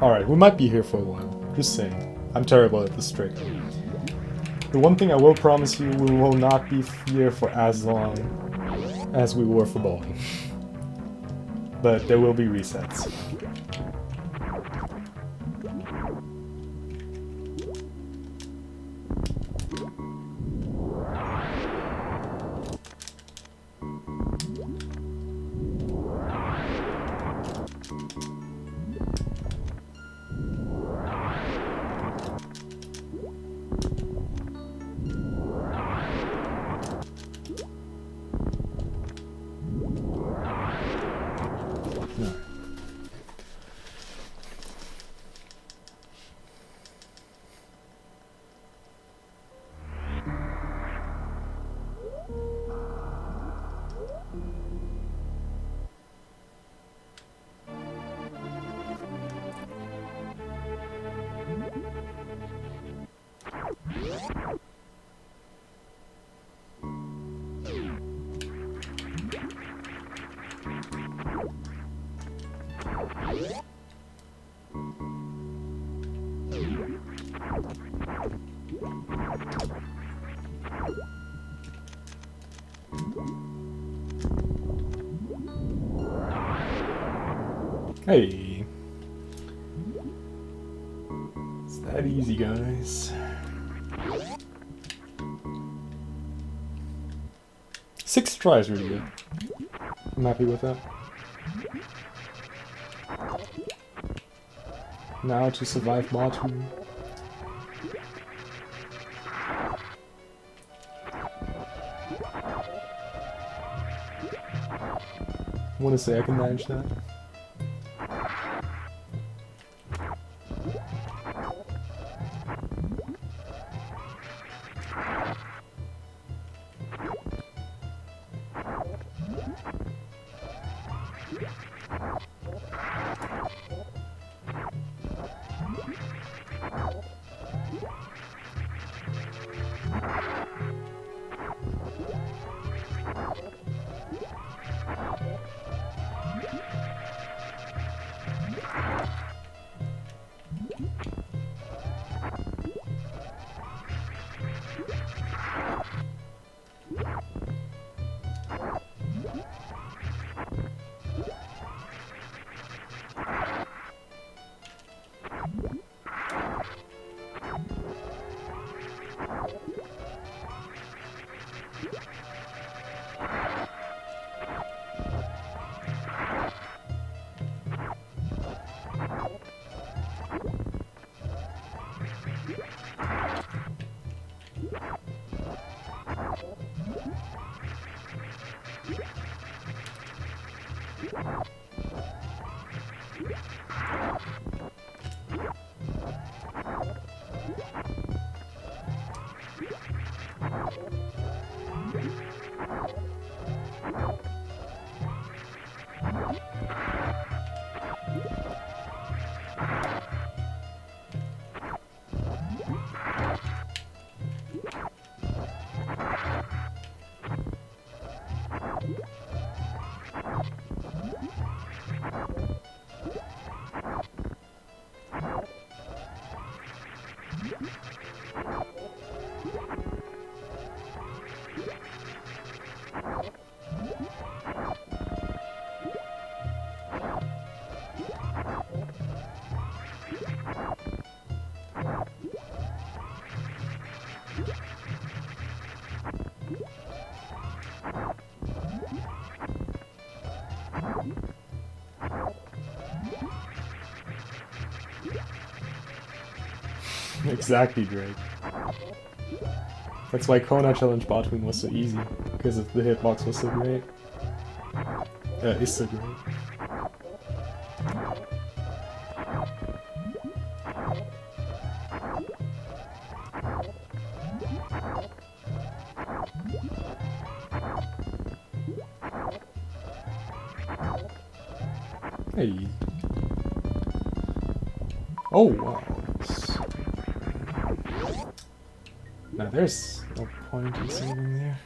Alright, we might be here for a while. Just saying. I'm terrible at this trick. The one thing I will promise you, we will not be here for as long as we were for bowling. But there will be resets. Hey. It's that easy, guys. 6 tries really good. I'm happy with that. Now to survive bottom. I want to say I can manage that. Exactly, Drake. That's why Kona Challenge Botwing was so easy, because the hitbox was so great. Is so great. Hey. Oh, wow. Now there's no point in saving there.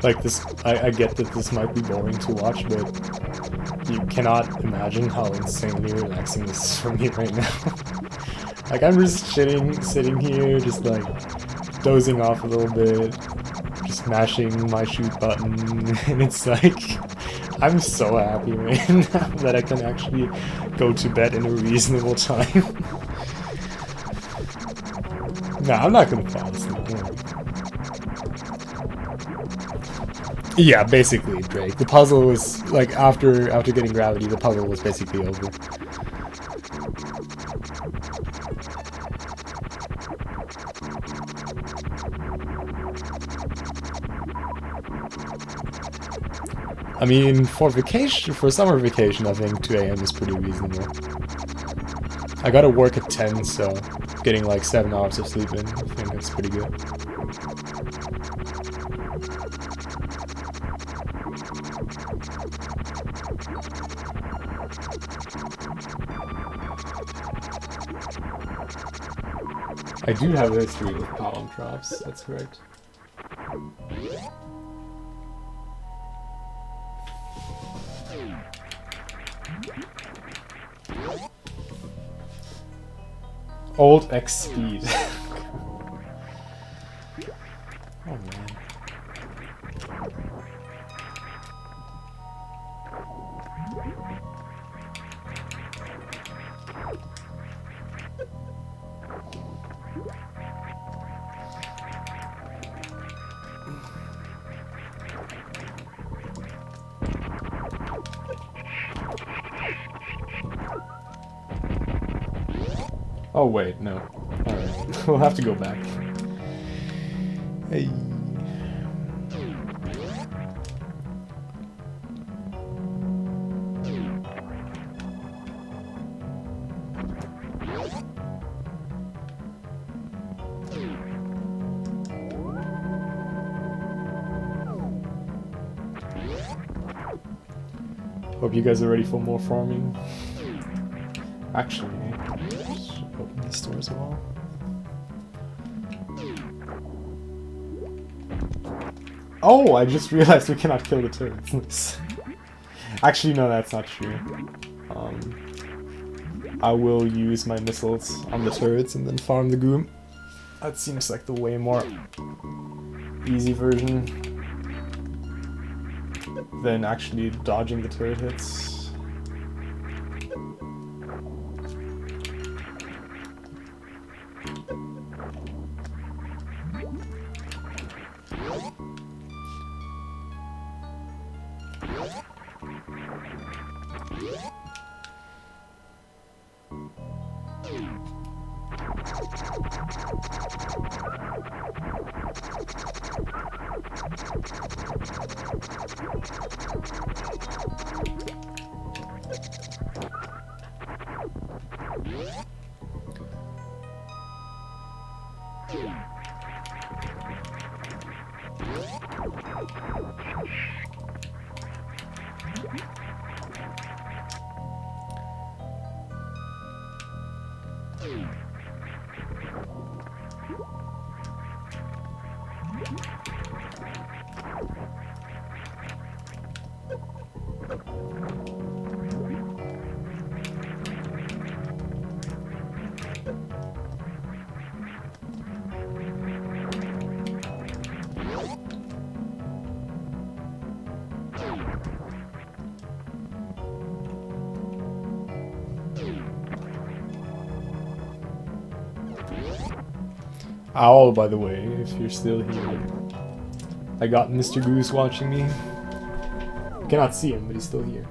Like this, I get that this might be boring to watch, but you cannot imagine how insanely relaxing this is for me right now. Like I'm just sitting here, just like dozing off a little bit, just mashing my shoot button, and it's like I'm so happy right now that I can actually go to bed in a reasonable time. Nah, I'm not gonna fall asleep. Yeah, basically, Drake. The puzzle was like after getting gravity, the puzzle was basically over. I mean, for summer vacation, I think 2 a.m. is pretty reasonable. I gotta work at 10, so getting like 7 hours of sleep in, I think that's pretty good. I do have a history with palm drops, that's correct. Old X speed. Oh man. Oh wait, no. Alright, we'll have to go back. Hey. Hope you guys are ready for more farming. Actually, just open this door as well. Oh, I just realized we cannot kill the turrets. Actually, no, that's not true. I will use my missiles on the turrets and then farm the goom. That seems like the way more easy version than actually dodging the turret hits. Owl, by the way, if you're still here. I got Mr. Goose watching me. Cannot see him, but he's still here.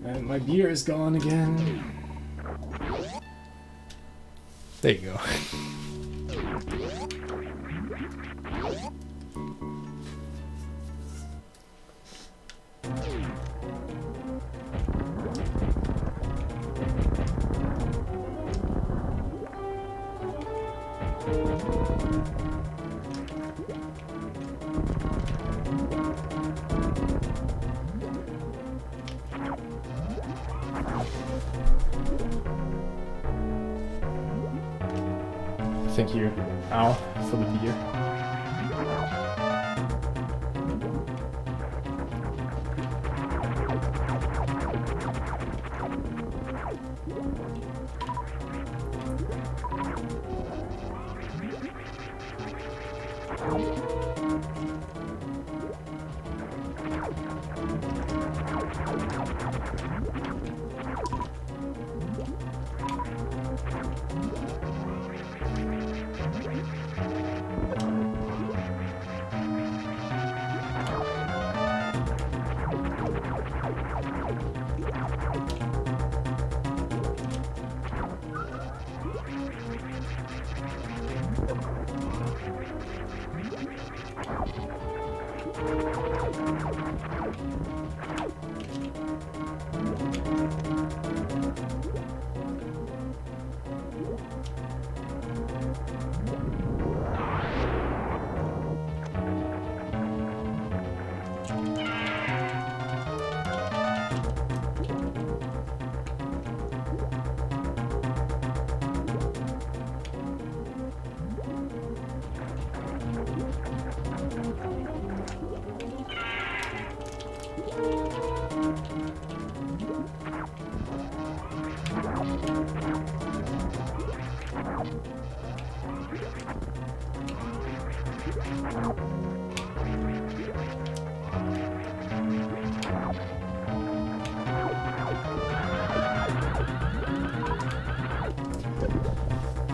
And my beer is gone again. There you go. Thank you, Al, for the beer.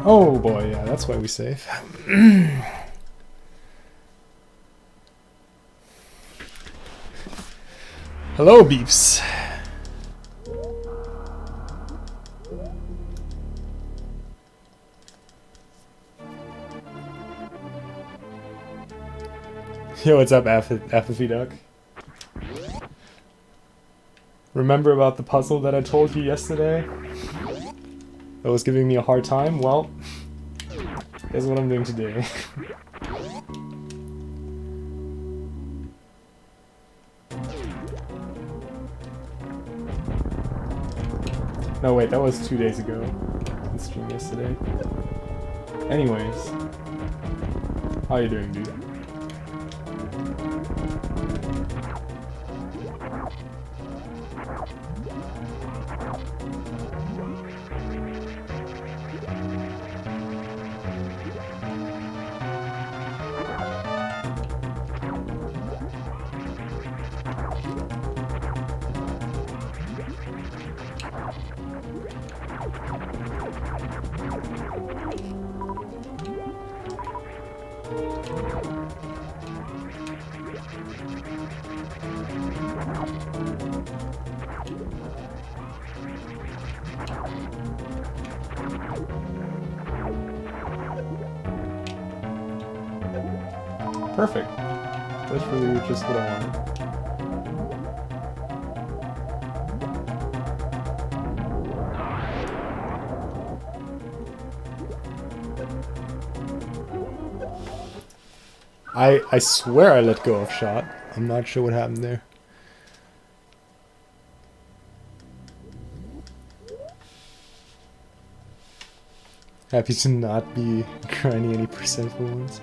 Oh boy, yeah, that's why we save. Hello, beeps. Yo, what's up, Apathy Duck? Remember about the puzzle that I told you yesterday? That was giving me a hard time? Well, here's what I'm doing today. No, wait, that was 2 days ago. In stream yesterday. Anyways. How you doing, dude? Perfect. That's really just what I wanted. I swear I let go of shot. I'm not sure what happened there. Happy to not be grinding any percent wounds.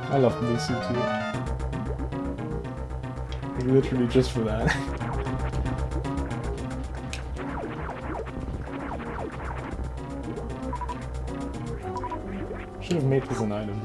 I love blue suit too. Like, literally just for that. Should have made this an item.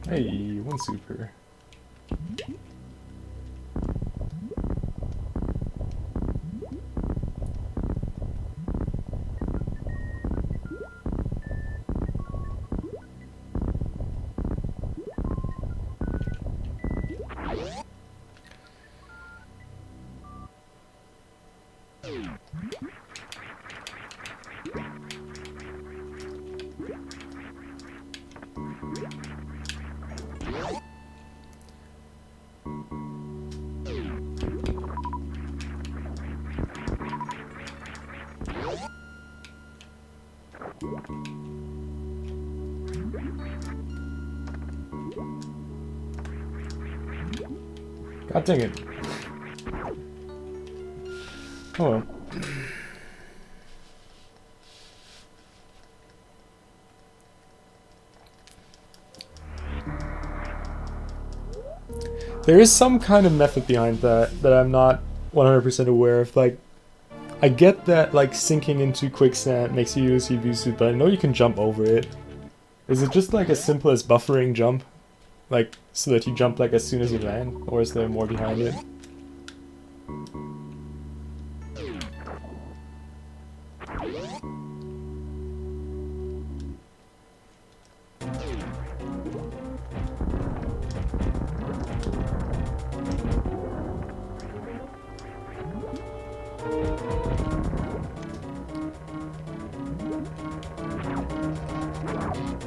Hey, one super. God dang it. Oh well. There is some kind of method behind that that I'm not 100% aware of. Like, I get that like sinking into quicksand makes you use your suit, but I know you can jump over it. Is it just like as simple as buffering jump? Like, so that you jump like as soon as you land? Or is there more behind it?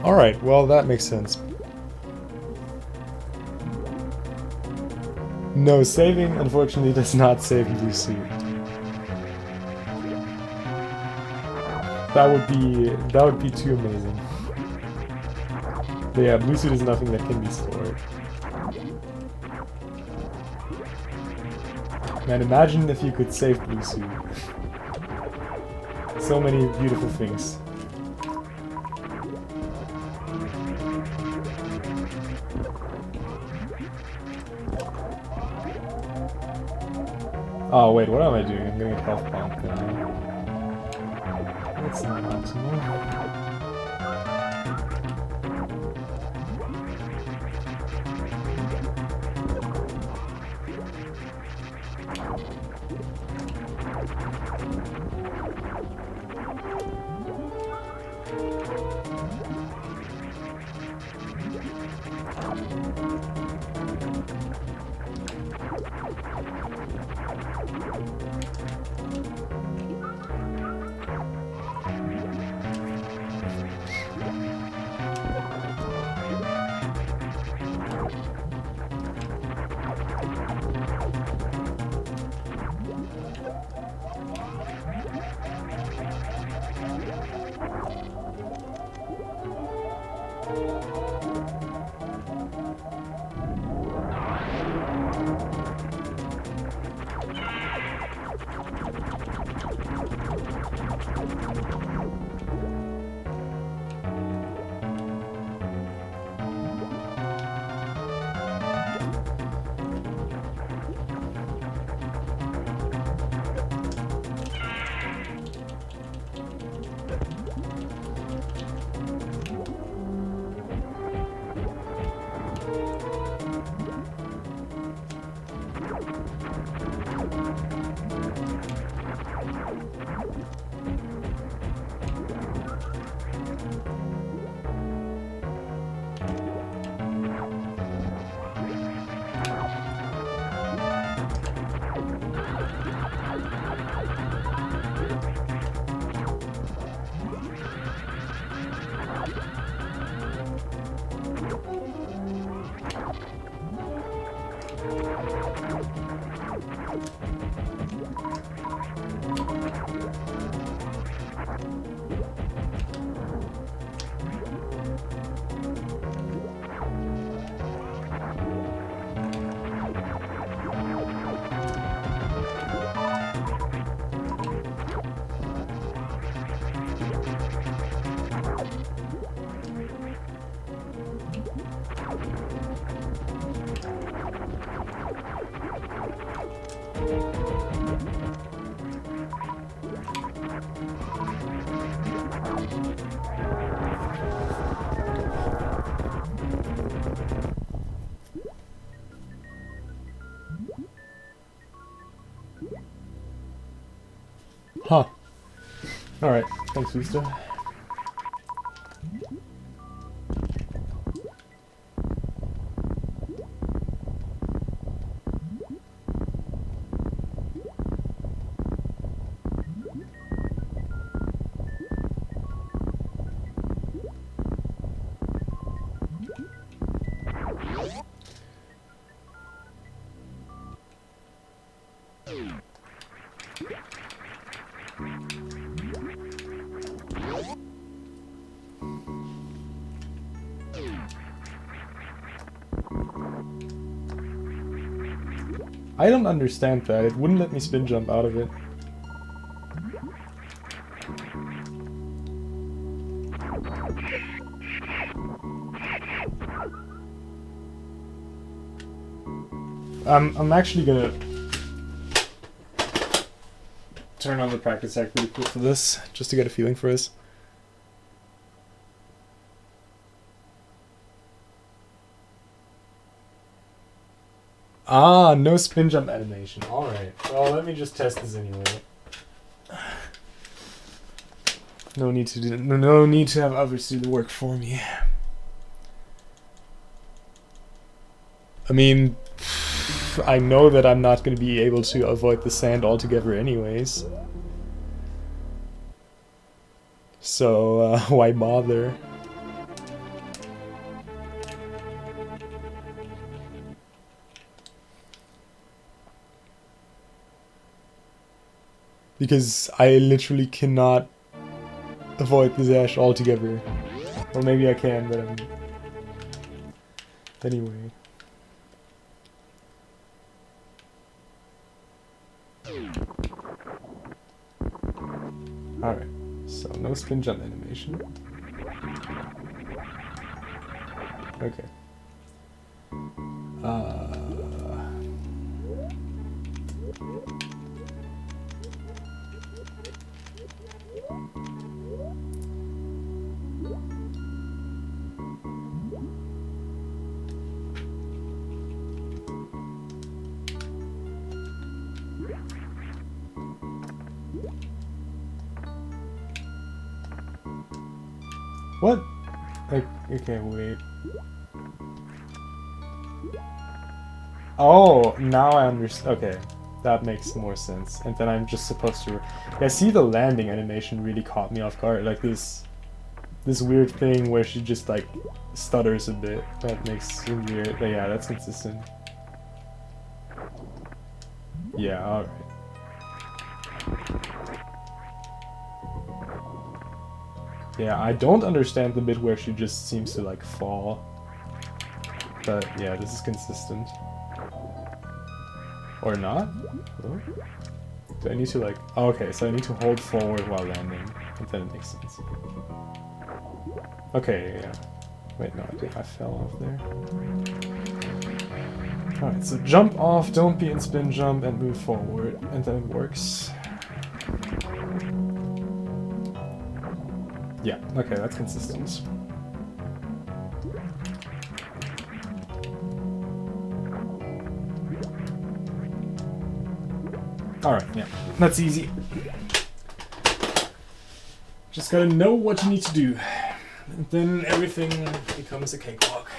Alright, well that makes sense. No, saving unfortunately does not save Blue Suit. That would be too amazing. But yeah, Blue Suit is nothing that can be stored. Man, imagine if you could save Blue Suit. So many beautiful things. Oh wait, what am I doing? I'm gonna get health bomb now. That's not optimal. Huh. Alright, thanks, Vista. I don't understand that. It wouldn't let me spin jump out of it. I'm actually gonna turn on the practice act really quick for this, just to get a feeling for this. Ah, no spin jump animation. Alright. Well, let me just test this anyway. No need to have others do the work for me. I mean, I know that I'm not going to be able to avoid the sand altogether anyways. So, why bother? Because I literally cannot avoid the dash altogether. Or maybe I can, but anyway. Alright, so no spin jump animation. Okay. What? Okay, wait. Oh, now I understand. Okay, that makes more sense. And then I'm just supposed to... Yeah, see, the landing animation really caught me off guard. Like this weird thing where she just like stutters a bit. That makes it weird. But yeah, that's consistent. Yeah, alright. Yeah, I don't understand the bit where she just seems to like fall. But yeah, this is consistent. Or not? Oh. Do I need to like... Oh, okay, so I need to hold forward while landing. And then it makes sense. Okay, yeah. Wait, no, I fell off there. Alright, so jump off, don't be in spin jump, and move forward. And then it works. Yeah, okay, that's consistent. Alright, yeah, that's easy. Just gotta know what you need to do. And then everything becomes a cakewalk.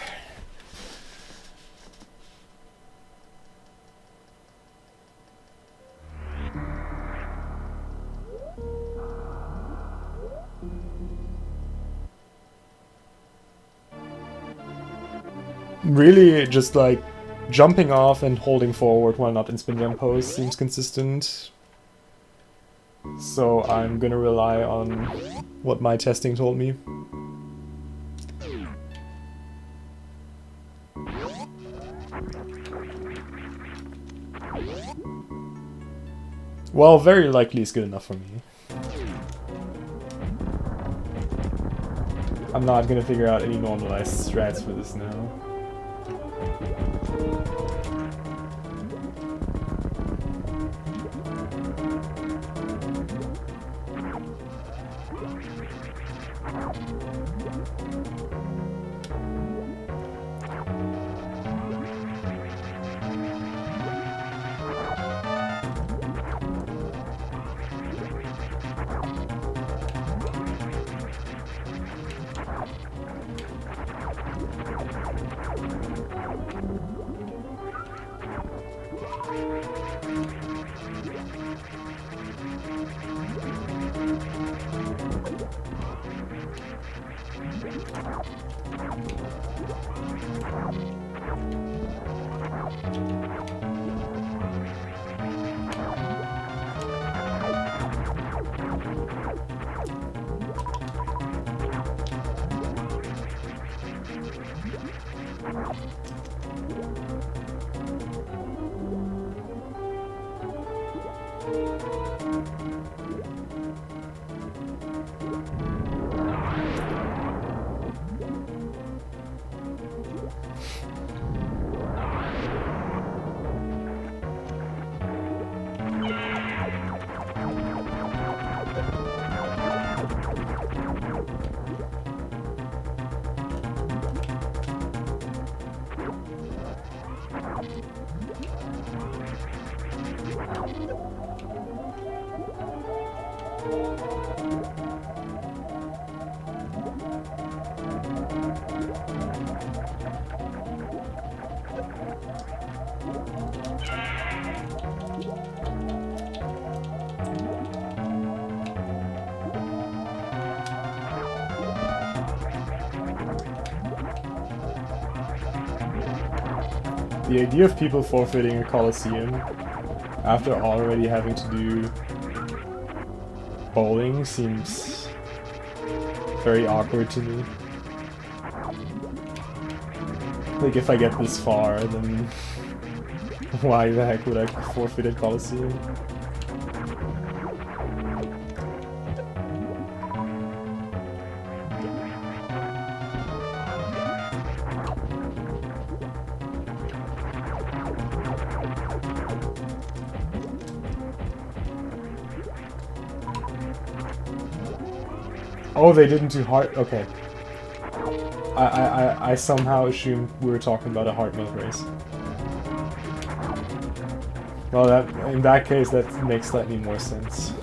Really, just like jumping off and holding forward while not in spin jump pose seems consistent. So I'm gonna rely on what my testing told me. Well, very likely is good enough for me. I'm not gonna figure out any normalized strats for this now. The idea of people forfeiting a Coliseum after already having to do bowling seems very awkward to me. Like, if I get this far, then why the heck would I forfeit a Coliseum? Oh, they didn't do heart. Okay. I somehow assumed we were talking about a heart mode race. Well, that in that case, that makes slightly more sense.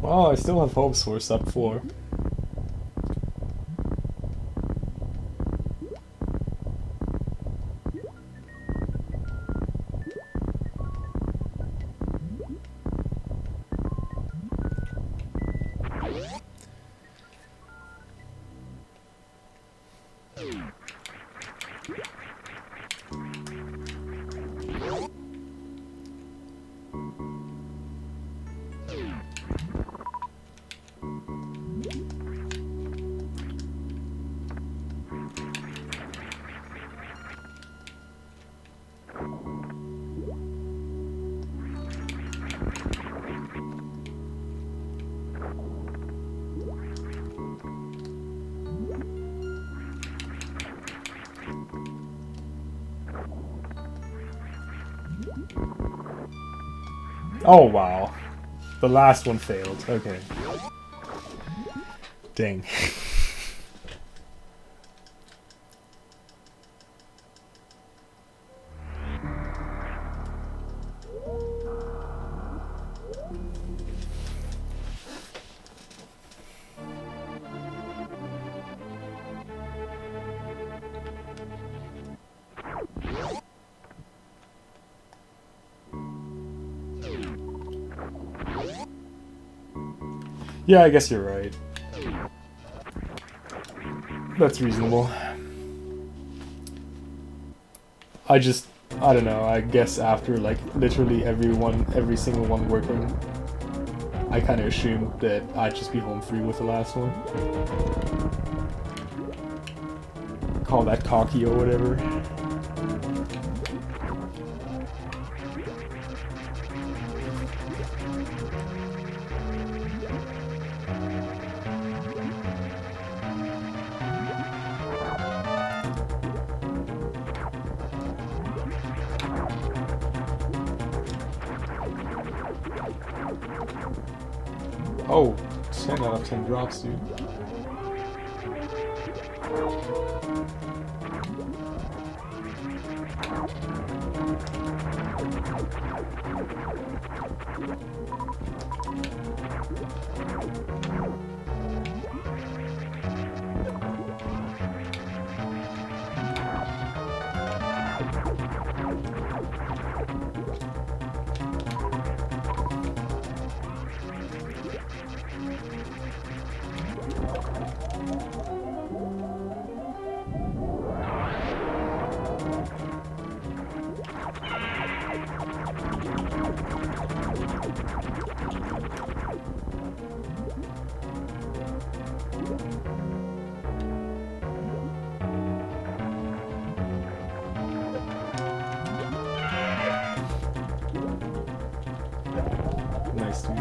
Well, I still have hopes for sub 4. Oh wow. The last one failed. Okay. Dang. Yeah, I guess you're right. That's reasonable. I don't know, I guess after like literally every single one working, I kind of assumed that I'd just be home free with the last one. Call that cocky or whatever. Oh, 10 out of 10 drops, dude. Nice, dude.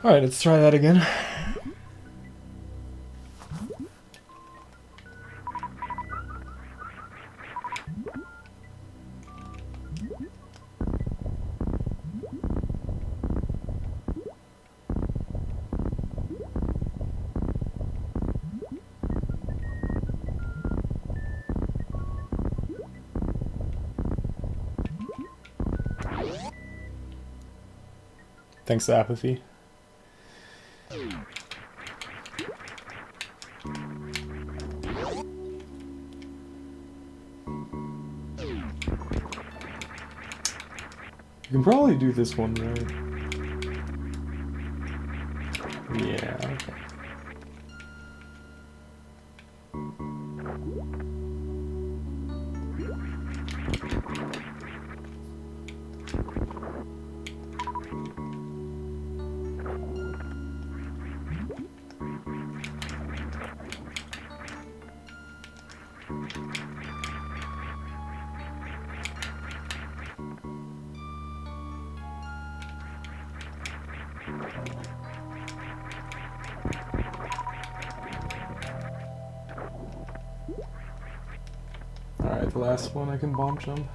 Alright, let's try that again. Thanks to apathy. You can probably do this one, right? Yeah, okay. Alright, the last one I can bomb jump.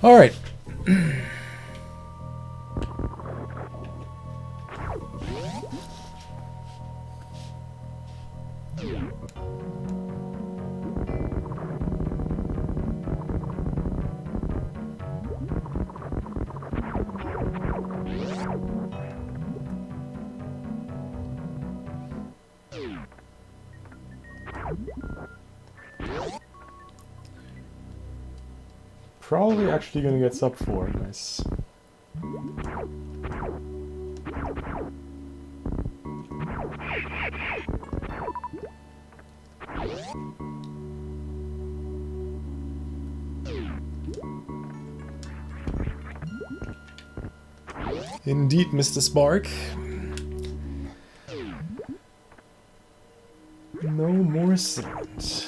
Alright. probably actually gonna get sub 4. Nice. Indeed, Mr. Spark. No more sand.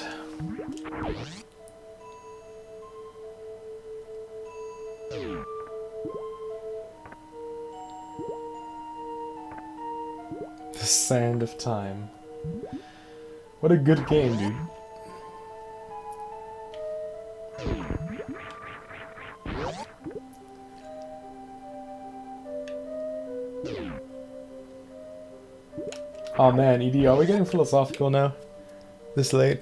The Sand of Time. What a good game, dude. Oh man, ED, are we getting philosophical now? This late?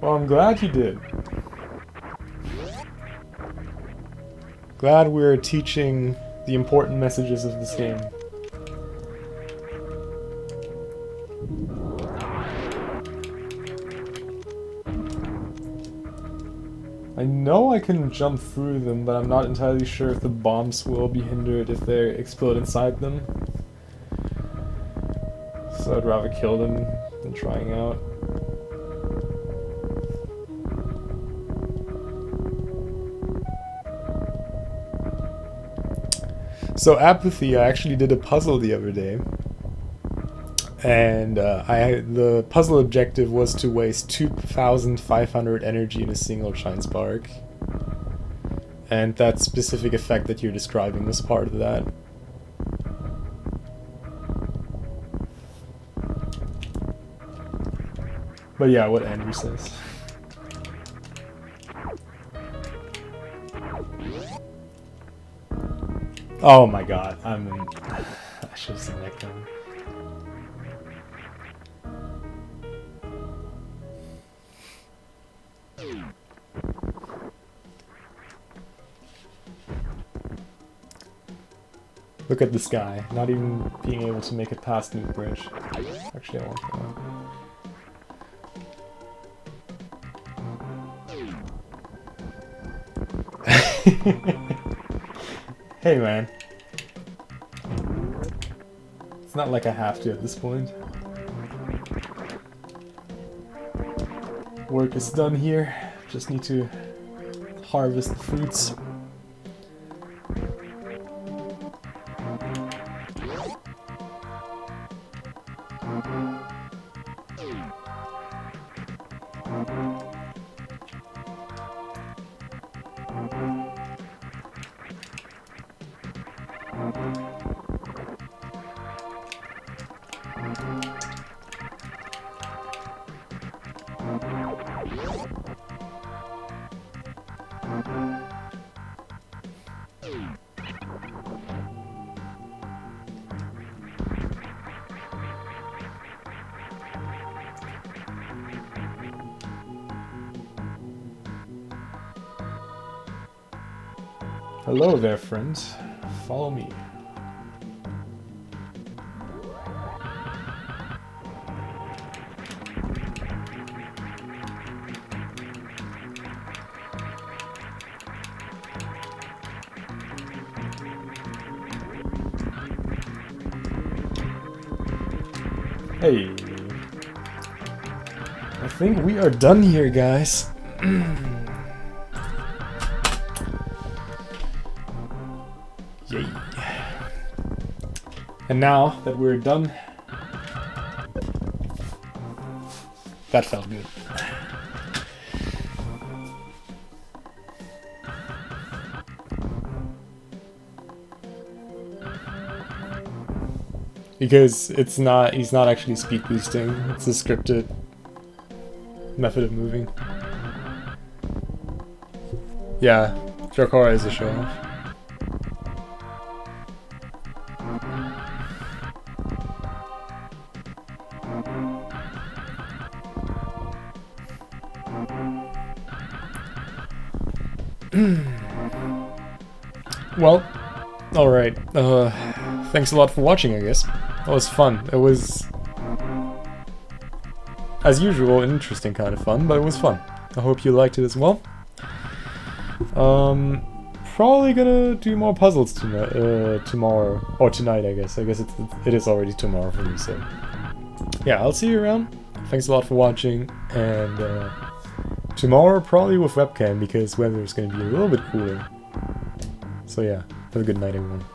Well, I'm glad you did. Glad we're teaching the important messages of this game. I know I can jump through them, but I'm not entirely sure if the bombs will be hindered if they explode inside them. So I'd rather kill them than trying out. So Apathy, I actually did a puzzle the other day, and the puzzle objective was to waste 2,500 energy in a single Shine Spark, and that specific effect that you're describing was part of that. But yeah, what Andrew says. Oh my god, I should have seen that coming. Look at this guy, not even being able to make it past Nuke Bridge. Actually, I want that. Hey man. It's not like I have to at this point. Work is done here. Just need to harvest the fruits. Hello there, friends. Follow me. Hey. I think we are done here, guys. Yay. And now that we're done, that felt good. Because he's not actually speed boosting, it's a scripted method of moving. Yeah, Dracora is a show off. Well, alright. Thanks a lot for watching, I guess. That was fun. It was, as usual, an interesting kind of fun, but it was fun. I hope you liked it as well. Probably gonna do more puzzles tomorrow, or tonight, I guess. I guess it is already tomorrow for me, so... Yeah, I'll see you around. Thanks a lot for watching, and tomorrow probably with webcam, because weather is gonna be a little bit cooler. So yeah, have a good night, everyone.